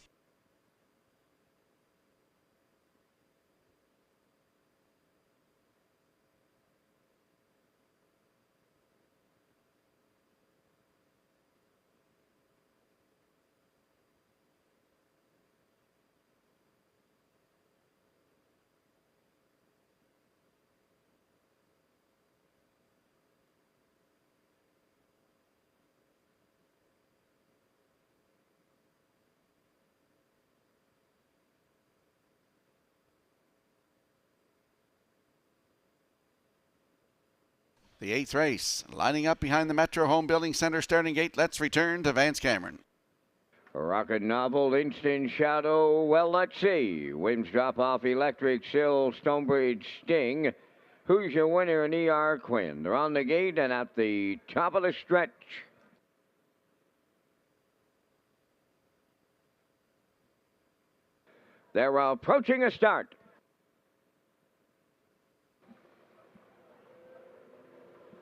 The 8th race, lining up behind the Metro Home Building Center starting gate. Let's return to Vance Cameron. Rocket Novel, Instant Shadow, Well Let's See. Wims Drop Off, Electric Sill, Stonebridge Sting. Who's Your Winner in E.R. Quinn? They're on the gate and at the top of the stretch. They're approaching a start.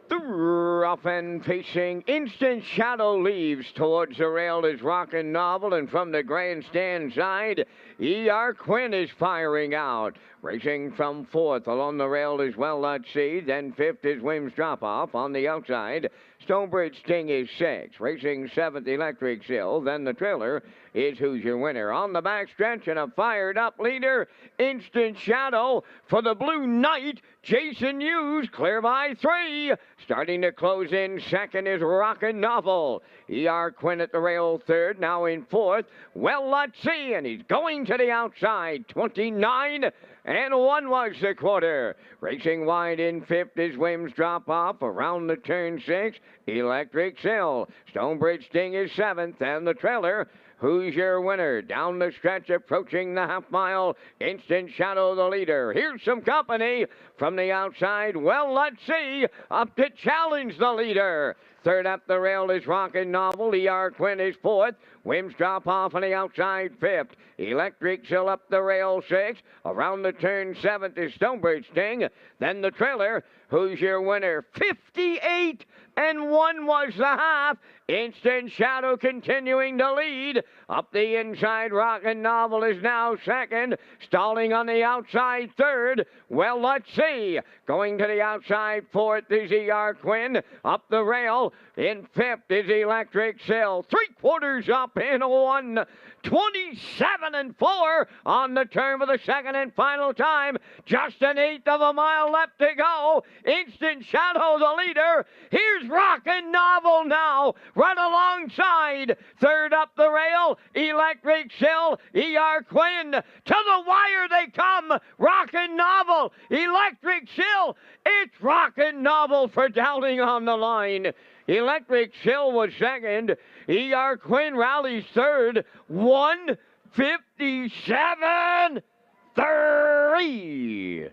The rough and facing Instant Shadow leaves towards the rail is Rockin' Novel, and from the grandstand side, E.R. Quinn is firing out. Racing from 4th along the rail is Well Let's See. Then 5th is Wims Drop Off. On the outside, Stonebridge Sting is 6th. Racing 7th, Electric Sill. Then the trailer is Who's Your Winner. On the back stretch and a fired up leader, Instant Shadow for the Blue Knight, Jason Hughes, clear by 3. Starting to close in second is Rockin' Novel. E.R. Quinn at the rail 3rd, now in 4th. Well Let's See, and he's going to the outside, 29. And 1 was the quarter. Racing wide in 5th is Wims Drop Off. Around the turn 6, Electric Sill. Stonebridge Sting is 7th, and the trailer, Who's Your Winner? Down the stretch, approaching the half mile. Instant Shadow, the leader. Here's some company from the outside. Well, let's see. Up to challenge the leader. 3rd up the rail is Rockin' Novel. E.R. Quinn is 4th. Wims Drop Off on the outside 5th. Electric Sill up the rail 6th. Around the turn 7th is Stonebridge Sting. Then the trailer, Who's Your Winner? 58 and 1 was the half. Instant Shadow continuing to lead. Up the inside, Rockin' Novel is now 2nd. Stalling on the outside 3rd. Well, let's see. Going to the outside 4th is E.R. Quinn. Up the rail in 5th is Electric Sill. 3/4 up in 1. 27 and 4 on the turn for the second and final time. Just an 1/8 of a mile left to go. Instant Shadow, the leader. Here's Rockin' Novel now, right alongside. 3rd up the rail, Electric Sill, E.R. Quinn. To the wire they come. Rockin' Novel, Electric Sill. It's Rockin' Novel for Dowling on the line. Electric Sill was 2nd. E.R. Quinn rallies 3rd. 1:57.3.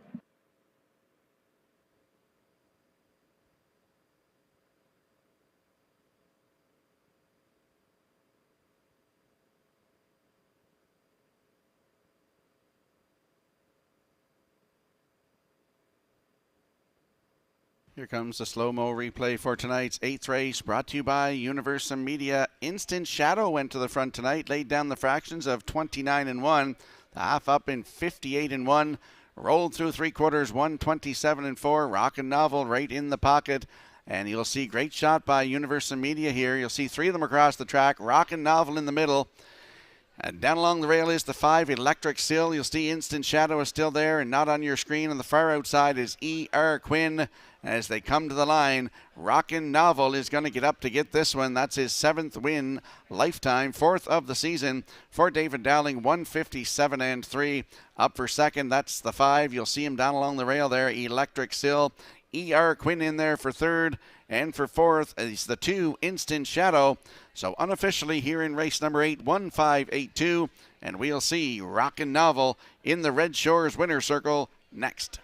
Here comes the slow-mo replay for tonight's 8th race, brought to you by Universum Media. Instant Shadow went to the front tonight, laid down the fractions of 29 and 1, the half up in 58 and 1, rolled through 3/4, 127 and 4. Rockin' Novel right in the pocket, and you'll see great shot by Universum Media here. You'll see 3 of them across the track. Rockin' Novel in the middle. And down along the rail is the 5, Electric Sill. You'll see Instant Shadow is still there and not on your screen. On the far outside is E.R. Quinn. As they come to the line, Rockin' Novel is going to get up to get this one. That's his 7th win, lifetime, 4th of the season for David Dowling, 157 and 3. Up for second, that's the 5. You'll see him down along the rail there, Electric Sill. E.R. Quinn in there for 3rd, and for 4th is the 2, Instant Shadow. So unofficially here in race number 8, 1582, and we'll see Rockin' Novel in the Red Shores winner circle next.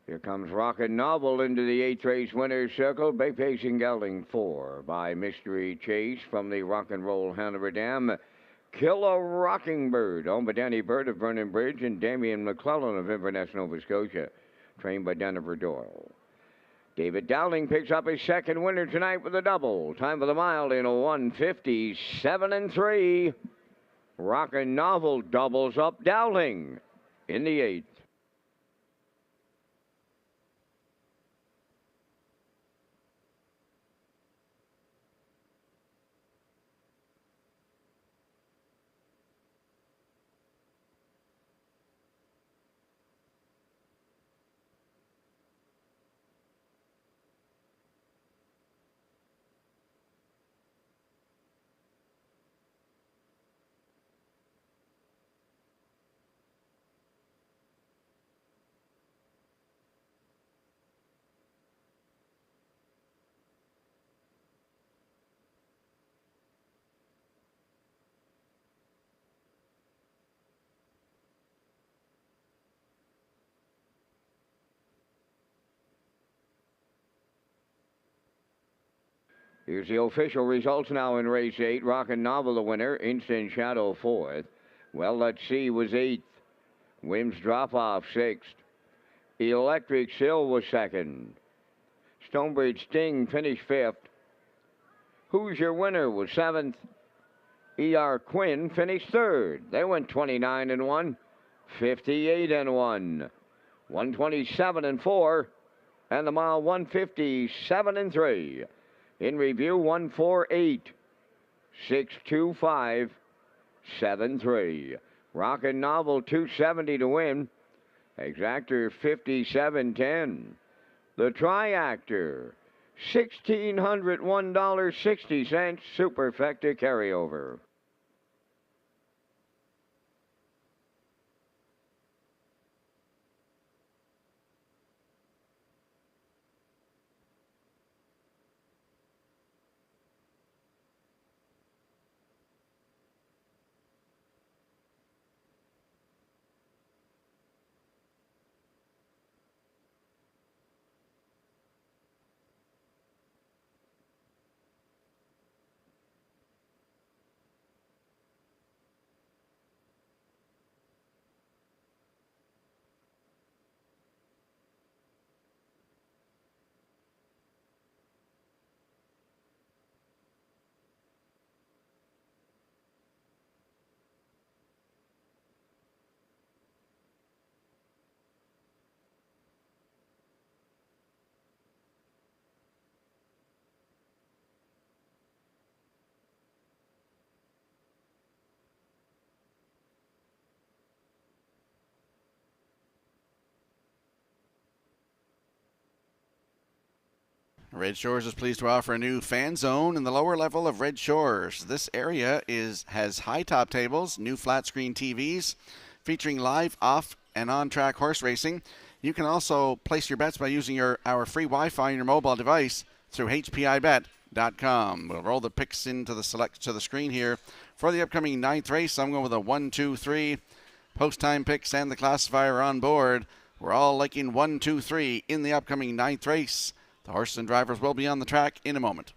Here comes Rockin' Novel into the 8th race winner's circle. Bay Pacing Gelding 4 by Mystery Chase from the Rock and Roll Hanover Dam. Kill a Rocking Bird, owned by Danny Bird of Vernon Bridge and Damien McClellan of Inverness, Nova Scotia, trained by Denver Doyle. David Dowling picks up his 2nd winner tonight with a double. Time for the mile in 157 and 3. Rockin' Novel doubles up Dowling in the 8th. Here's the official results now in race 8. Rockin' Novel the winner. Instant Shadow 4th. Well, Let's See was 8th. Wims Drop Off 6th. Electric Sill was 2nd. Stonebridge Sting finished 5th. Who's Your Winner was 7th. E.R. Quinn finished 3rd. They went 29 and 1, 58 and 1, 127 and 4, and the mile 157 and 3. In review, 148, 625, 73. Rockin' Novel 270 to win. Exactor 5710. The Triactor $1,601.60. Superfecta carryover. Red Shores is pleased to offer a new fan zone in the lower level of Red Shores. This area has high top tables, new flat screen TVs, featuring live off and on-track horse racing. You can also place your bets by using our free Wi-Fi on your mobile device through hpibet.com. We'll roll the picks into the screen here for the upcoming 9th race. I'm going with a 1, 2, 3. Post-time picks and the classifier on board. We're all liking 1, 2, 3 in the upcoming 9th race. The horses and drivers will be on the track in a moment.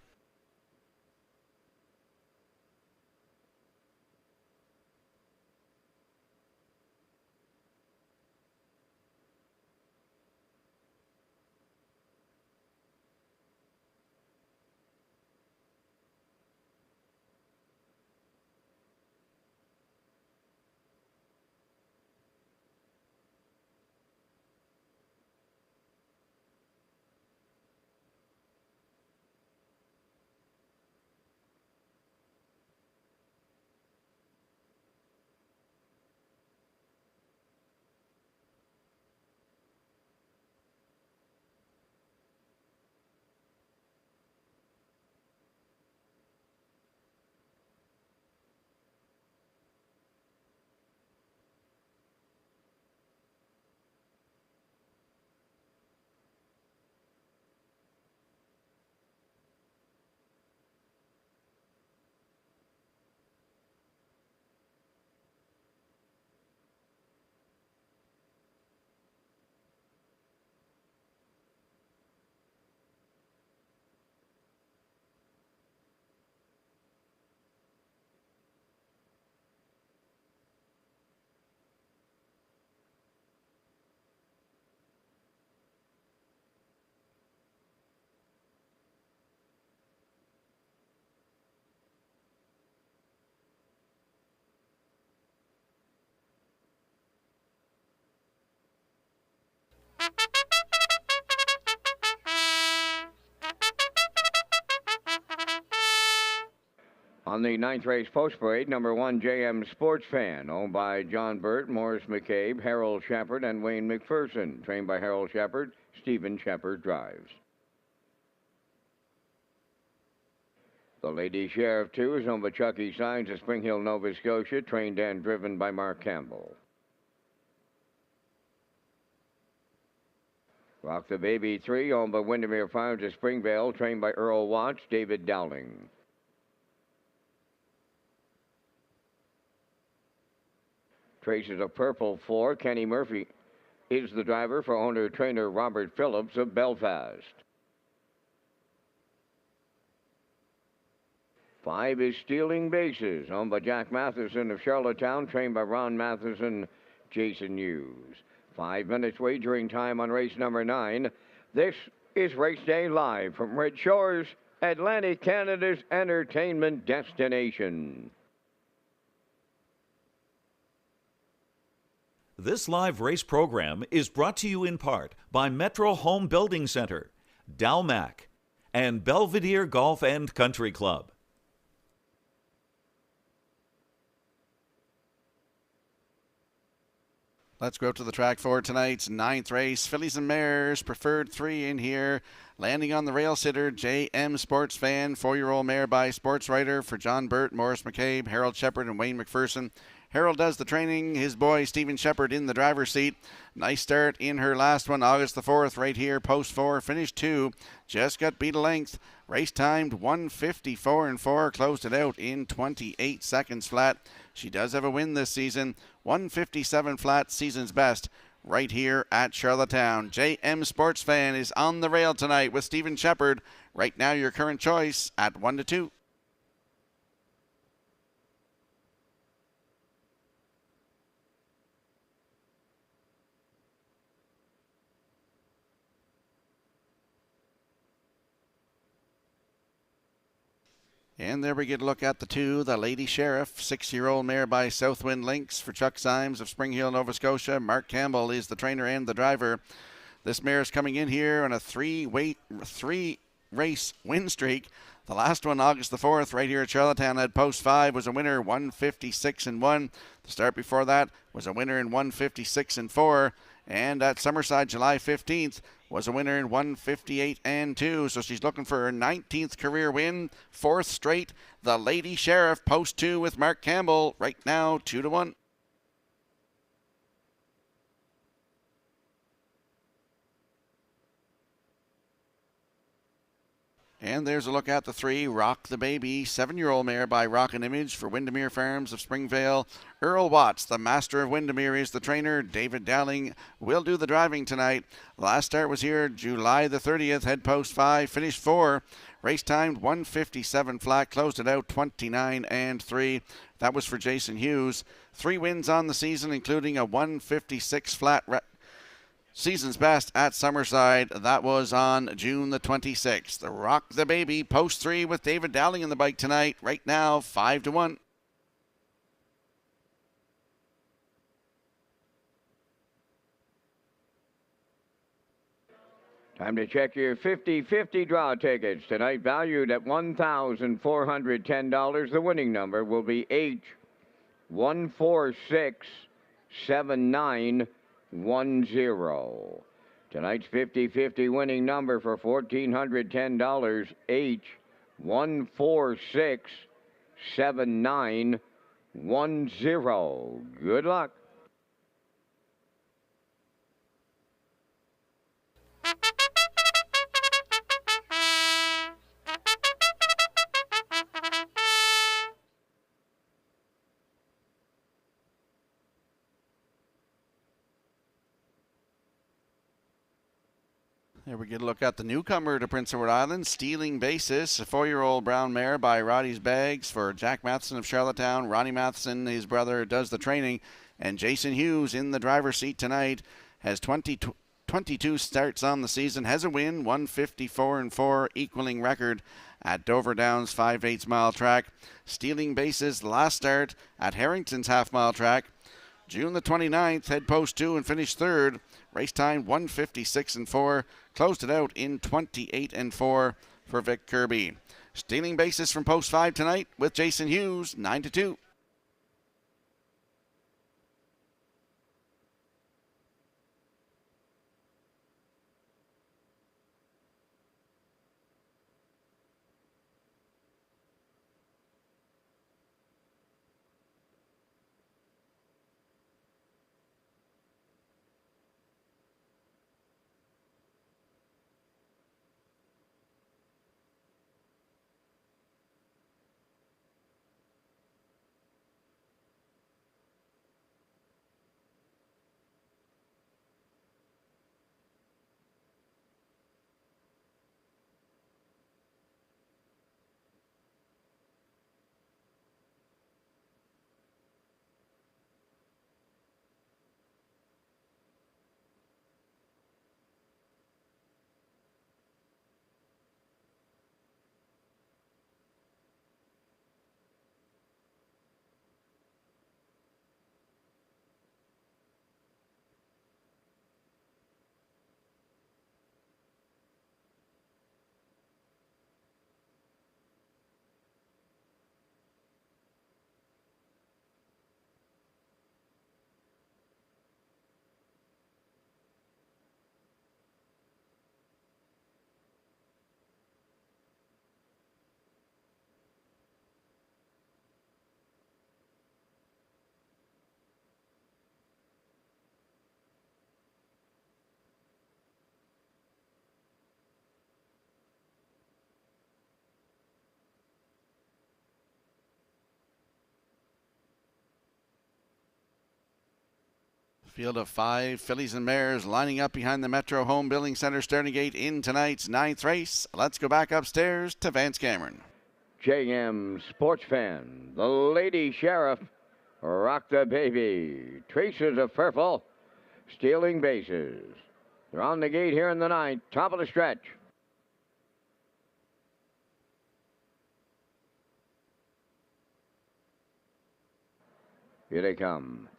On the 9th race post parade, number 1 JM Sports Fan, owned by John Burt, Morris McCabe, Harold Shepard, and Wayne McPherson. Trained by Harold Shepard, Stephen Shepard drives. The Lady Sheriff 2 is owned by Chucky Signs of Spring Hill, Nova Scotia, trained and driven by Mark Campbell. Rock the Baby 3, owned by Windermere Farms of Springvale, trained by Earl Watts, David Dowling. Traces of Purple 4, Kenny Murphy is the driver for owner-trainer Robert Phillips of Belfast. 5 is Stealing Bases, owned by Jack Matheson of Charlottetown, trained by Ron Matheson, Jason Hughes. 5 minutes wagering time on race number 9. This is Race Day live from Red Shores, Atlantic Canada's entertainment destination. This live race program is brought to you in part by Metro Home Building Center, Dalmac, and Belvedere Golf and Country Club. Let's go up to the track for tonight's 9th race. Fillies and Mares, preferred 3 in here. Landing on the rail sitter, JM Sports Fan, 4-year-old mare by Sports Writer for John Burt, Morris McCabe, Harold Shepard, and Wayne McPherson. Harold does the training, his boy Stephen Shepard in the driver's seat. Nice start in her last one, August the 4th, right here, post 4, finished 2, just got beat a length. Race timed 1:54.4, closed it out in 28 seconds flat. She does have a win this season, 1:57 flat, season's best, right here at Charlottetown. JM Sports Fan is on the rail tonight with Stephen Shepard. Right now, your current choice at 1-2. And there we get a look at the 2, the Lady Sheriff, 6-year-old mare by Southwind Links for Chuck Symes of Spring Hill, Nova Scotia. Mark Campbell is the trainer and the driver. This mare is coming in here on a 3-race win streak. The last one, August the 4th, right here at Charlottetown, had post 5, was a winner, 1:56.1. The start before that was a winner in 1:56.4. And at Summerside, July 15th, was a winner in 1:58.2. So she's looking for her 19th career win, 4th straight. The Lady Sheriff, post 2 with Mark Campbell, right now 2-1. And there's a look at the 3, Rock the Baby, 7-year-old mare by Rockin' Image for Windermere Farms of Springvale. Earl Watts, the master of Windermere, is the trainer. David Dowling will do the driving tonight. Last start was here July the 30th, head post 5, finished 4. Race timed 1:57 flat, closed it out 29 and 3. That was for Jason Hughes. 3 wins on the season, including a 1:56 flat season's best at Summerside. That was on June the 26th. The Rock the Baby, post 3 with David Dowling in the bike tonight. Right now, 5-1. Time to check your 50-50 draw tickets. Tonight valued at $1,410. The winning number will be H1467910. Tonight's 50-50 winning number for $1,410, H1467910. Good luck. Here we get a look at the newcomer to Prince Edward Island, Stealing Basis, a 4-year-old brown mare by Roddy's Bags for Jack Matheson of Charlottetown. Ronnie Matheson, his brother, does the training. And Jason Hughes in the driver's seat tonight has 22 starts on the season, has a win, 154-4, equaling record at Dover Downs 5/8 mile track. Stealing Basis last start at Harrington's half-mile track. June the 29th, head post 2 and finished 3rd. Race time 1:56-4. Closed it out in 28-4 for Vic Kirby. Stealing Basis from post 5 tonight with Jason Hughes, 9-2. Field of 5 fillies and mares lining up behind the Metro Home Building Center starting gate in tonight's 9th race. Let's go back upstairs to Vance Cameron. JM Sports Fan, the Lady Sheriff, Rock the Baby, Traces of Purple, Stealing Bases. They're on the gate here in the 9th, top of the stretch. Here they come.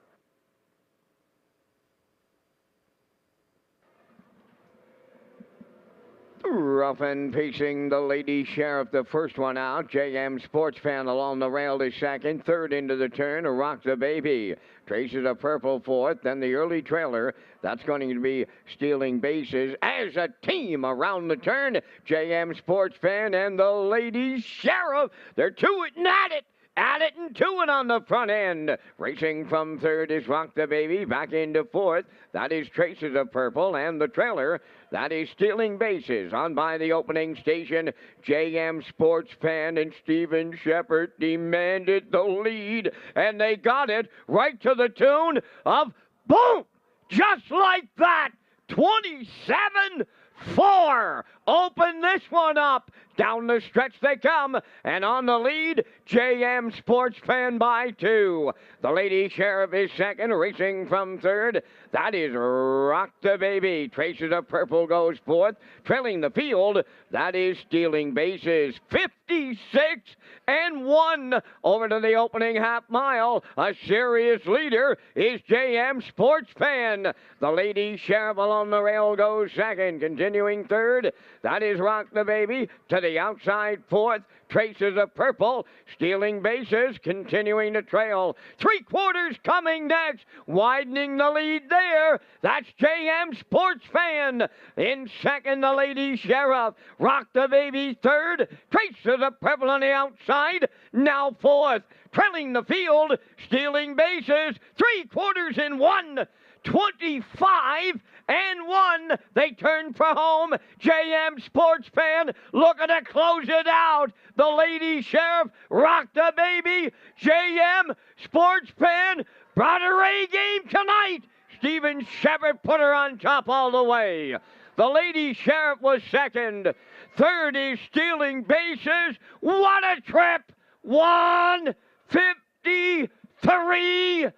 Rough and pacing the Lady Sheriff, the first one out. JM Sports Fan along the rail is second. Third into the turn, Rock the Baby. Traces of Purple fourth. Then the early trailer. That's going to be Stealing Bases as a team around the turn. JM Sports Fan and the Lady Sheriff. They're to it and at it. At it and to it on the front end. Racing from third is Rock the Baby. Back into fourth. That is Traces of Purple. And the trailer, That is stealing bases. On by the opening station, JM Sports Fan and Steven Shepard demanded the lead, and they got it right to the tune of boom! Just like that, 27-4. Open this one up. Down the stretch they come, and on the lead, JM Sports Fan by 2. The Lady Sheriff is second, racing from third. That is Rock the Baby. Traces of Purple goes fourth. Trailing the field, that is Stealing Bases. 56-1 over to the opening half mile. A serious leader is JM Sports Fan. The Lady Sheriff along the rail goes second. Continuing third, that is Rock the Baby. To the outside fourth, Traces of Purple. Stealing Bases, continuing to trail. 3/4 coming next, widening the lead there. That's JM Sports Fan. In second, the Lady Sheriff. Rock the Baby third. Traces of Purple on the outside. Now fourth. Trailing the field. Stealing Bases. 3/4 in one. 25-1. They turn for home. JM Sports Fan looking to close it out. The Lady Sheriff, Rock the Baby. JM Sports Fan brought a Ray game tonight. Steven Shepard put her on top all the way. The Lady Sheriff was second. Third is Stealing Bases. What a trip. 153-3.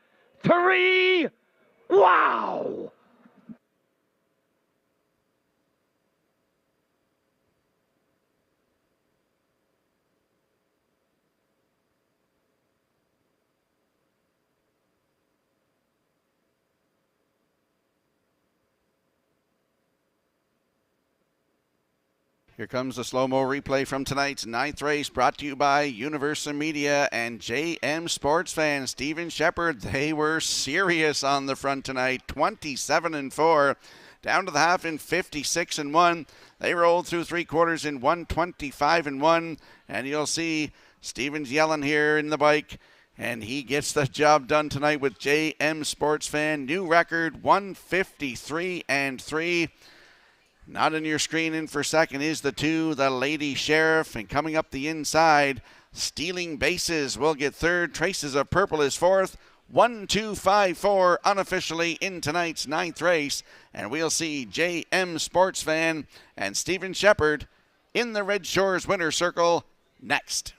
Wow! Here comes the slow-mo replay from tonight's 9th race, brought to you by Universal Media and JM Sports Fan. Steven Shepard, they were serious on the front tonight, 27-4. Down to the half in 56-1. They rolled through 3/4 in 125-1. And you'll see Steven's yelling here in the bike. And he gets the job done tonight with JM Sports Fan. New record, 153-3. Not on your screen. In for second is the 2, the Lady Sheriff. And coming up the inside, Stealing Bases will get third. Traces of Purple is fourth. 1-2-5-4 unofficially in tonight's 9th race. And we'll see JM Sports Fan and Steven Shepard in the Red Shores winner's circle next.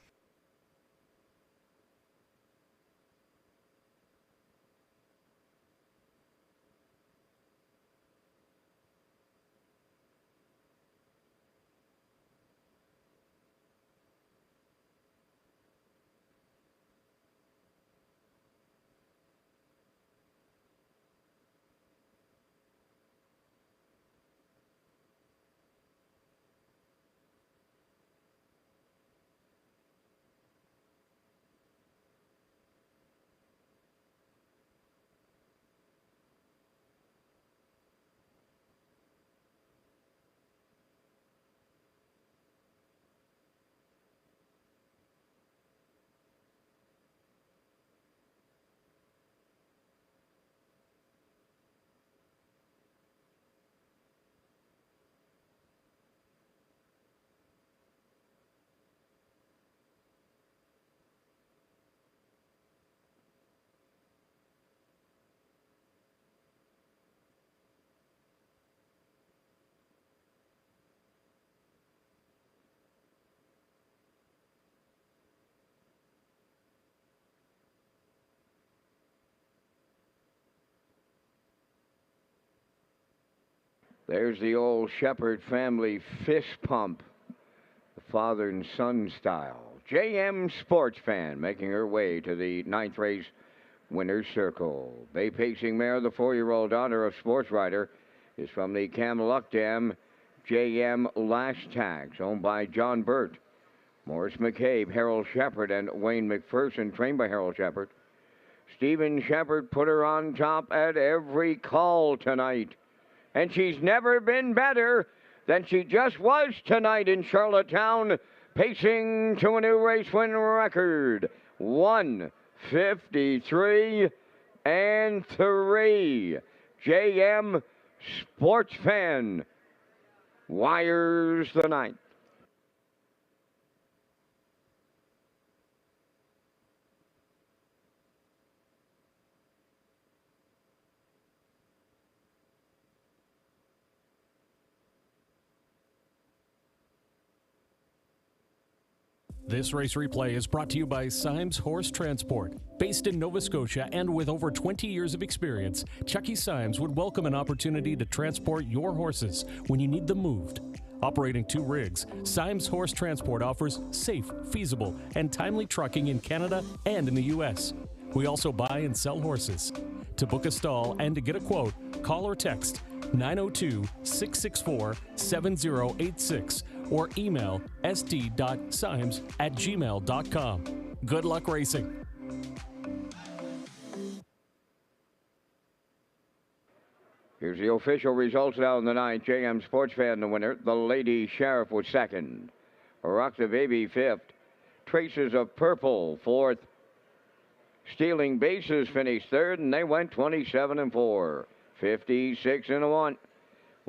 There's the old Shepard family fist pump, the father and son style. JM Sports Fan making her way to the 9th race winner's circle. Bay pacing mare, the 4-year-old daughter of sports writer, is from the Camelot Dam JM Lash Tags, owned by John Burt. Morris McCabe, Harold Shepard, and Wayne McPherson, trained by Harold Shepard. Steven Shepard put her on top at every call tonight. And she's never been better than she just was tonight in Charlottetown, pacing to a new race win record. 153-3. JM Sports Fan wires the ninth. This race replay is brought to you by Symes Horse Transport. Based in Nova Scotia and with over 20 years of experience, Chucky Symes would welcome an opportunity to transport your horses when you need them moved. Operating 2 rigs, Symes Horse Transport offers safe, feasible, and timely trucking in Canada and in the U.S. We also buy and sell horses. To book a stall and to get a quote, call or text 902-664-7086 or email st.symes@gmail.com. Good luck racing. Here's the official results now in the ninth. JM Sports Fan, the winner. The Lady Sheriff was second. Rock the Baby fifth. Traces of Purple fourth. Stealing Bases finished third, and they went 27-4. 56-1.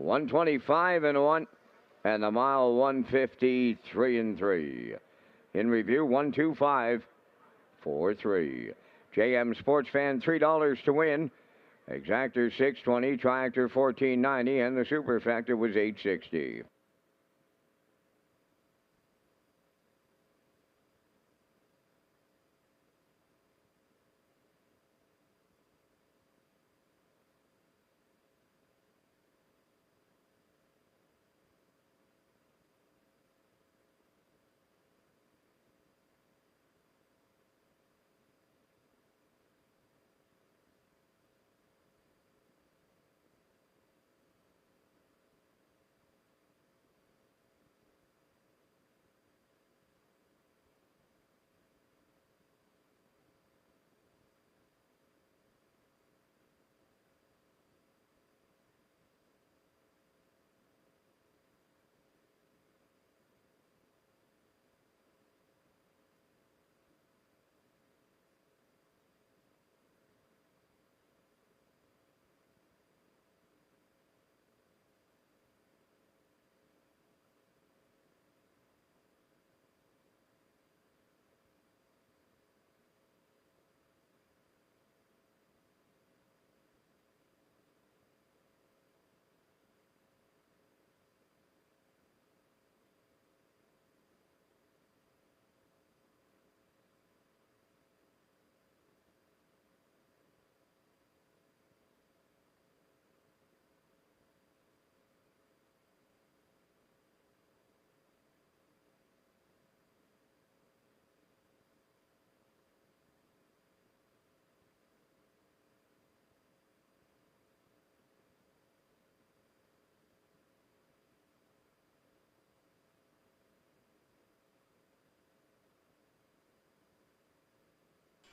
125-1. And the mile 153-3. In review, 125-4-3. JM Sports Fan, $3 to win. Exactor $6.20, Triactor $14.90, and the Super Factor was $8.60.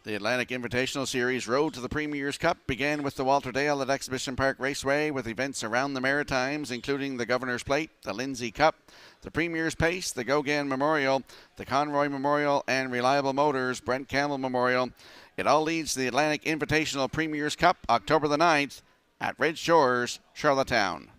The Atlantic Invitational Series Road to the Premier's Cup began with the Walter Dale at Exhibition Park Raceway with events around the Maritimes, including the Governor's Plate, the Lindsay Cup, the Premier's Pace, the Gauguin Memorial, the Conroy Memorial, and Reliable Motors Brent Campbell Memorial. It all leads to the Atlantic Invitational Premier's Cup, October the 9th at Red Shores, Charlottetown.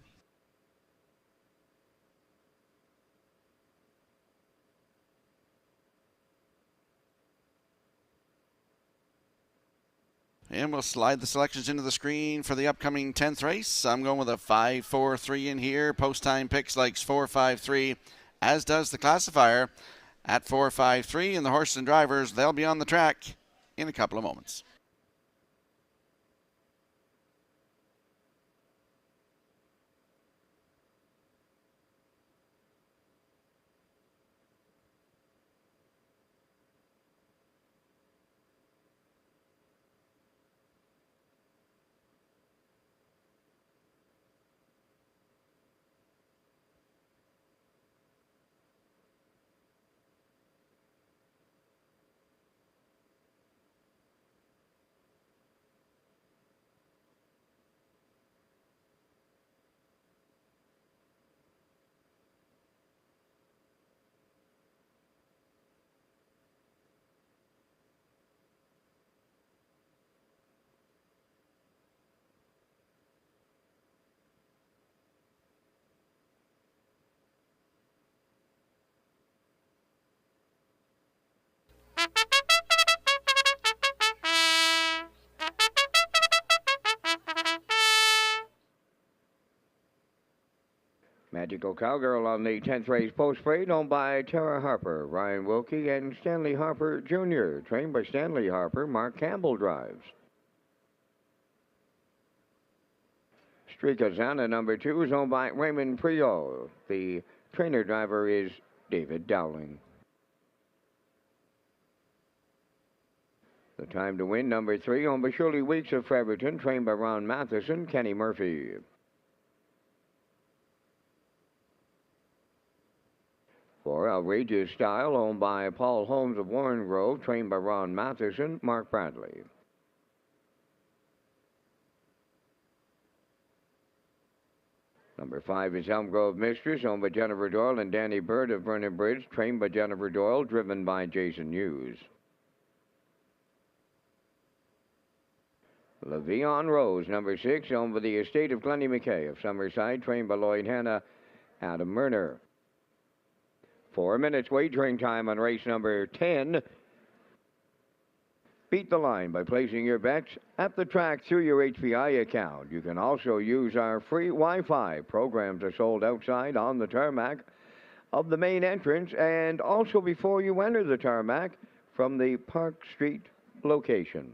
And we'll slide the selections into the screen for the upcoming 10th race. I'm going with a 5-4-3 in here. Post time picks likes 4-5-3, as does the classifier at 4-5-3. And the horses and drivers, they'll be on the track in a couple of moments. Magical Cowgirl on the 10th race post freight, owned by Tara Harper, Ryan Wilkie, and Stanley Harper Jr., trained by Stanley Harper. Mark Campbell drives. Streakazana number 2 is owned by Raymond Priol. The trainer driver is David Dowling. The time to win, number 3, owned by Shirley Weeks of Fredericton, trained by Ron Matheson, Kenny Murphy. For Outrageous Style, owned by Paul Holmes of Warren Grove, trained by Ron Matheson, Mark Bradley. Number 5 is Elm Grove Mistress, owned by Jennifer Doyle and Danny Bird of Vernon Bridge, trained by Jennifer Doyle, driven by Jason Hughes. LaVion Rose, number 6, owned by the estate of Glennie McKay of Summerside, trained by Lloyd Hanna, Adam Murner. 4 minutes wagering time on race number 10. Beat the line by placing your bets at the track through your HPI account. You can also use our free Wi-Fi. Programs are sold outside on the tarmac of the main entrance and also before you enter the tarmac from the Park Street location.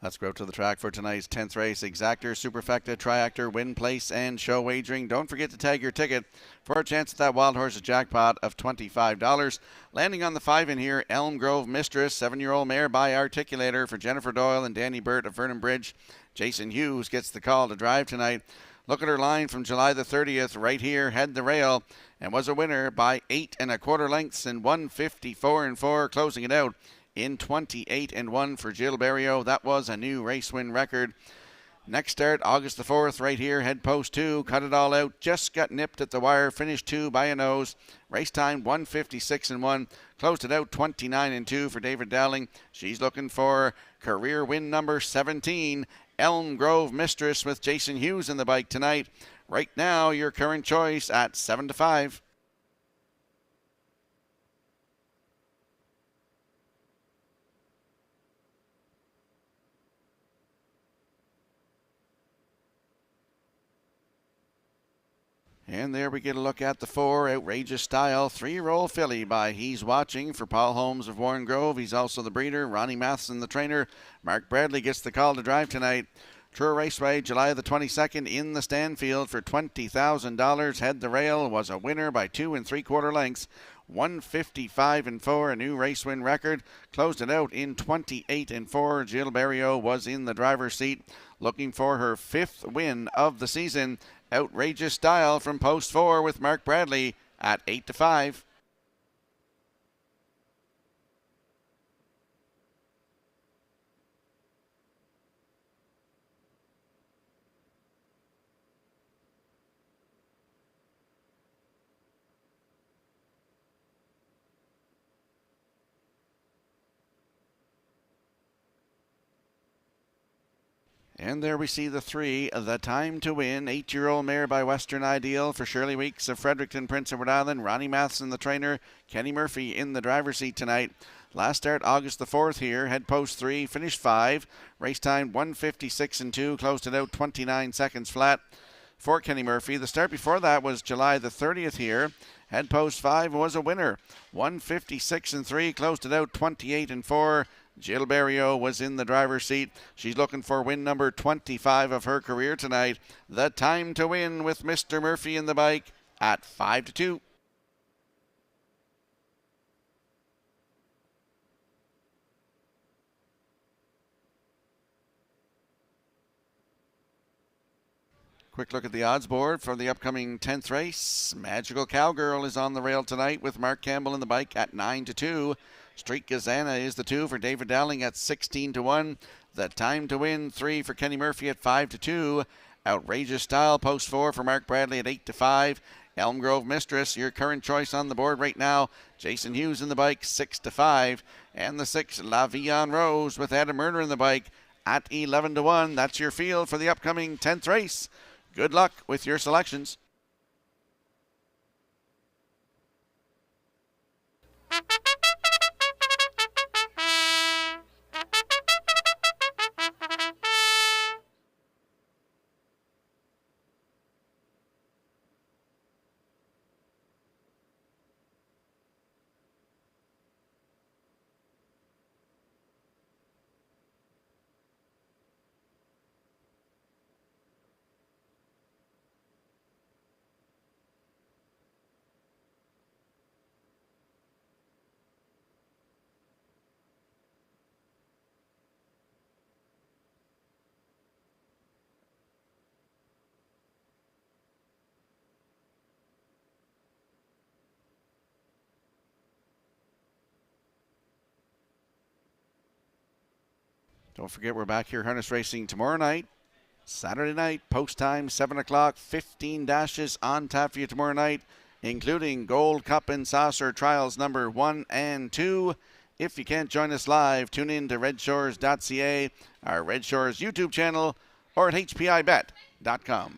Let's go to the track for tonight's 10th race. Exactor, Superfecta, Triactor, Win Place, and Show Wagering. Don't forget to tag your ticket for a chance at that Wild Horses jackpot of $25. Landing on the 5 in here, Elm Grove Mistress, 7-year-old mare by Articulator for Jennifer Doyle and Danny Burt of Vernon Bridge. Jason Hughes gets the call to drive tonight. Look at her line from July the 30th right here, head the rail, and was a winner by 8 1/4 lengths in 1:54 4, closing it out in 28 1 for Jill Berrio. That was a new race win record. Next start, August the 4th, right here, head post 2, cut it all out, just got nipped at the wire, finished 2 by a nose. Race time 1:56 1, closed it out 29 2 for David Dowling. She's looking for career win number 17, Elm Grove Mistress with Jason Hughes in the bike tonight. Right now, your current choice at 7-5. And there we get a look at the 4, Outrageous Style, 3-year-old filly by He's Watching for Paul Holmes of Warren Grove. He's also the breeder. Ronnie Matheson, the trainer. Mark Bradley gets the call to drive tonight. Truro Raceway, July the 22nd in the Stanfield for $20,000. Head the rail, was a winner by 2 3/4 lengths. 1:55 4, a new race win record. Closed it out in 28 4. Jill Berrio was in the driver's seat, looking for her 5th win of the season. Outrageous Style from post 4 with Mark Bradley at 8-5. And there we see the 3, The Time to Win, 8-year-old mare by Western Ideal for Shirley Weeks of Fredericton, Prince Edward Island. Ronnie Matheson, the trainer. Kenny Murphy in the driver's seat tonight. Last start August the 4th here. Head post 3, finished 5. Race time 1:56 2, closed it out 29 seconds flat for Kenny Murphy. The start before that was July the 30th here. Head post 5 was a winner. 1:56 3, closed it out 28 4. Jill Berrio was in the driver's seat. She's looking for win number 25 of her career tonight. The Time to Win with Mr. Murphy in the bike at 5-2. Quick look at the odds board for the upcoming 10th race. Magical Cowgirl is on the rail tonight with Mark Campbell in the bike at 9-2. Street Gazana is the 2 for David Dowling at 16-1. The Time to Win 3 for Kenny Murphy at 5-2. Outrageous Style post 4 for Mark Bradley at 8-5. Elm Grove Mistress, your current choice on the board right now. Jason Hughes in the bike 6-5. And the 6, LaVion Rose with Adam Murner in the bike at 11-1. That's your field for the upcoming 10th race. Good luck with your selections. Don't forget, we're back here harness racing tomorrow night, Saturday night, post time, 7 o'clock. 15 dashes on tap for you tomorrow night, including Gold Cup and Saucer Trials number 1 and 2. If you can't join us live, tune in to Redshores.ca, our Red Shores YouTube channel, or at HPIBet.com.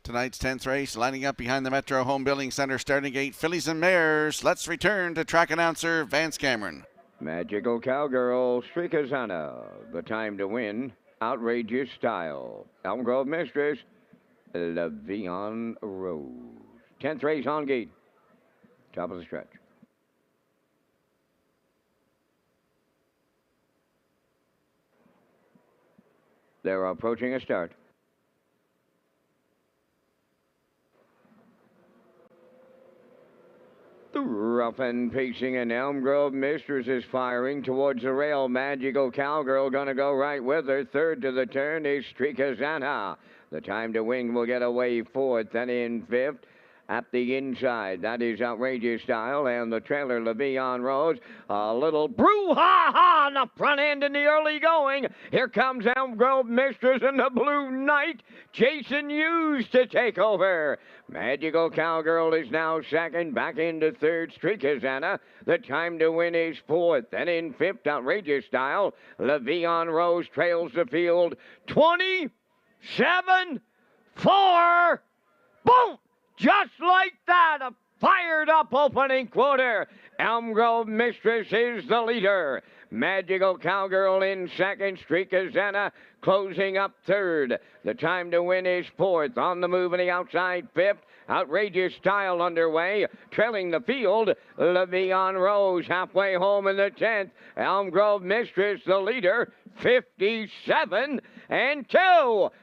Tonight's 10th race, lining up behind the Metro Home Building Center starting gate, Fillies and Mares. Let's return to track announcer Vance Cameron. Magical Cowgirl, Strikazana. The time to win, Outrageous Style. Elm Grove Mistress, Levion Rose. 10th race on gate. Top of the stretch. They're approaching a start. Rough and pacing, and Elm Grove Mistress is firing towards the rail. Magical Cowgirl gonna go right with her. Third to the turn is Strikazana. The time to win will get away fourth, and in fifth. At the inside, that is Outrageous Style, and the trailer, Levion Rose. A little brouhaha on the front end in the early going. Here comes Elm Grove Mistress and the Blue Knight, Jason Hughes to take over. Magical Cowgirl is now second, back into third, Strikazana. The time to win is fourth, and in fifth, Outrageous Style. Levion Rose trails the field. 27-4. Boom! Just like that, a fired-up opening quarter. Elm Grove Mistress is the leader. Magical Cowgirl in second. Strikazana closing up third. The time to win is fourth. On the move in the outside, fifth. Outrageous Style underway. Trailing the field, Levion Rose halfway home in the 10th. Elm Grove Mistress, the leader, 57-2.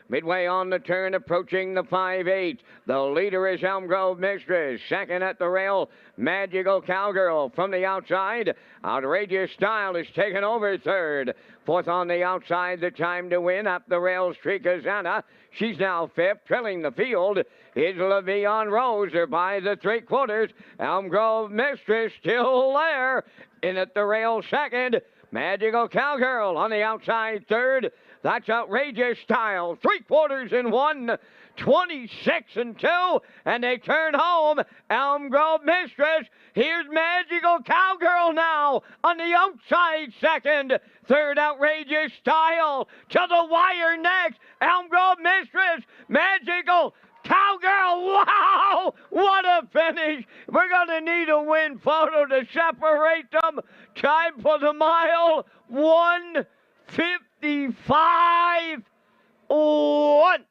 Midway on the turn, approaching the 5-8. The leader is Elm Grove Mistress. Second at the rail, Magical Cowgirl. From the outside, Outrageous Style is taken over third. Fourth on the outside, the time to win. Up the rail, Strikazana. She's now fifth. Trailing the field is Levion Rose. They're by the three-quarters. Elm Grove Mistress still there. In at the rail second. Magical Cowgirl on the outside third. That's Outrageous Style. Three-quarters in one. 26-2, and they turn home. Elm Grove Mistress. Here's Magical Cowgirl now on the outside second. Third, Outrageous Style to the wire next. Elm Grove Mistress. Magical Cowgirl. Wow, what a finish. We're going to need a win photo to separate them. Time for the mile, 1:55.1.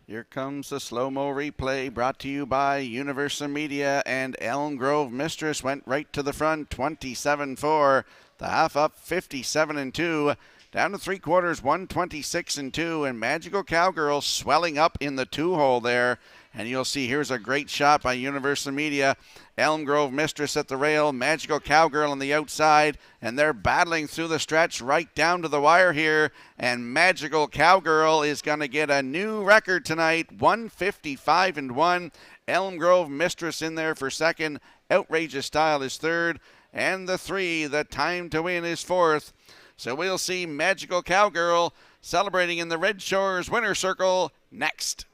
Here comes the slow-mo replay brought to you by Universal Media, and Elm Grove Mistress went right to the front, 27-4. The half up, 57-2. Down to three-quarters, 126-2, and Magical Cowgirl swelling up in the two-hole there. And you'll see here's a great shot by Universal Media. Elm Grove Mistress at the rail, Magical Cowgirl on the outside, and they're battling through the stretch right down to the wire here. And Magical Cowgirl is going to get a new record tonight, 155-1. Elm Grove Mistress in there for second. Outrageous Style is third. And the three, the time to win, is fourth. So we'll see Magical Cowgirl celebrating in the Red Shores Winner Circle next.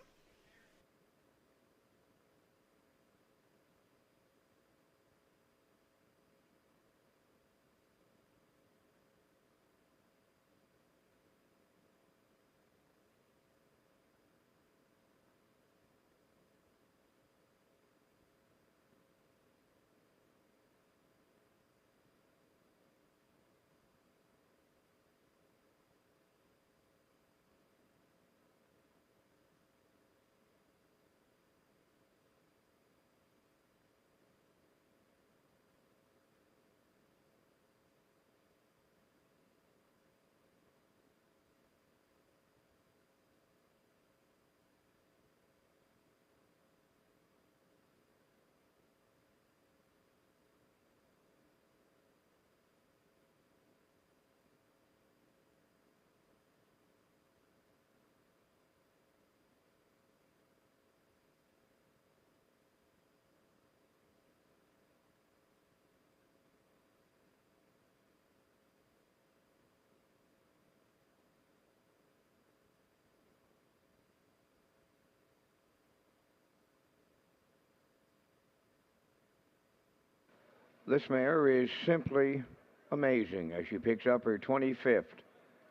This mare is simply amazing as she picks up her 25th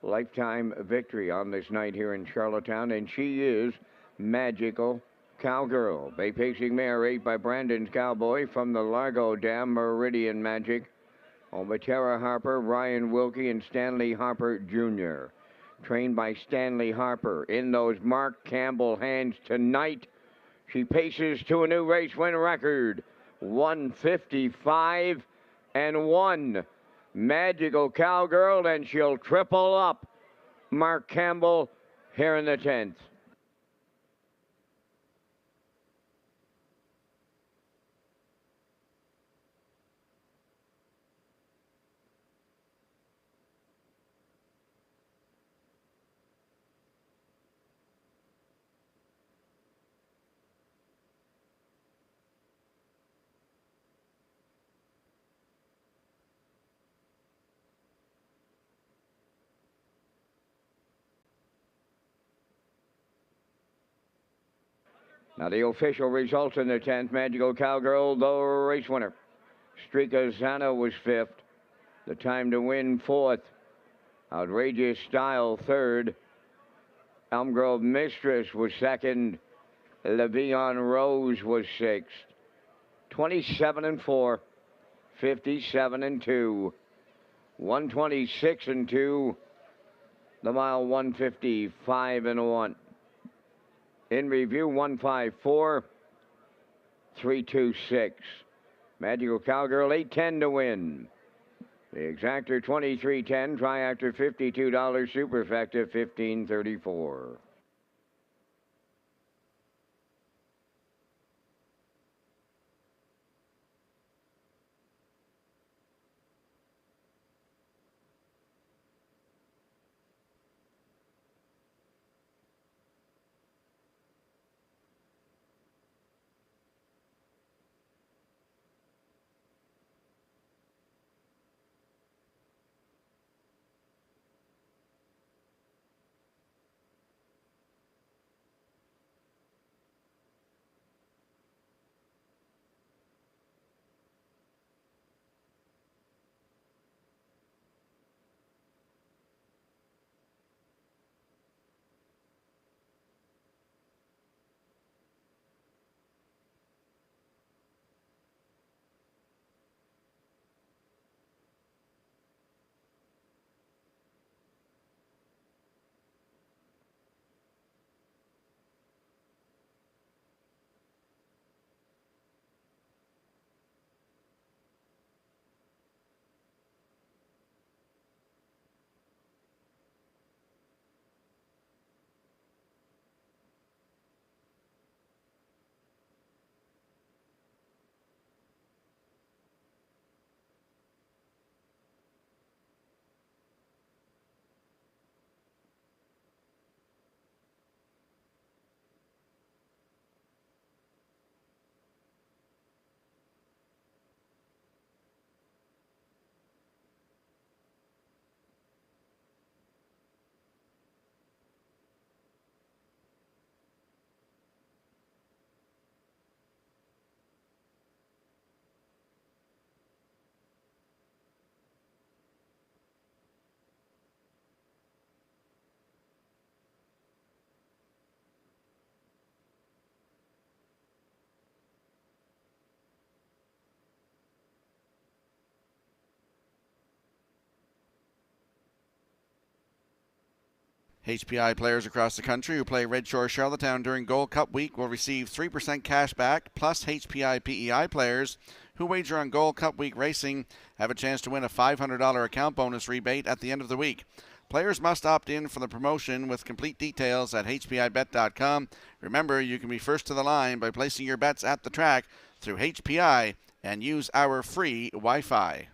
lifetime victory on this night here in Charlottetown, and she is Magical Cowgirl. Bay pacing mare 8 by Brandon's Cowboy from the Largo Dam, Meridian Magic. Over Tara Harper, Ryan Wilkie, and Stanley Harper Jr. Trained by Stanley Harper in those Mark Campbell hands tonight. She paces to a new race win record, 155-1. Magical Cowgirl, and she'll triple up Mark Campbell here in the 10th. Now the official results in the 10th. Magical Cowgirl, the race winner. Streaka Zana was 5th. The time to win 4th. Outrageous Style 3rd. Elm Grove Mistress was 2nd. Le'Veon Rose was 6th. 27-4. 57-2. 126-2. The mile 155-1. In review, 154-326. Magical Cowgirl, 810 to win. The exactor, 2310. Triactor, $52. Superfecta, $15.34. HPI players across the country who play Red Shore Charlottetown during Gold Cup week will receive 3% cash back, plus HPI PEI players who wager on Gold Cup week racing have a chance to win a $500 account bonus rebate at the end of the week. Players must opt in for the promotion with complete details at hpibet.com. Remember, you can be first to the line by placing your bets at the track through HPI and use our free Wi-Fi.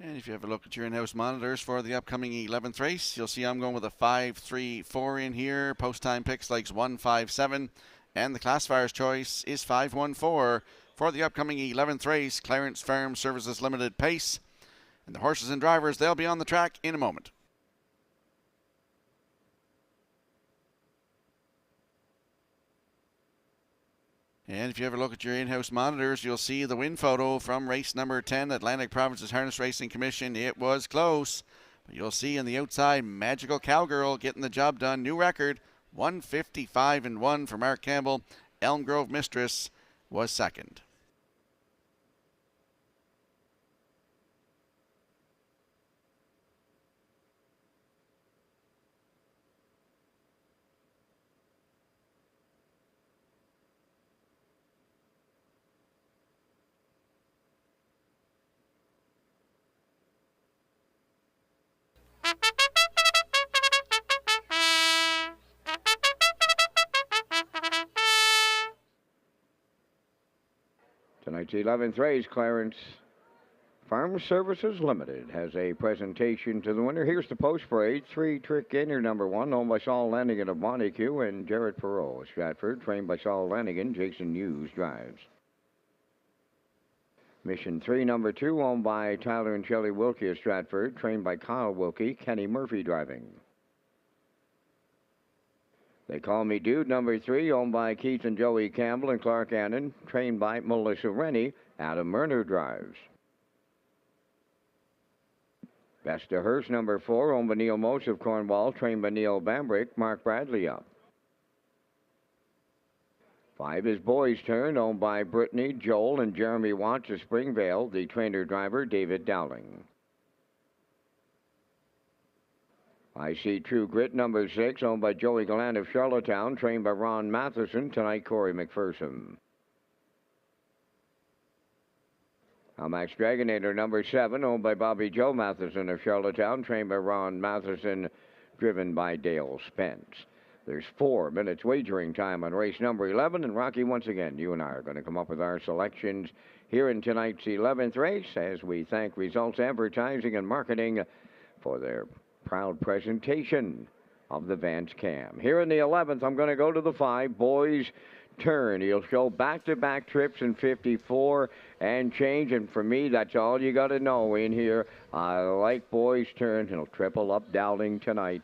And if you have a look at your in-house monitors for the upcoming 11th race, you'll see I'm going with a 5-3-4 in here. Post time picks likes 1-5-7. And the classifier's choice is 5-1-4 for the upcoming 11th race, Clarence Farm Services Limited Pace. And the horses and drivers, they'll be on the track in a moment. And if you ever look at your in-house monitors, you'll see the win photo from race number 10, Atlantic Provinces Harness Racing Commission. It was close, but you'll see on the outside, Magical Cowgirl getting the job done. New record, 155-1 for Mark Campbell. Elm Grove Mistress was second. Tonight's 11th race, Clarence Farm Services Limited has a presentation to the winner. Here's the post parade. 3-trick gainer number 1, owned by Saul Lanigan of Montague and Jarrett Perot. Stratford, trained by Saul Lanigan. Jason Hughes drives. Mission 3, number 2, owned by Tyler and Shelley Wilkie of Stratford, trained by Kyle Wilkie. Kenny Murphy driving. They Call Me Dude, number 3, owned by Keith and Joey Campbell and Clark Annan, trained by Melissa Rennie. Adam Murner drives. Best to Hearst, number 4, owned by Neil Mose of Cornwall, trained by Neil Bambrick. Mark Bradley up. 5 is Boy's Turn, owned by Brittany, Joel, and Jeremy Watts of Springvale. The trainer-driver, David Dowling. I See True Grit, number 6, owned by Joey Gallant of Charlottetown, trained by Ron Matheson. Tonight, Corey McPherson. Max Dragonator, number 7, owned by Bobby Joe Matheson of Charlottetown, trained by Ron Matheson, driven by Dale Spence. There's 4 minutes wagering time on race number 11, and Rocky, once again, you and I are going to come up with our selections here in tonight's 11th race as we thank Results Advertising and Marketing for their proud presentation of the Vance Cam. Here in the 11th, I'm going to go to the 5, Boys Turn. He'll show back-to-back trips in 54 and change, and for me, that's all you got to know in here. I like Boys Turn. He'll triple up Dowling tonight.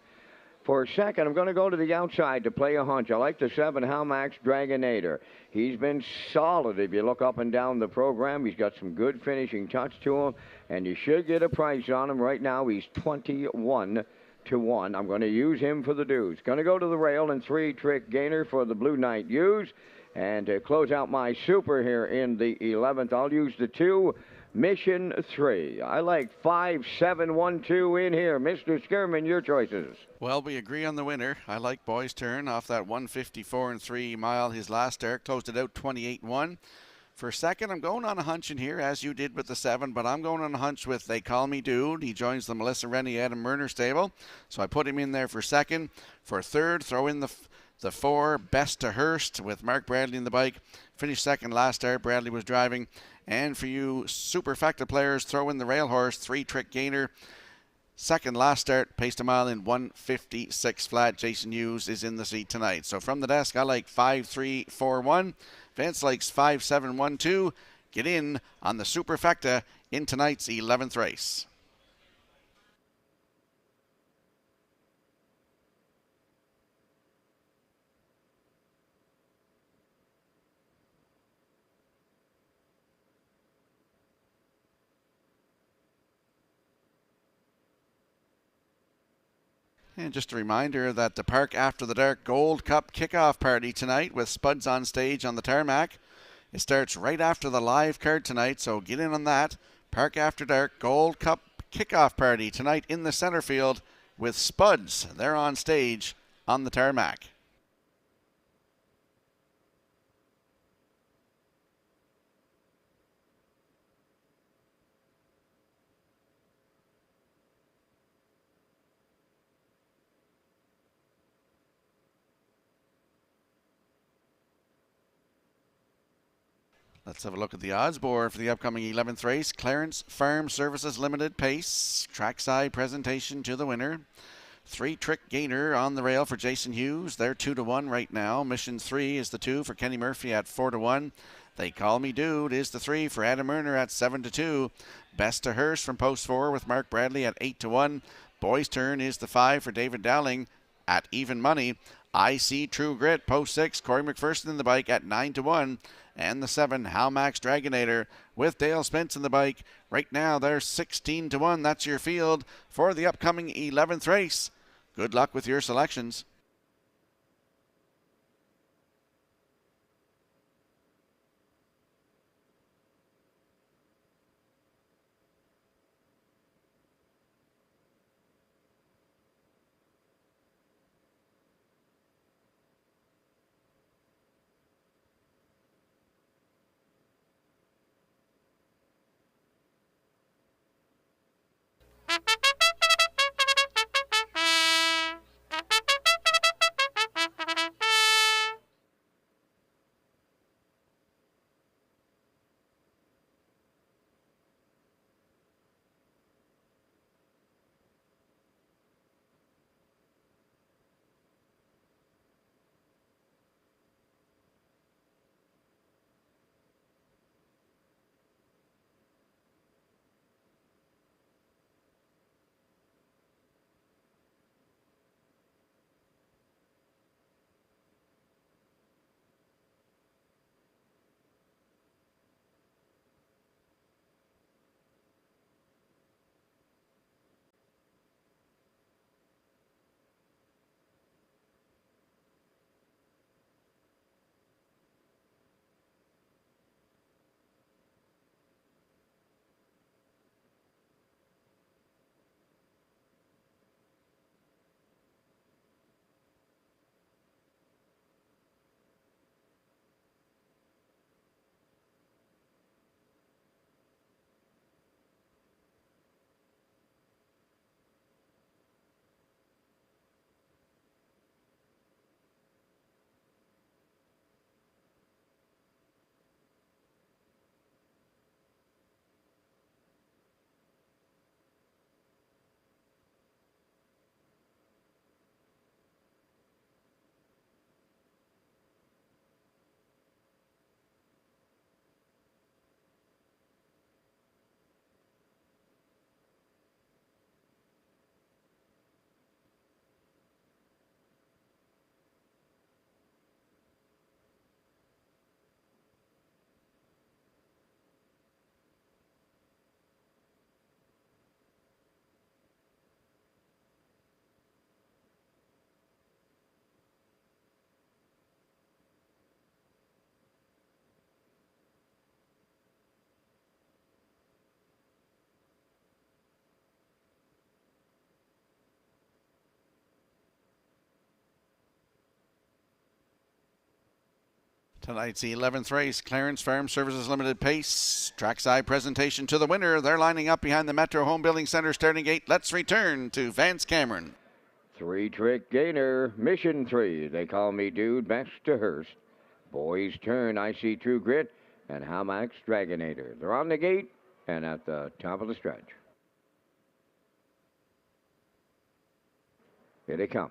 For a second, I'm going to go to the outside to play a hunch. I like the 7, Halmax Dragonator. He's been solid if you look up and down the program. He's got some good finishing touch to him, and you should get a price on him. Right now, he's 21-1. I'm going to use him for the dues. Going to go to the rail and 3-trick gainer for the Blue Knight use. And to close out my super here in the 11th, I'll use the 2, Mission 3. I like 5, 7, 1, 2 in here. Mr. Skirman, your choices. Well, we agree on the winner. I like Boy's Turn off that 154-3 mile. His last start closed it out 28-1. For second, I'm going on a hunch in here, as you did with the 7, but I'm going on a hunch with They Call Me Dude. He joins the Melissa Rennie Adam Murner stable, so I put him in there for second. For third, throw in the 4, Best to Hearst, with Mark Bradley in the bike. Finished second last start. Bradley was driving. And for you superfecta players, throw in the Rail Horse, 3-trick gainer. Second last start, paced a mile in 156 flat. Jason Hughes is in the seat tonight. So from the desk, I like 5-3-4-1. Vance likes 5-7-1-2. Get in on the superfecta in tonight's 11th race. And just a reminder that the Park After the Dark Gold Cup kickoff party tonight with Spuds on stage on the tarmac. It starts right after the live card tonight, so get in on that. Park After Dark Gold Cup kickoff party tonight in the center field with Spuds. They're on stage on the tarmac. Let's have a look at the odds board for the upcoming 11th race. Clarence Farm Services Limited Pace. Trackside presentation to the winner. 3-Trick Gainer on the rail for Jason Hughes. They're 2-1 right now. Mission 3 is the 2 for Kenny Murphy at 4-1. They Call Me Dude is the 3 for Adam Erner at 7-2. Best to Hearst from post 4 with Mark Bradley at 8-1. Boy's Turn is the 5 for David Dowling at even money. I See True Grit, post 6, Corey McPherson in the bike at 9-1. And the 7, Halmax Dragonator with Dale Spence in the bike. Right now, they're 16-1. That's your field for the upcoming 11th race. Good luck with your selections. Tonight's 11th race, Clarence Farm Services Limited Pace. Trackside presentation to the winner. They're lining up behind the Metro Home Building Center starting gate. Let's return to Vance Cameron. 3-Trick Gainer, Mission 3. They Call Me Dude, Best to Hearst. Boy's Turn, I See True Grit, and Halmax Dragonator. They're on the gate and at the top of the stretch. Here they come.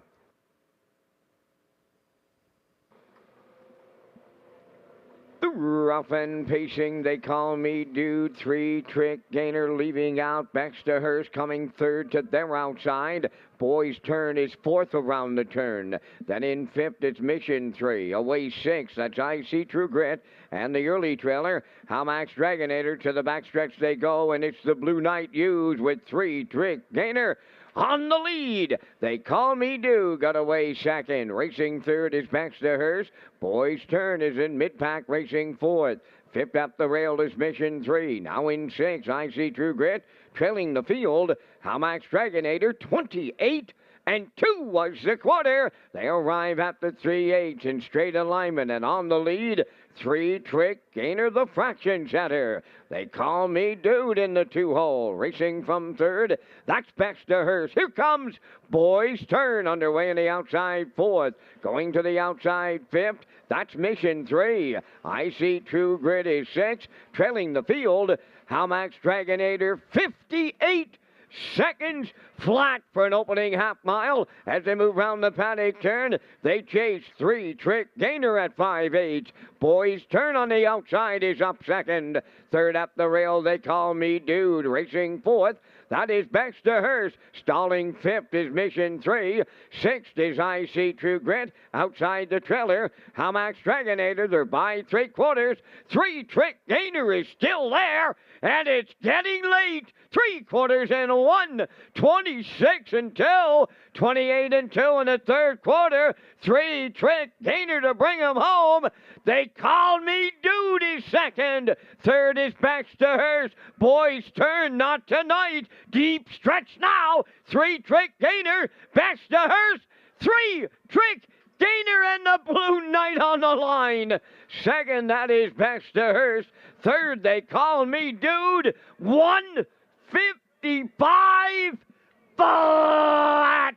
Rough and pacing, They Call Me Dude. 3-Trick Gainer leaving out. Baxter Hearst coming third to their outside. Boy's Turn is fourth around the turn. Then in fifth, it's Mission 3. Away 6, that's I See True Grit. And the early trailer, Halmax Dragonator. To the backstretch they go, and it's the Blue Knight Hughes with 3-Trick Gainer on the lead. They Call Me Dude got away second. Racing third is Baxter Hearst. Boy's Turn is in mid-pack, racing fourth. Fifth up the rail is Mission 3. Now in 6, I See True Grit. Trailing the field, Halmax Dragonator, 28 and 2 was the quarter. They arrive at the 3/8 in straight alignment, and on the lead, 3-Trick Gainer, the fraction setter. They call me Dude in the 2-hole. Racing from third, that's Best of Hers. Here comes Boys Turn, underway in the outside 4th. Going to the outside 5th, that's Mission 3. I See True Grit is 6. Trailing the field, Halmax Dragonator, 58 seconds flat for an opening half mile. As they move round the paddock turn, they chase 3-Trick Gainer at 5/8. Boys Turn on the outside is up second. Third up the rail, They Call Me Dude. Racing 4th, that is Best of Hers. Stalling 5th is Mission 3. 6th is I See True Grit. Outside the trailer, Halmax Dragonator, they're by 3/4. 3-Trick Gainer is still there, and it's getting late. 3/4 and 1. 26 and 2. 28 and 2 in the third quarter. 3-Trick Gainer to bring him home. They Call Me Dude is second. Third is Best of Hers. Boys Turn, not tonight. Deep stretch now. 3-Trick Gainer. Best of Hers. 3-Trick Gainer and the Blue Knight on the line. Second, that is Best of Hers. Third, They Call Me Dude. 1:55 flat.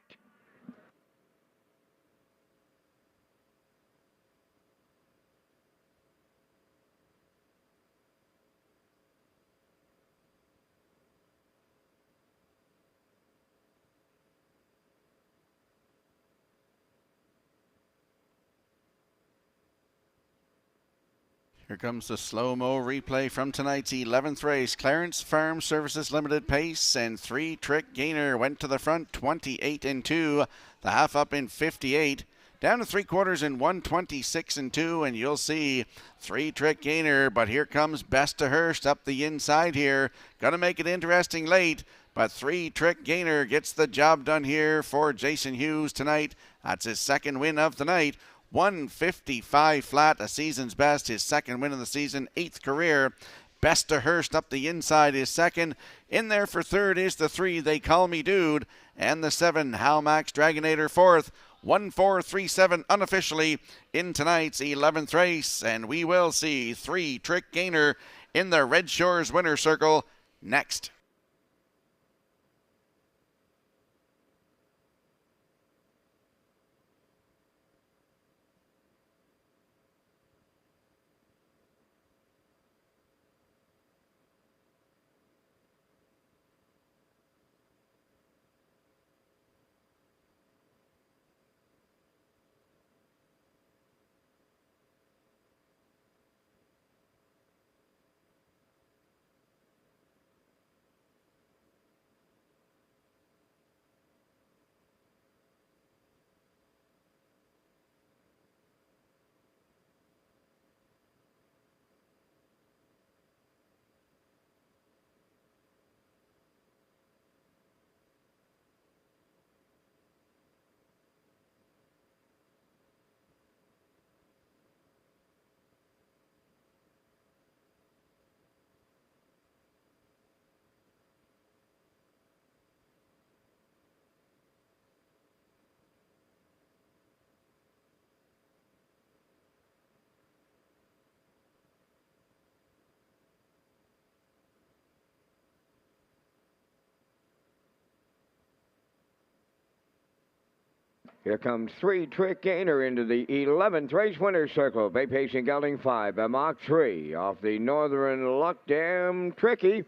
Here comes the slow-mo replay from tonight's 11th race. Clarence Farm Services Limited pace, and 3-Trick Gainer went to the front, 28 and 2. The half up in 58. Down to 3/4 in 1:26 and 2, and you'll see 3-Trick Gainer. But here comes Best of Hers up the inside here. Gonna make it interesting late, but 3-Trick Gainer gets the job done here for Jason Hughes tonight. That's his second win of the night. 1:55 flat, a season's best, his second win of the season, 8th career. Best of Hurst up the inside is second. In there for third is the 3, They Call Me Dude, and the 7, Halmax Dragonator, 4th. 1-4-3-7 unofficially in tonight's 11th race, and we will see 3-Trick Gainer in the Red Shores winner circle next. Here comes 3-Trick Gainer into the 11th race winner's circle. Bay Pacing Gelding 5 by Mach 3 off the Northern Luck Dam Tricky.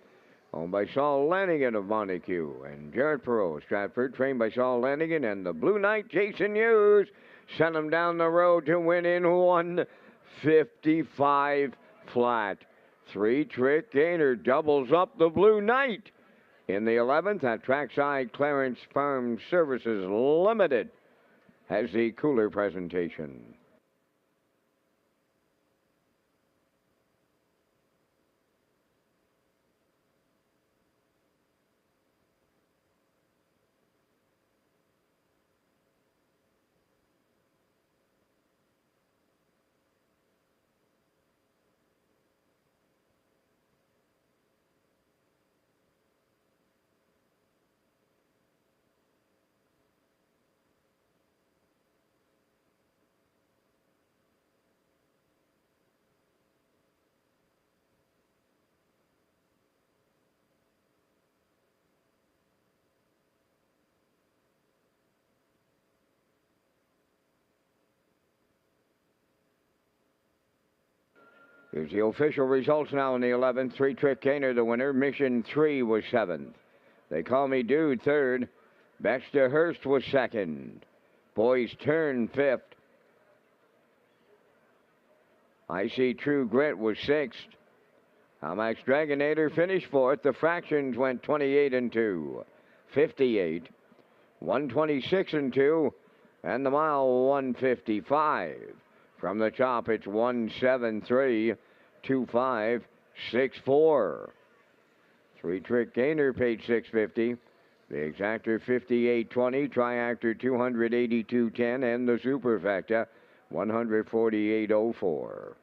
Owned by Saul Lanigan of Montague and Jared Perot, Stratford, trained by Saul Lanigan, and the Blue Knight Jason Hughes sent him down the road to win in 1:55 flat. 3-Trick Gainer doubles up the Blue Knight. In the 11th, at trackside, Clarence Farm Services Limited has the cooler presentation. Here's the official results now in the 11th. 3-Trick Gainer, the winner. Mission 3 was 7th. They Call Me Dude, 3rd. Baxter Hurst was 2nd. Boys Turn, 5th. I See True Grit was 6th. Hamax Dragonator finished 4th. The Fractions went 28 and 2. 58. 126 and 2. And the mile 155. From the top, it's 173, 25, 64. 3-Trick Gainer paid $650. The Exactor 58.20, Triactor 282.10, and the Superfecta 148.04.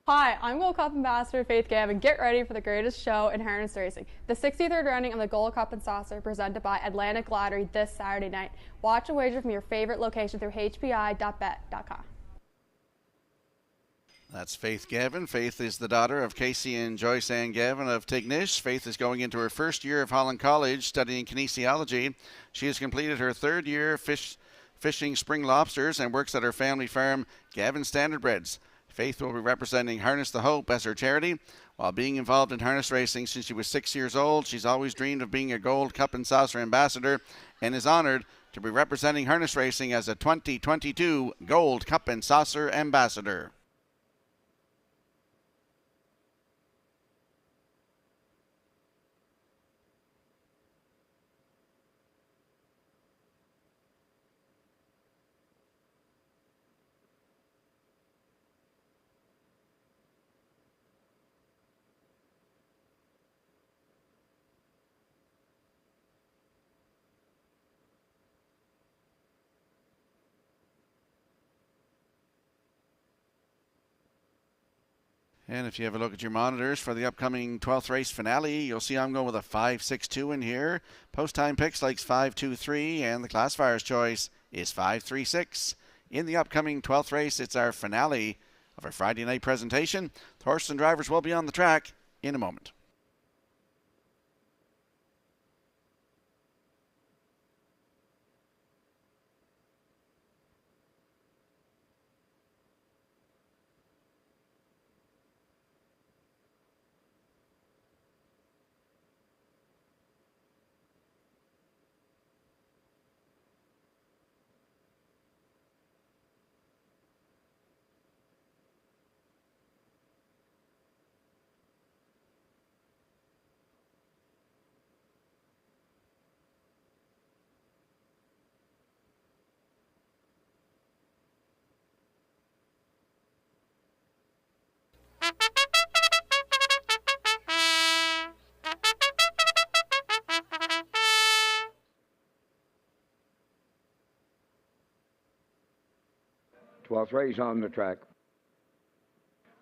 Hi, I'm Gold Cup Ambassador Faith Gavin. Get ready for the greatest show in harness racing. The 63rd running of the Gold Cup and Saucer presented by Atlantic Lottery this Saturday night. Watch and wager from your favorite location through hpi.bet.com. That's Faith Gavin. Faith is the daughter of Casey and Joyce Ann Gavin of Tignish. Faith is going into her first year of Holland College studying kinesiology. She has completed her 3rd year fishing spring lobsters and works at her family farm, Gavin Standardbreds. Faith will be representing Harness the Hope as her charity. While being involved in harness racing since she was 6 years old, she's always dreamed of being a Gold Cup and Saucer ambassador and is honored to be representing harness racing as a 2022 Gold Cup and Saucer ambassador. And if you have a look at your monitors for the upcoming 12th race finale, you'll see I'm going with a 5.62 in here. Post time picks likes 5.23, and the classifier's choice is 5.36. In the upcoming 12th race, it's our finale of our Friday night presentation. The horses and drivers will be on the track in a moment. Twelfth race on the track.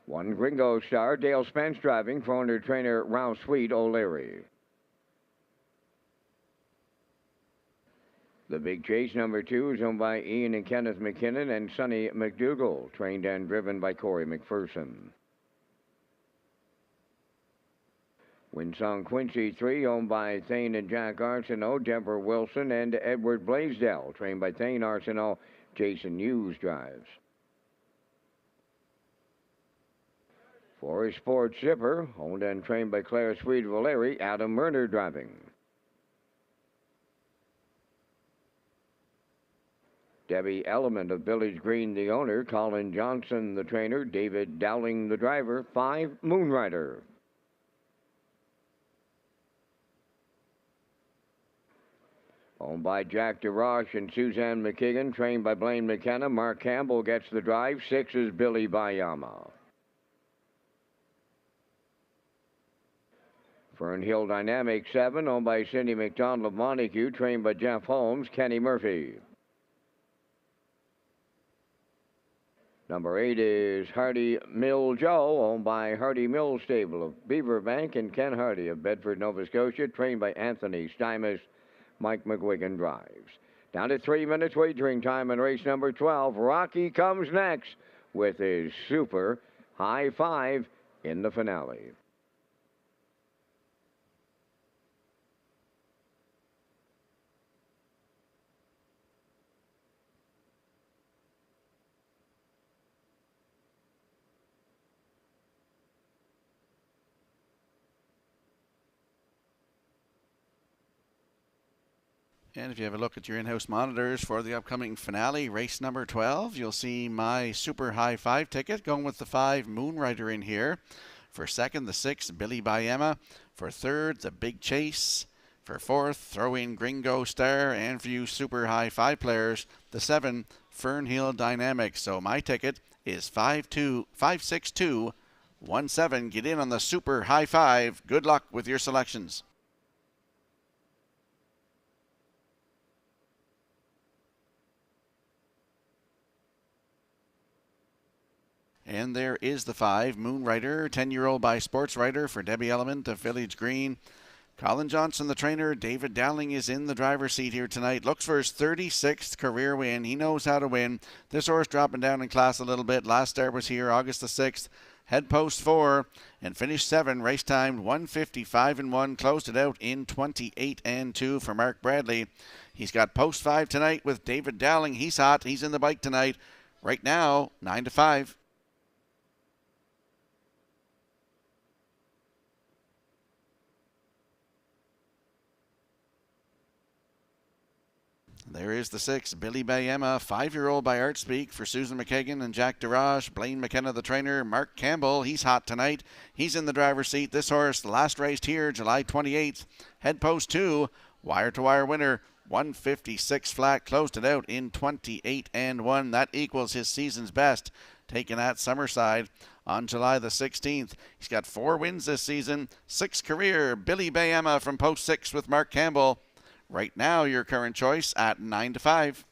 1 Gringo Star, Dale Spence driving for under trainer Ralph Sweet O'Leary. The Big Chase, number 2, is owned by Ian and Kenneth McKinnon and Sonny McDougall, trained and driven by Corey McPherson. Winsong Quincy 3, owned by Thane and Jack Arsenault, Deborah Wilson, and Edward Blaisdell, trained by Thane Arsenault. Jason Hughes drives. For his Ford Zipper, owned and trained by Claire Sweet Valeri, Adam Murner driving. Debbie Element of Village Green, the owner. Colin Johnson, the trainer. David Dowling, the driver. 5, Moonrider. Owned by Jack DeRoche and Suzanne McKigan, trained by Blaine McKenna. Mark Campbell gets the drive. 6 is Billy Bayama. Fernhill Dynamic 7, owned by Cindy McDonald of Montague, trained by Jeff Holmes. Kenny Murphy. Number 8 is Hardy Mill Joe, owned by Hardy Mill Stable of Beaverbank, and Ken Hardy of Bedford, Nova Scotia, trained by Anthony Stymus. Mike McGuigan drives. Down to 3 minutes wagering time in race number 12. Rocky comes next with his super high 5 in the finale. And if you have a look at your in-house monitors for the upcoming finale, race number 12, you'll see my super high 5 ticket going with the 5 Moonrider in here. For second, the 6 Billy Bayema. For third, the Big Chase. For fourth, throw in Gringo Star. And for you super high 5 players, the 7 Fernhill Dynamics. So my ticket is 56217. Get in on the super high 5. Good luck with your selections. And there is the 5 Moonrider, 10-year-old by Sports Writer for Debbie Element of Village Green. Colin Johnson, the trainer. David Dowling is in the driver's seat here tonight. Looks for his 36th career win. He knows how to win. This horse dropping down in class a little bit. Last start was here August the 6th. Head post 4 and finished 7. Race time 1:55.1. Closed it out in 28.2 for Mark Bradley. He's got post 5 tonight with David Dowling. He's hot. He's in the bike tonight. Right now, 9-5. There is the 6, Billy Bayema, 5-year-old by Artspeak for Susan McKagan and Jack DeRoche. Blaine McKenna, the trainer. Mark Campbell, he's hot tonight. He's in the driver's seat. This horse last raced here July 28th. Head post 2, wire-to-wire winner, 156 flat. Closed it out in 28.1. That equals his season's best, taken at Summerside on July the 16th. He's got 4 wins this season, 6 career. Billy Bayema from post 6 with Mark Campbell. Right now, your current choice at 9-5.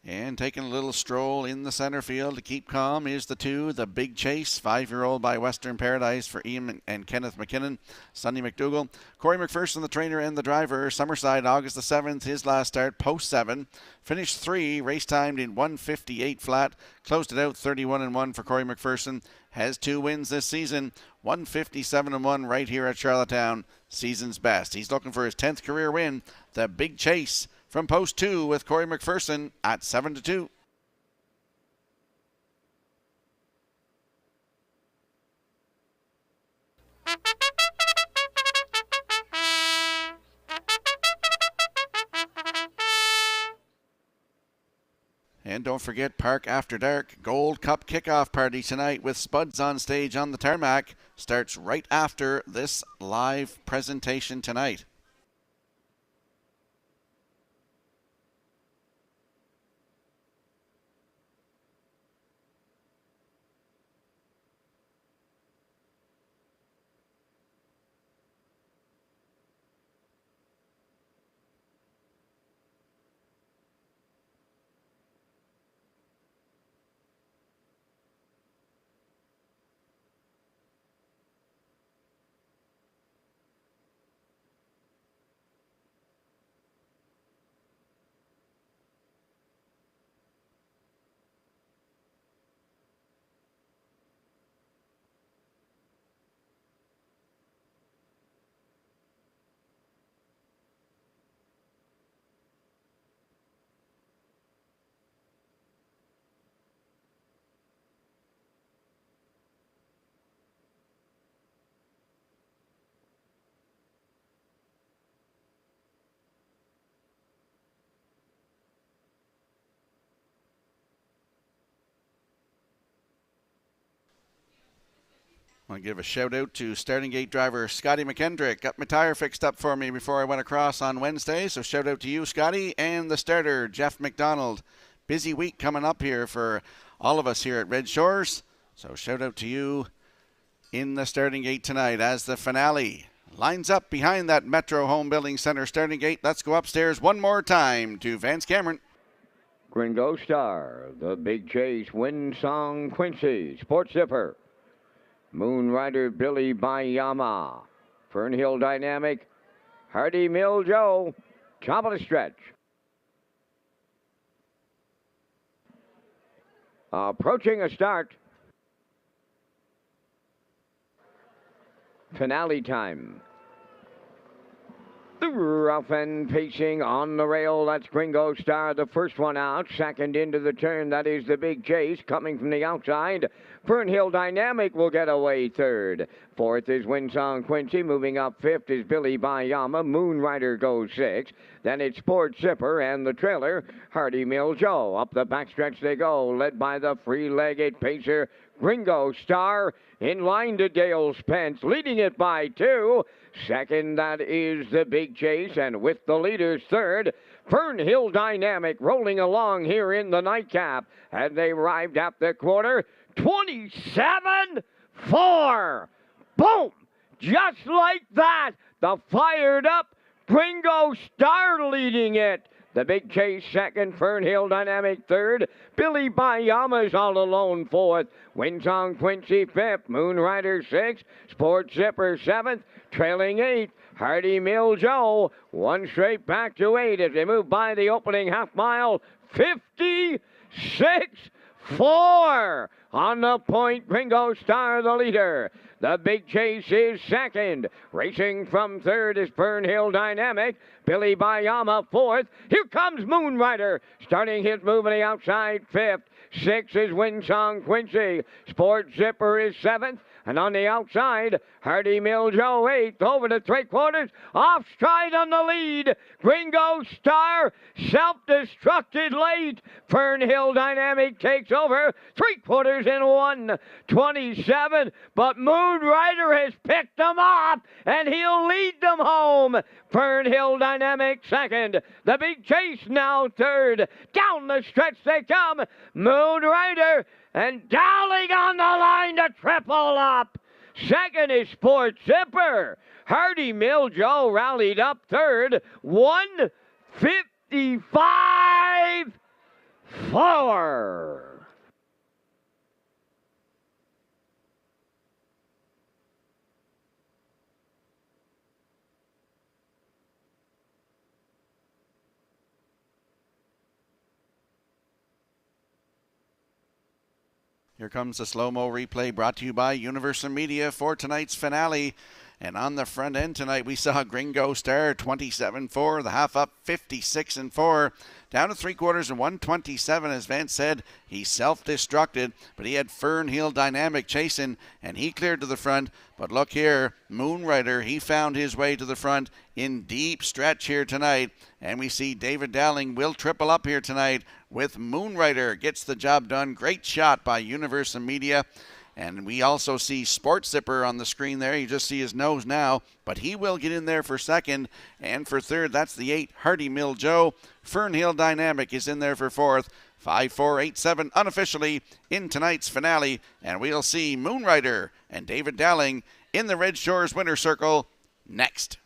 And taking a little stroll in the center field to keep calm is the 2, the Big Chase, 5-year-old by Western Paradise for Ian and Kenneth McKinnon, Sonny McDougall. Corey McPherson, the trainer and the driver. Summerside, August the 7th, his last start, post 7. Finished 3, race timed in 1:58 flat. Closed it out 31.1 for Corey McPherson. Has 2 wins this season, 157.1 right here at Charlottetown. Season's best. He's looking for his 10th career win. The Big Chase from post 2 with Corey McPherson at 7-2. And don't forget Park After Dark Gold Cup kickoff party tonight with Spuds on stage on the tarmac. Starts right after this live presentation tonight. I want to give a shout out to starting gate driver Scotty McKendrick. Got my tire fixed up for me before I went across on Wednesday, so shout out to you, Scotty, and the starter, Jeff McDonald. Busy week coming up here for all of us here at Red Shores, so shout out to you in the starting gate tonight as the finale lines up behind that Metro Home Building Center starting gate. Let's go upstairs one more time to Vance Cameron. Gringo Star, the Big Chase, Winsong Quincy, Sports Zipper, Moonrider Billy Bayama, Fernhill Dynamic, Hardy Mill Joe, top of the stretch. Approaching a start. Finale time. The rough end pacing on the rail. That's Gringo Star, the first one out. Second into the turn. That is the Big Chase coming from the outside. Fernhill Dynamic will get away third. Fourth is Winsong Quincy. Moving up fifth is Billy Bayama. Moonrider goes sixth. Then it's Sports Zipper and the trailer, Hardy Mill Joe. Up the backstretch they go, led by the free-legged pacer, Gringo Star, in line to Dale Spence, leading it by 2. Second, that is the Big Chase, and with the leaders third, Fernhill Dynamic rolling along here in the nightcap. And they arrived at the quarter, 27-4. Boom! Just like that, the fired up Gringo Star leading it. The Big Chase second, Fernhill Dynamic third, Billy Bayama's all alone fourth, Winsong Quincy fifth, Moonrider sixth, Sports Zipper seventh, trailing eighth, Hardy Mill Joe, one straight back to 8 as they move by the opening half mile, 56-4. On the point, Gringo Star the leader. The Big Chase is second. Racing from third is Fernhill Dynamic. Billy Bayama fourth. Here comes Moonrider, starting his move on the outside fifth. Sixth is Winsong Quincy. Sports Zipper is seventh. And on the outside, Hardy Mill Joe eighth. Over to three-quarters. Off stride on the lead. Gringo Star self-destructed late. Fernhill Dynamic takes over. Three-quarters in 1:27. But Moonrider has picked them up, and he'll lead them home. Fernhill Dynamic second. The Big Chase now third. Down the stretch they come. Moonrider and Dowling on the line to triple up. Second is Sports Zipper. Hardy Mill Joe rallied up third. 1:55-4. Here comes the slow-mo replay brought to you by Universal Media for tonight's finale. And on the front end tonight, we saw Gringo Star 27-4, the half up 56-4. Down to three-quarters and 1:27, as Vance said, he self-destructed, but he had Fernhill Dynamic chasing, and he cleared to the front. But look here, Moonrider, he found his way to the front in deep stretch here tonight. And we see David Dowling will triple up here tonight with Moonrider. Gets the job done. Great shot by Universal Media. And we also see Sports Zipper on the screen there. You just see his nose now, but he will get in there for second. And for third, that's the 8, Hardy Mill Joe. Fernhill Dynamic is in there for fourth. 5-4-8-7 unofficially in tonight's finale. And we'll see Moonrider and David Dowling in the Red Shores Winner Circle next.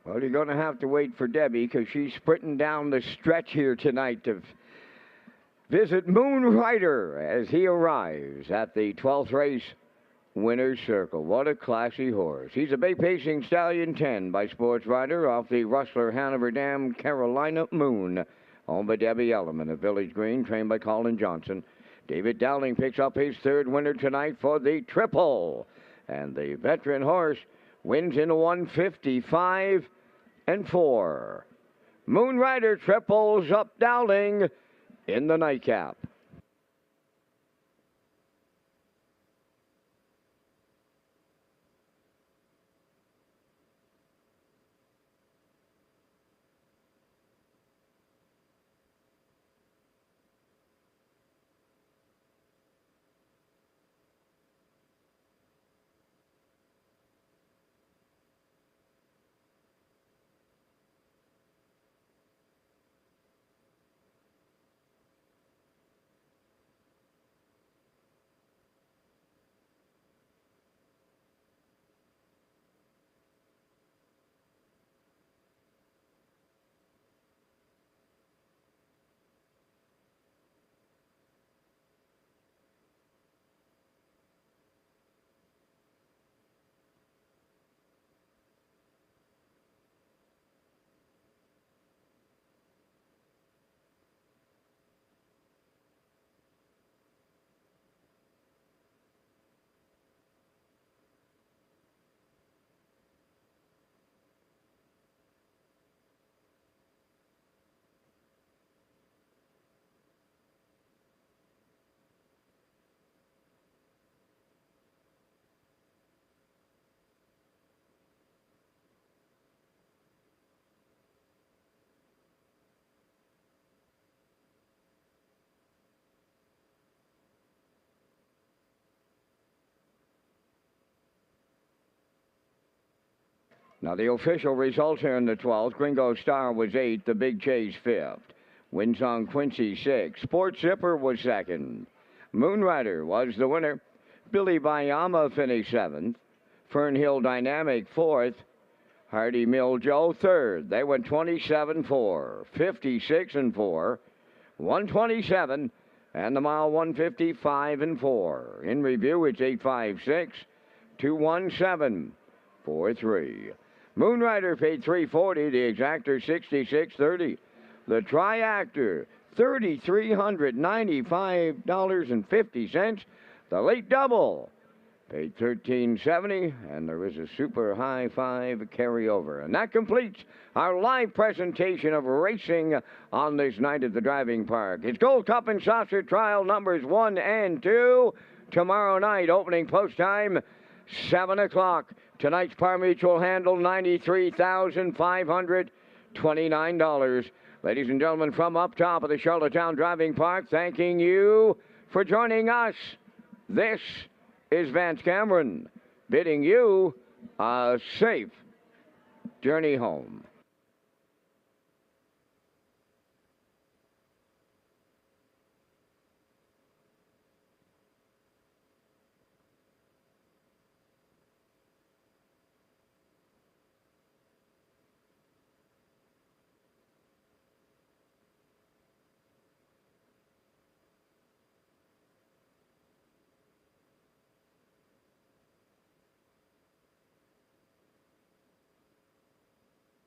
Well, you're going to have to wait for Debbie because she's sprinting down the stretch here tonight to visit Moon Rider as he arrives at the 12th race winner's circle. What a classy horse. He's a Bay Pacing Stallion 10 by Sports Rider off the Rustler Hanover Dam Carolina Moon. Owned by Debbie Elliman of Village Green, trained by Colin Johnson. David Dowling picks up his third winner tonight for the triple. And the veteran horse wins in 155 and 4. Moon Rider triples up Dowling in the nightcap. Now the official results here in the 12th. Gringo Star was 8th. The Big Chase 5th. Windsong Quincy 6th. Sport Zipper was 2nd. Moonrider was the winner. Billy Bayama finished 7th. Fernhill Dynamic 4th. Hardy Mill Joe 3rd. They went 27-4, 56-4, 127, and the mile 155-4. In review, it's 856, 217, 43. Moonrider paid $340. The exactor $66.30. The triactor $3,395.50. The late double paid $13.70, and there is a super high five carryover. And that completes our live presentation of racing on this night at the driving park. It's Gold Cup and Saucer Trial numbers 1 and 2. Tomorrow night, opening post time, 7 o'clock. Tonight's par mutual handle, $93,529. Ladies and gentlemen, from up top of the Charlottetown Driving Park, thanking you for joining us. This is Vance Cameron bidding you a safe journey home.